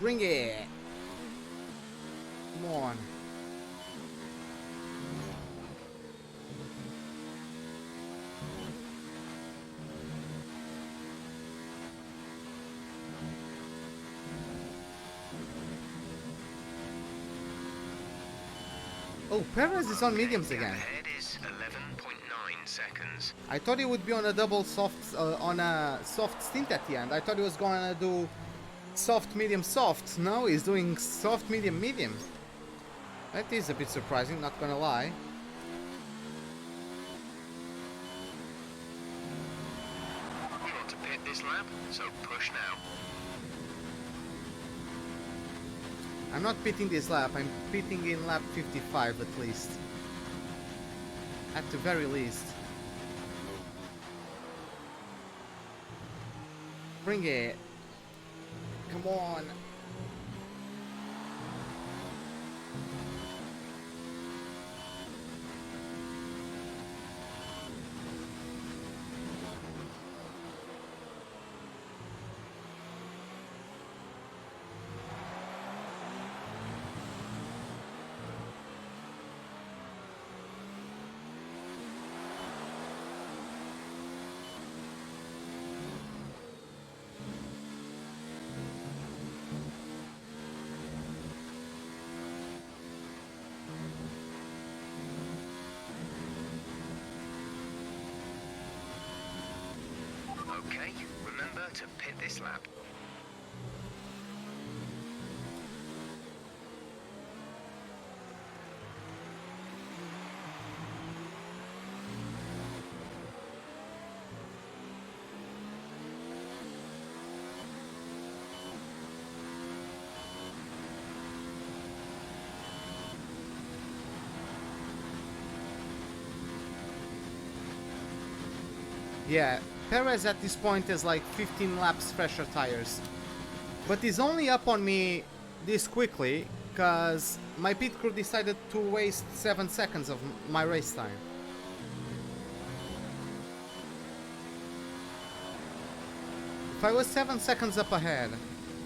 Bring it. Come on. Oh, Perez is on mediums again. Ahead is 11.9 seconds. I thought he would be on a double soft, on a soft stint at the end. I thought he was gonna do soft, medium, soft. No, he's doing soft, medium, medium. That is a bit surprising, not gonna lie. We want to pit this lap, so push now. I'm not pitting this lap, I'm pitting in lap 55 at least. At the very least. Bring it. Come on. Okay, remember to pit this lap. Yeah, Perez at this point has like 15 laps fresher tires. But he's only up on me this quickly because my pit crew decided to waste 7 seconds of my race time. If I was 7 seconds up ahead,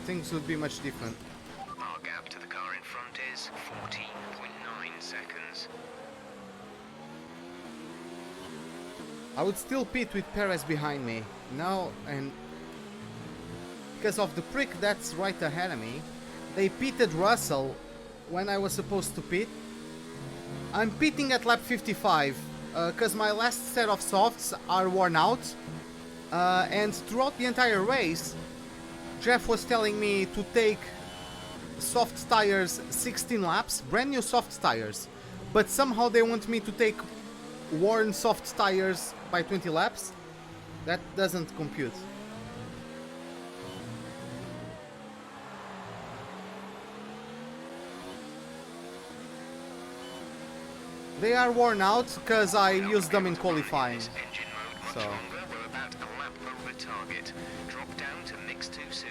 things would be much different. Our gap to the car in front is 14.9 seconds. I would still pit with Perez behind me. Now, and because of the Prix that's right ahead of me, they pitted Russell when I was supposed to pit. I'm pitting at lap 55 because my last set of softs are worn out. And throughout the entire race, Jeff was telling me to take soft tires 16 laps, brand new soft tires. But somehow they want me to take worn soft tires by 20 laps. That doesn't compute. They are worn out because I used them in qualifying. Engine mode much So longer. We're about a lap over target. Drop down to mix too soon.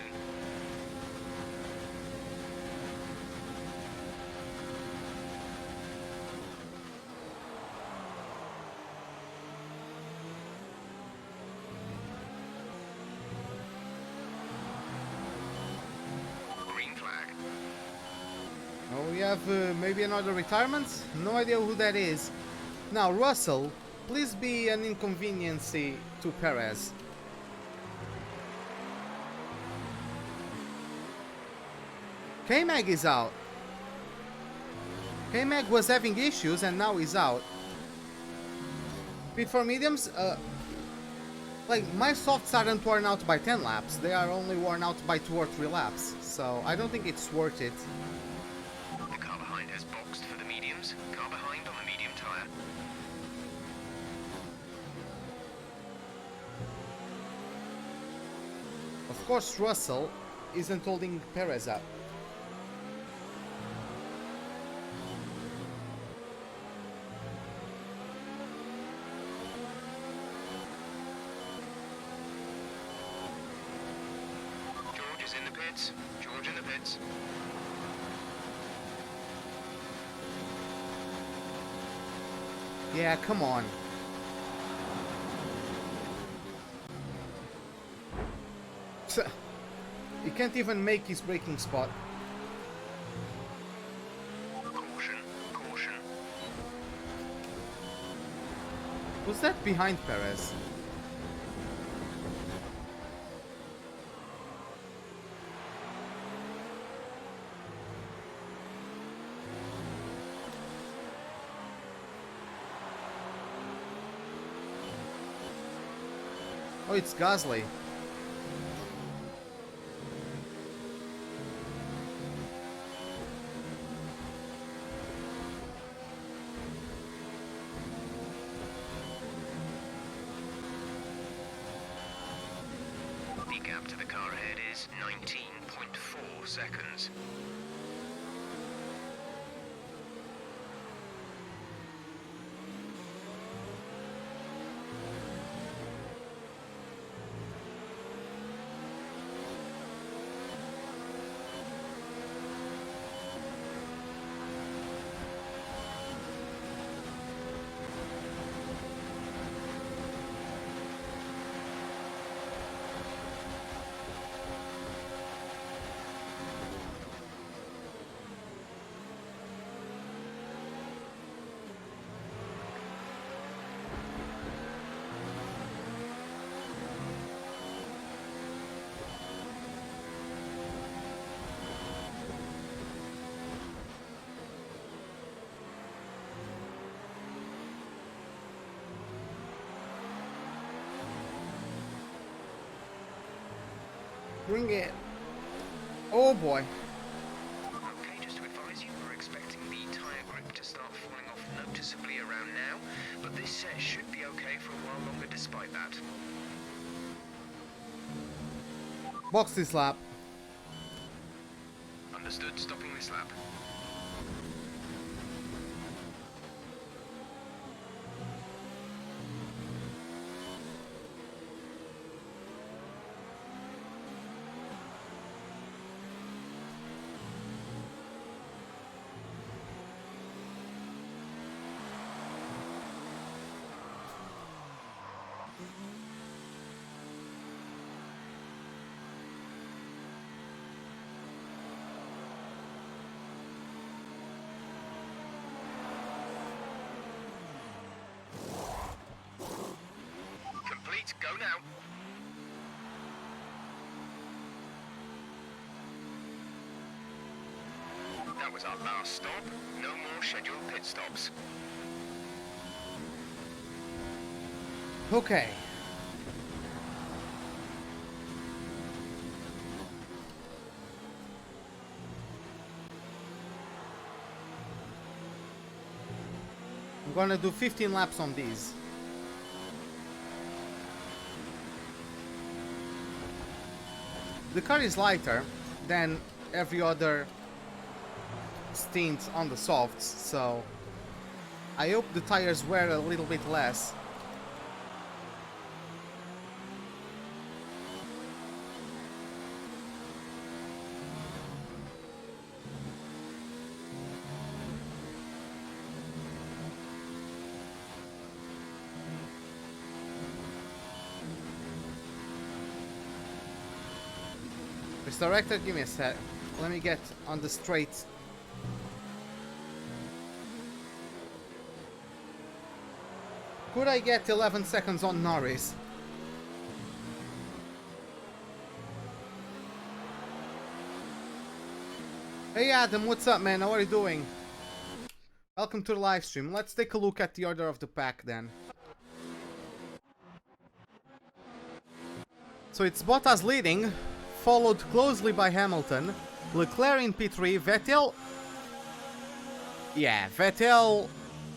we have maybe another retirement? No idea who that is. Now, Russell, please be an inconvenience to Perez. K-Mag is out. K-Mag was having issues and now he's out. Pit for mediums, like, my softs aren't worn out by 10 laps. They are only worn out by 2 or 3 laps. So I don't think it's worth it. The car behind has boxed for the mediums. Car behind on the medium tyre. Of course, Russell isn't holding Perez up. George is in the pits. George in the pits. Yeah, come on. He can't even make his braking spot. Caution, caution. Was that behind Perez? Oh, it's Gasly. The gap to the car ahead is 19.4 seconds. Bring it. Oh boy. Okay, just to advise you, we're expecting the tyre grip to start falling off noticeably around now, but this set should be okay for a while longer despite that. Box this lap. Understood, stopping this lap. Complete, go now. That was our last stop. No more scheduled pit stops. Okay. I'm gonna do 15 laps on these. The car is lighter than every other stint on the softs, so I hope the tires wear a little bit less. Mr. Director, give me a sec. Let me get on the straight Could I get 11 seconds on Norris? Hey Adam, what's up man? How are you doing? Welcome to the live stream. Let's take a look at the order of the pack then. So it's Bottas leading, followed closely by Hamilton, Leclerc in P3, Vettel... Yeah, Vettel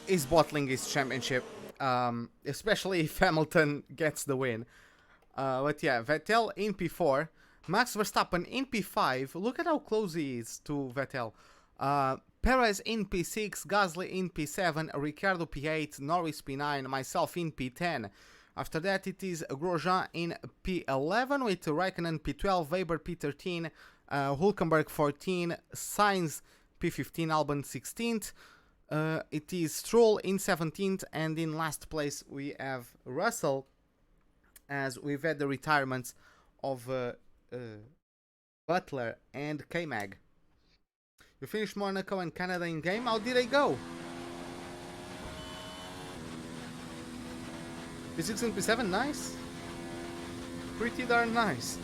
is bottling his championship, especially if Hamilton gets the win. But yeah, Vettel in P4, Max Verstappen in P5, look at how close he is to Vettel. Perez in P6, Gasly in P7, Ricciardo P8, Norris P9, myself in P10. After that it is Grosjean in P11 with Raikkonen P12, Weber P13, Hülkenberg 14, Sainz P15, Albon 16th. It is Stroll in 17th, and in last place we have Russell, as we've had the retirements of Butler and K-Mag. You finished Monaco and Canada in game. How did they go? P6 and P7, nice. Pretty darn nice.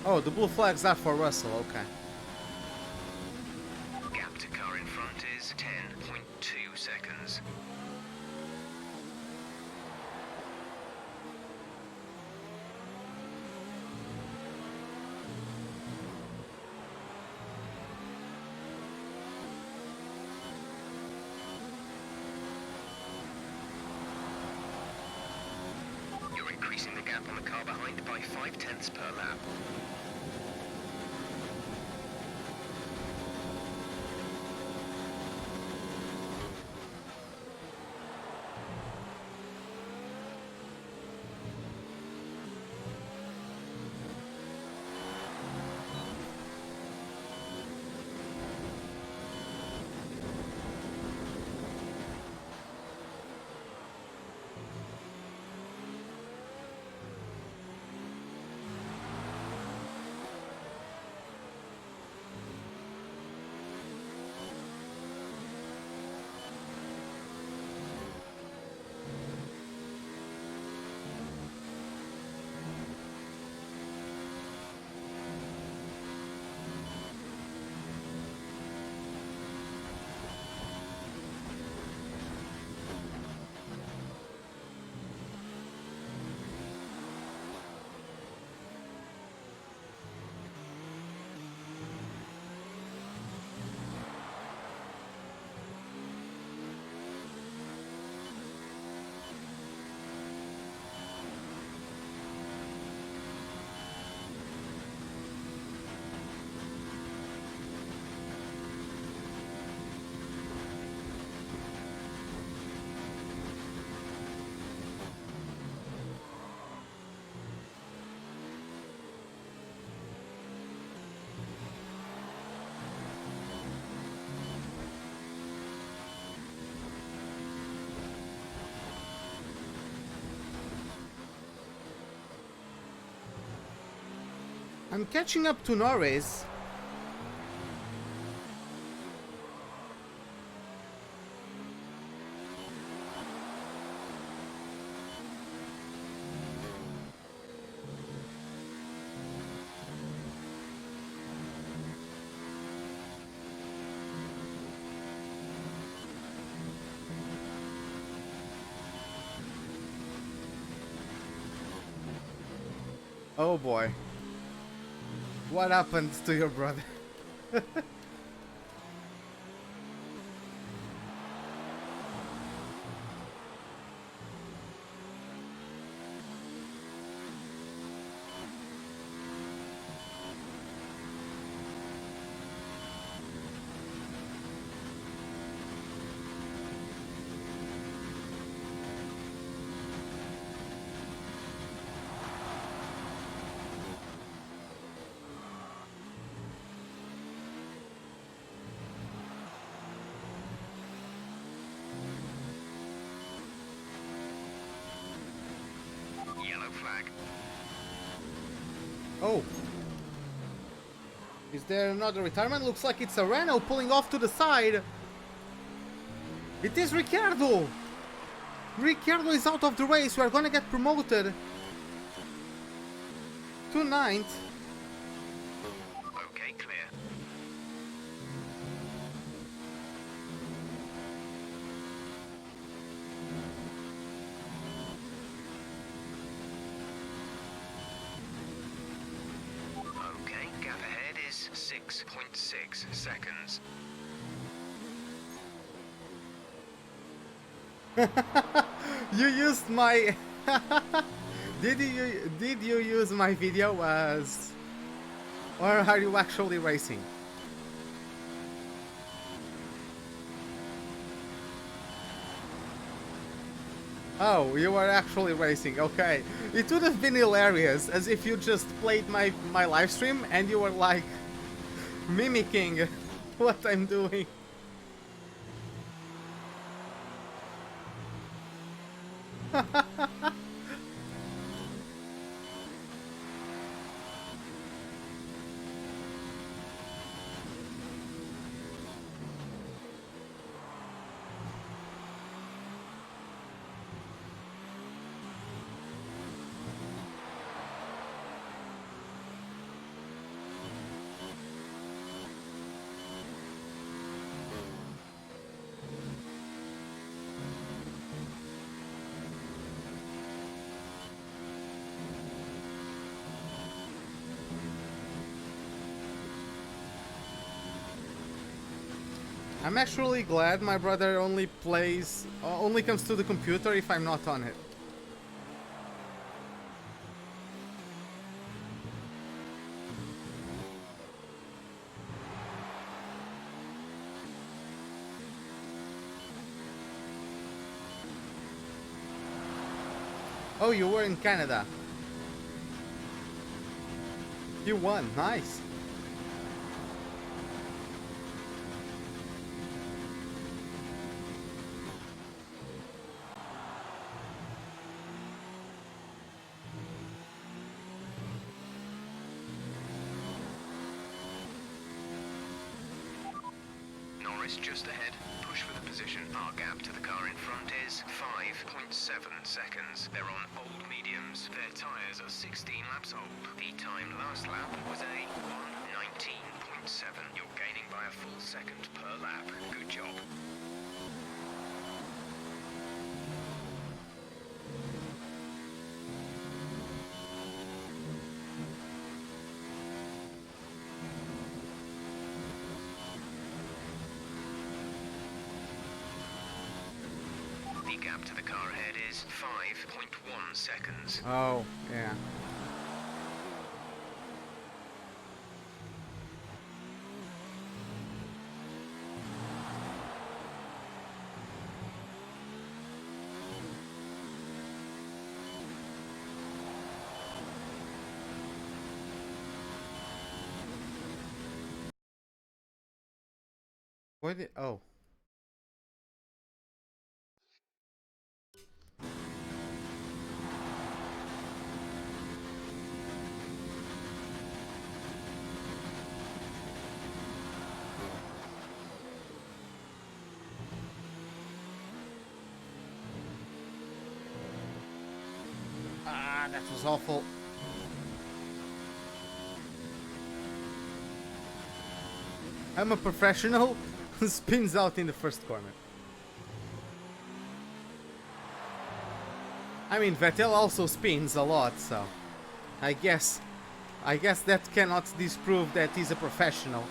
Oh, the blue flags are for Russell, okay. Gap to car in front is 10.2 seconds. You're increasing the gap on the car behind by 0.5 per lap. I'm catching up to Norris. Oh boy. What happened to your brother? yellow flag. Oh. Is there another retirement? Looks like it's a Renault pulling off to the side. It is Ricciardo. Ricciardo is out of the race. We are gonna get promoted to 9th. Okay, clear. Okay, gap ahead is 6.6 seconds. You used my did you use my video as, or are you actually racing? Oh, you are actually racing. Okay, it would have been hilarious as if you just played my live stream and you were like mimicking what I'm doing. I'm actually glad my brother only comes to the computer if I'm not on it. Oh, you were in Canada. You won, nice. Norris just ahead. Push for the position. Our gap to the car in front is 5.7 seconds. They're on old mediums. Their tyres are 16 laps old. The time last lap was a 1:19.7. You're gaining by a full second per lap. Good job. The gap to the car ahead is 5.1 seconds. Oh, yeah. Where did, oh. Ah, that was awful. I'm a professional who spins out in the first corner. I mean, Vettel also spins a lot, so I guess that cannot disprove that he's a professional.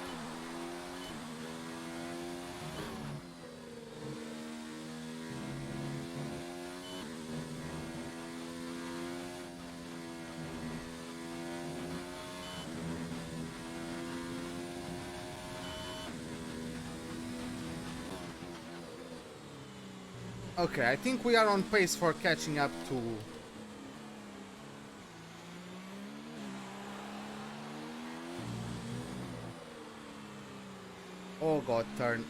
Okay, I think we are on pace for catching up to... Oh god, turn.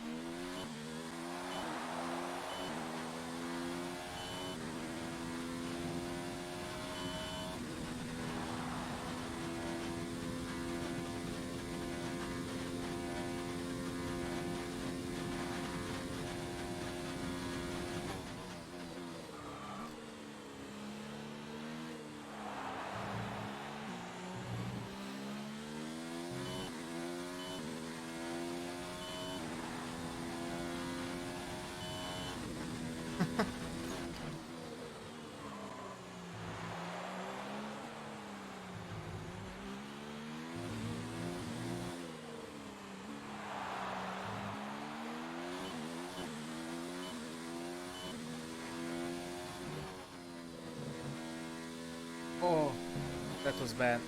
that was bad.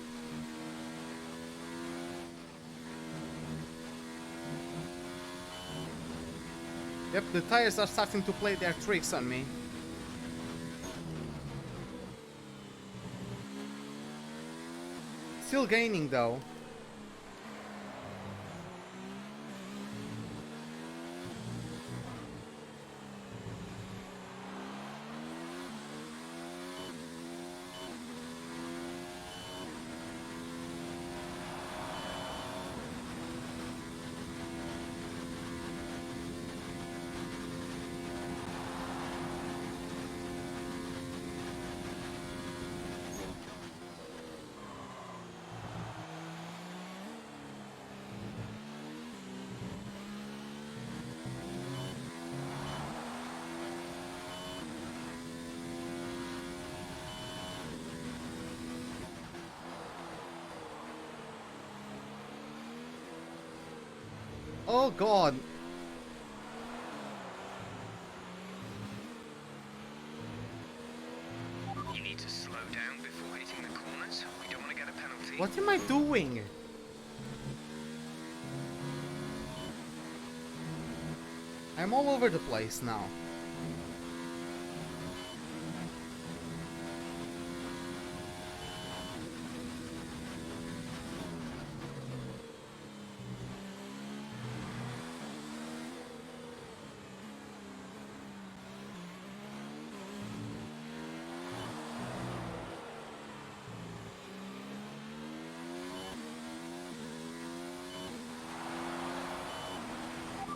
Yep, the tires are starting to play their tricks on me. Still gaining though. Oh god. You need to slow down before hitting the corners. We don't want to get a penalty. What am I doing? I'm all over the place now.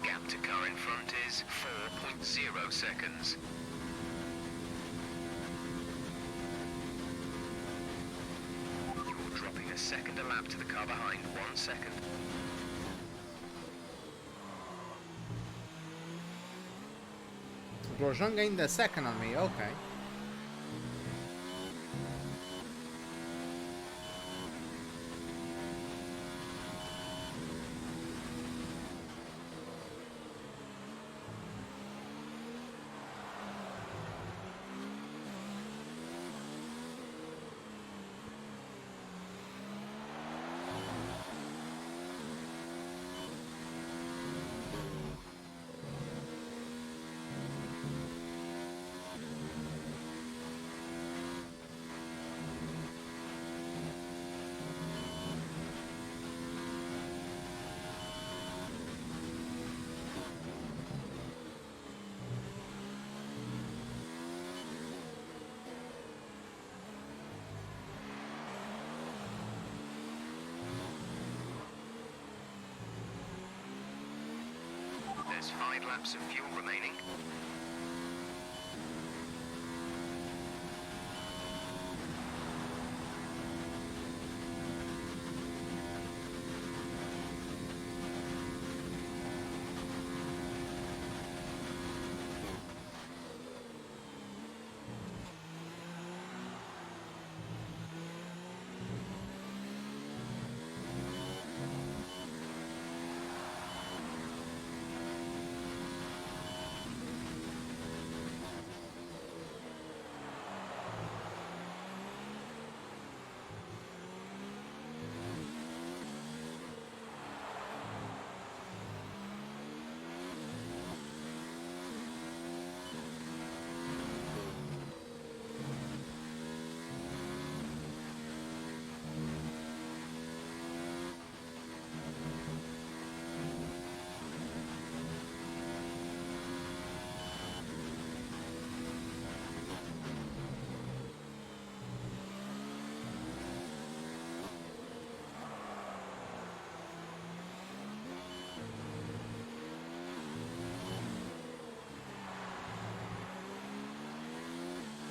Gap to car in front is 4.0 seconds. You're dropping a second a lap to the car behind. 1 second. Grosjean gained a second on me, okay. There's 5 laps of fuel remaining.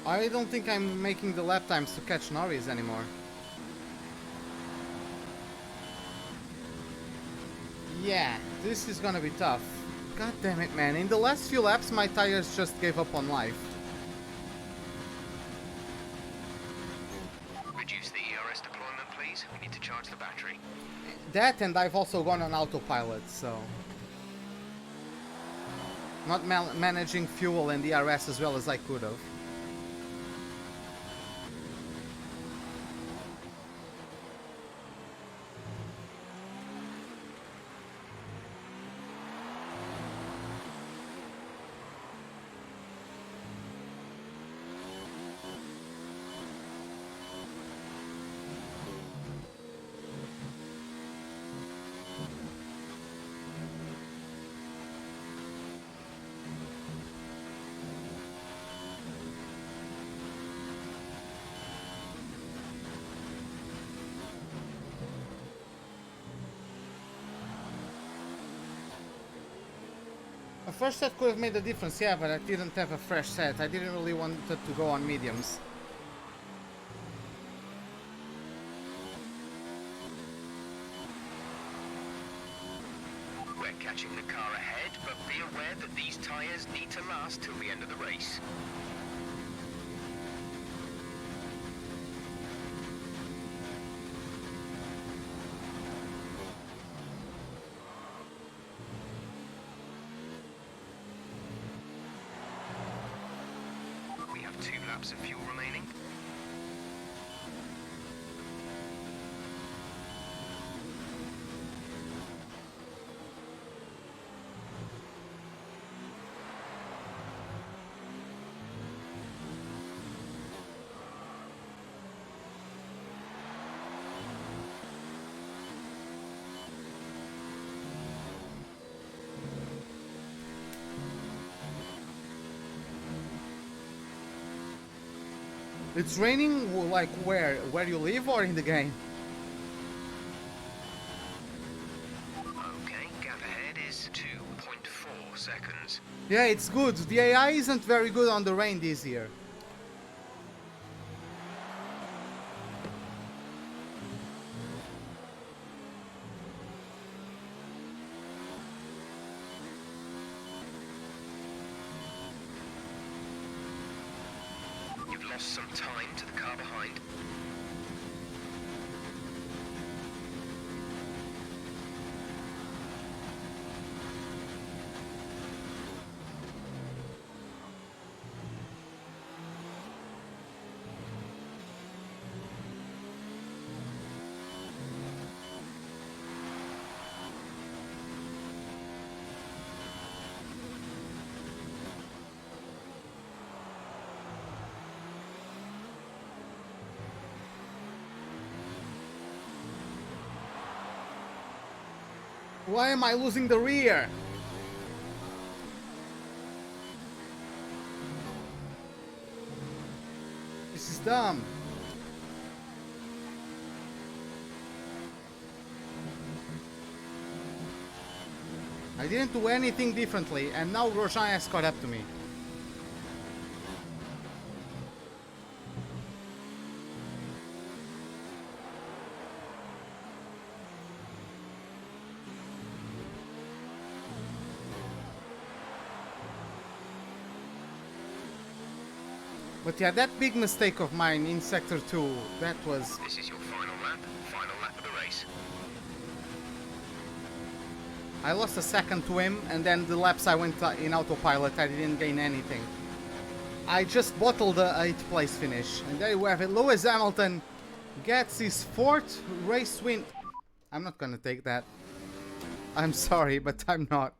I don't think I'm making the lap times to catch Norris anymore. Yeah, this is gonna be tough. God damn it, man. In the last few laps, my tires just gave up on life. Reduce the ERS deployment, please. We need to charge the battery. That, and I've also gone on autopilot, so... Not managing fuel and DRS as well as I could have. A fresh set could have made a difference, yeah, but I didn't have a fresh set. I didn't really want it to go on mediums. We're catching the car ahead, but be aware that these tyres need to last till the end of the race. We have 2 laps of fuel remaining. It's raining, like where? Where you live or in the game? Okay, gap ahead is 2.4 seconds. Yeah, it's good. The AI isn't very good on the rain this year. You've lost some time to the car behind. Why am I losing the rear? This is dumb. I didn't do anything differently, and now Grosjean has caught up to me. But yeah, that big mistake of mine in Sector 2, that was... This is your final lap of the race. I lost a second to him, and then the laps I went in autopilot, I didn't gain anything. I just bottled the 8th place finish. And there you have it, Lewis Hamilton gets his 4th race win. I'm not gonna take that. I'm sorry, but I'm not.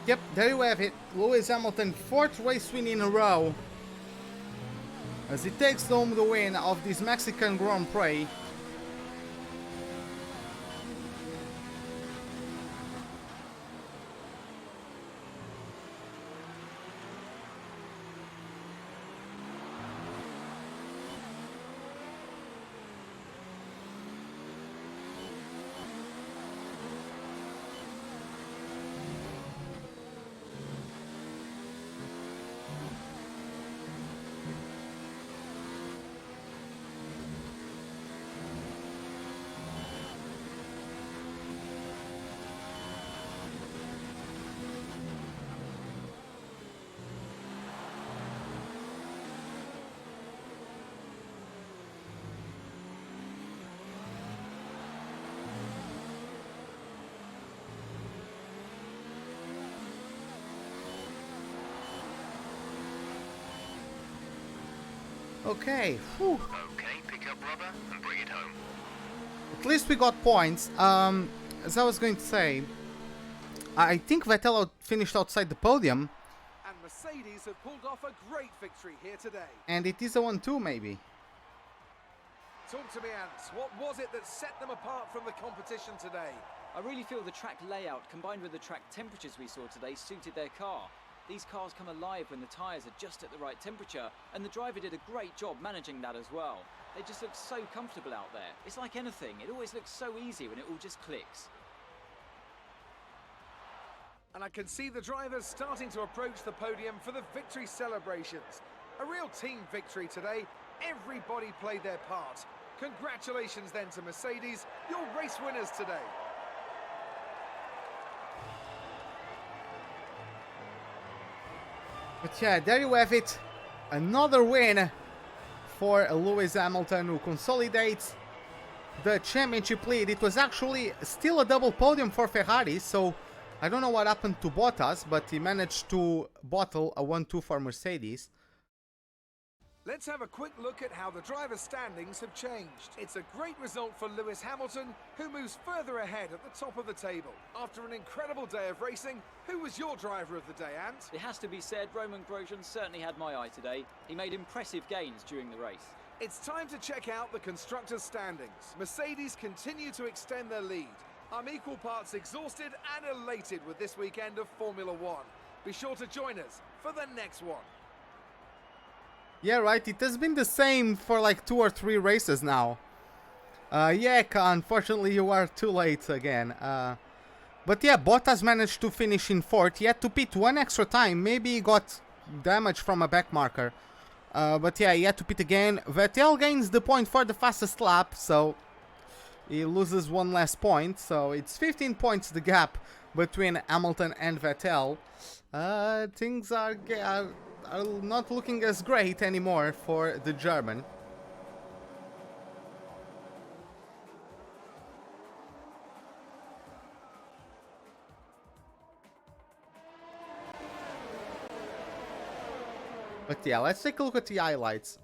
Yep, there you have it. Lewis Hamilton, 4th race win in a row, as he takes home the win of this Mexican Grand Prix. Okay, whew. Okay, pick up rubber and bring it home. At least we got points. As I was going to say, I think Vettel finished outside the podium. And Mercedes have pulled off a great victory here today. And it is a 1-2 maybe. Talk to me, Ants. What was it that set them apart from the competition today? I really feel the track layout combined with the track temperatures we saw today suited their car. These cars come alive when the tyres are just at the right temperature, and the driver did a great job managing that as well. They just look so comfortable out there. It's like anything, it always looks so easy when it all just clicks. And I can see the drivers starting to approach the podium for the victory celebrations. A real team victory today. Everybody played their part. Congratulations then to Mercedes, your race winners today. But yeah, there you have it. Another win for Lewis Hamilton, who consolidates the championship lead. It was actually still a double podium for Ferrari, so I don't know what happened to Bottas, but he managed to bottle a 1-2 for Mercedes. Let's have a quick look at how the driver standings have changed. It's a great result for Lewis Hamilton, who moves further ahead at the top of the table. After an incredible day of racing, who was your driver of the day, Ant? It has to be said, Roman Grosjean certainly had my eye today. He made impressive gains during the race. It's time to check out the constructors' standings. Mercedes continue to extend their lead. I'm equal parts exhausted and elated with this weekend of Formula One. Be sure to join us for the next one. Yeah, right, it has been the same for like 2 or 3 races now. Yeah, unfortunately you are too late again. But yeah, Bottas managed to finish in 4th. He had to pit 1 extra time. Maybe he got damage from a back marker. But yeah, he had to pit again. Vettel gains the point for the fastest lap, so he loses 1 less point. So it's 15 points the gap between Hamilton and Vettel. Things are not looking as great anymore for the German. But yeah, let's take a look at the highlights.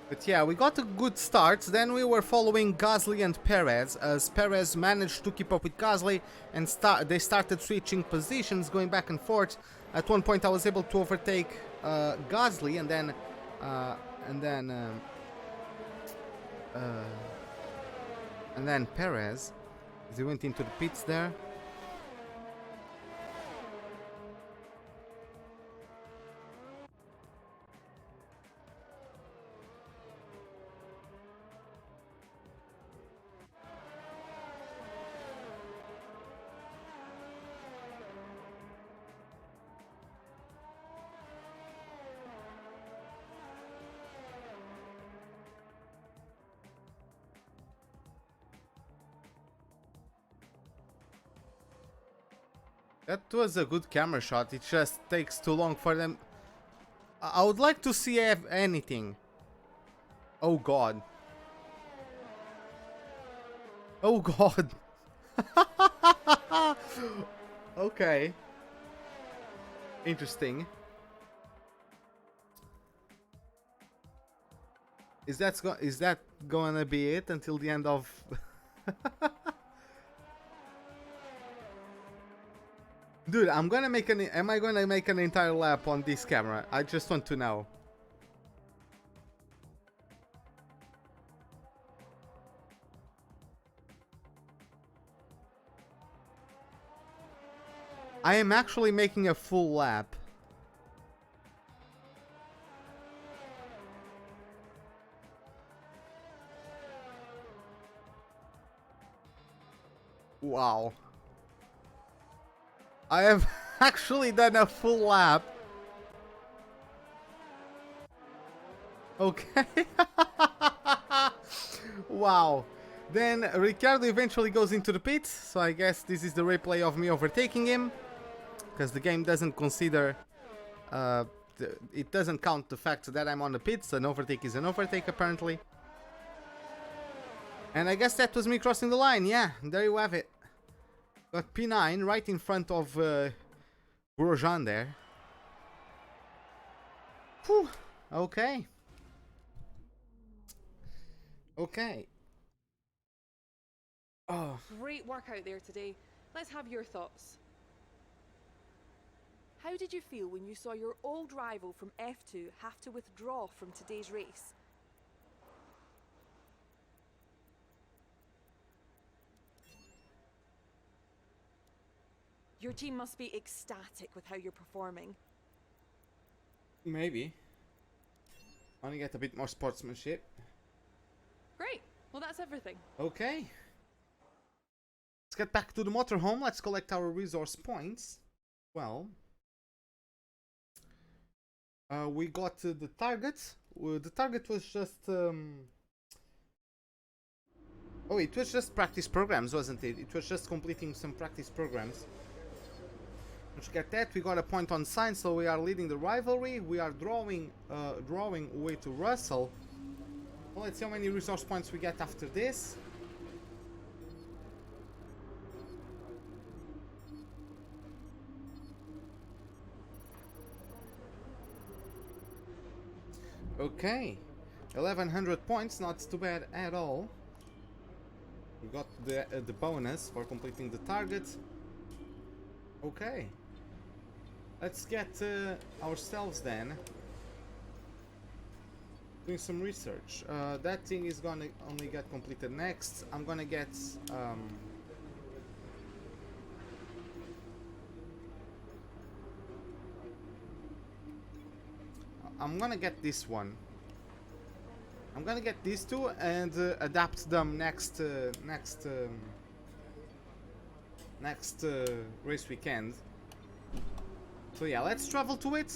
But yeah, we got a good start. Then we were following Gasly and Perez, as Perez managed to keep up with Gasly, and they started switching positions, going back and forth. At one point I was able to overtake Gasly, and then Perez, as he went into the pits there. That was a good camera shot, it just takes too long for them. I would like to see anything. Oh god. Oh god. Okay. Interesting. Is that gonna be it until the end of... Dude, am I gonna make an entire lap on this camera? I just want to know. I am actually making a full lap. Wow. I have actually done a full lap. Okay. Wow. Then Ricciardo eventually goes into the pit, so I guess this is the replay of me overtaking him, because the game doesn't consider, it doesn't count the fact that I'm on the pits. An overtake is an overtake apparently. And I guess that was me crossing the line. Yeah, there you have it. Got P9 right in front of Grosjean there. Whew. Okay. Okay. Oh, Great work out there today. Let's have your thoughts. How did you feel when you saw your old rival from F2 have to withdraw from today's race? Your team must be ecstatic with how you're performing. maybe. Want to get a bit more sportsmanship. Great. Well, that's everything. Okay. Let's get back to the motorhome. Let's collect our resource points. Well, we got the target. The target was just oh, it was just practice programs, wasn't it? It was just completing some practice programs. Let's get that. We got a point on science, so we are leading the rivalry. We are drawing away to Russell. Well, let's see how many resource points we get after this. Okay, 1100 points, not too bad at all. We got the bonus for completing the target. Okay, let's get ourselves then doing some research. That thing is gonna only get completed next. I'm gonna get I'm gonna get this one. I'm gonna get these two and adapt them next race weekend. So yeah, let's travel to it.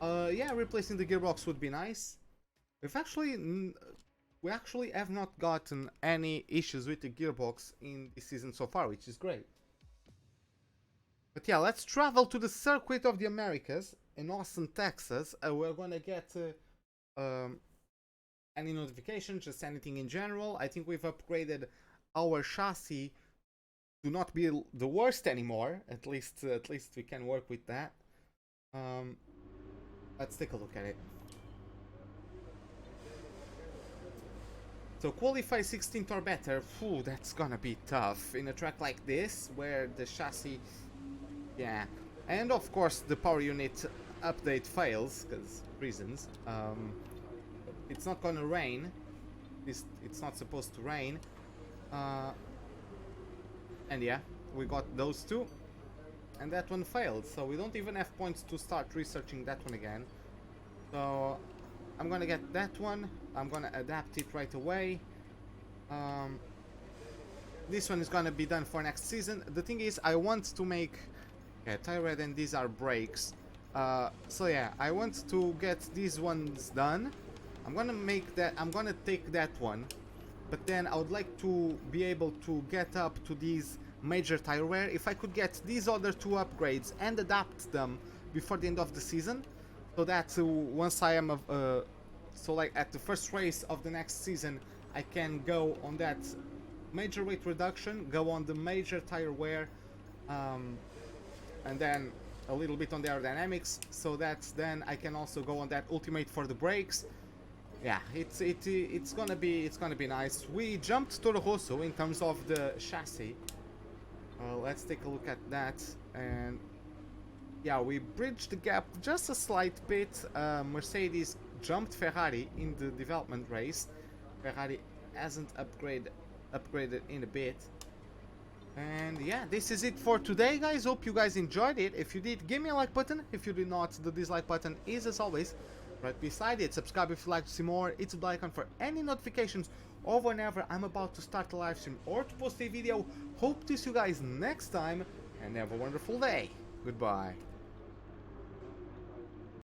Yeah, replacing the gearbox would be nice. We actually have not gotten any issues with the gearbox in this season so far, which is great. But yeah, let's travel to the Circuit of the Americas in Austin, Texas. We're gonna get any notification, just anything in general. I think we've upgraded our chassis to not be the worst anymore. At least we can work with that. Let's take a look at it. So qualify 16th or better. Phew, that's gonna be tough in a track like this where the chassis, yeah, and of course the power unit update fails because reasons. It's not gonna rain. It's not supposed to rain. And yeah, we got those two, and that one failed. So we don't even have points to start researching that one again. So I'm gonna get that one. I'm gonna adapt it right away. This one is gonna be done for next season. The thing is, I want to make tire red, and these are brakes. So yeah, I want to get these ones done. I'm gonna take that one, but then I would like to be able to get up to these major tire wear. If I could get these other two upgrades and adapt them before the end of the season, so that once I am so like at the first race of the next season, I can go on that major weight reduction, go on the major tire wear, and then a little bit on the aerodynamics, so that then I can also go on that ultimate for the brakes. Yeah, it's gonna be nice. We jumped Toro Rosso in terms of the chassis. Let's take a look at that, and yeah, we bridged the gap just a slight bit. Mercedes jumped Ferrari in the development race. Ferrari hasn't upgraded in a bit. And yeah, this is it for today, guys. Hope you guys enjoyed it. If you did, give me a like button. If you did not, the dislike button is, as always, right beside it. Subscribe if you'd like to see more. It's a bell icon for any notifications or whenever I'm about to start a live stream or to post a video. Hope to see you guys next time, and have a wonderful day. Goodbye.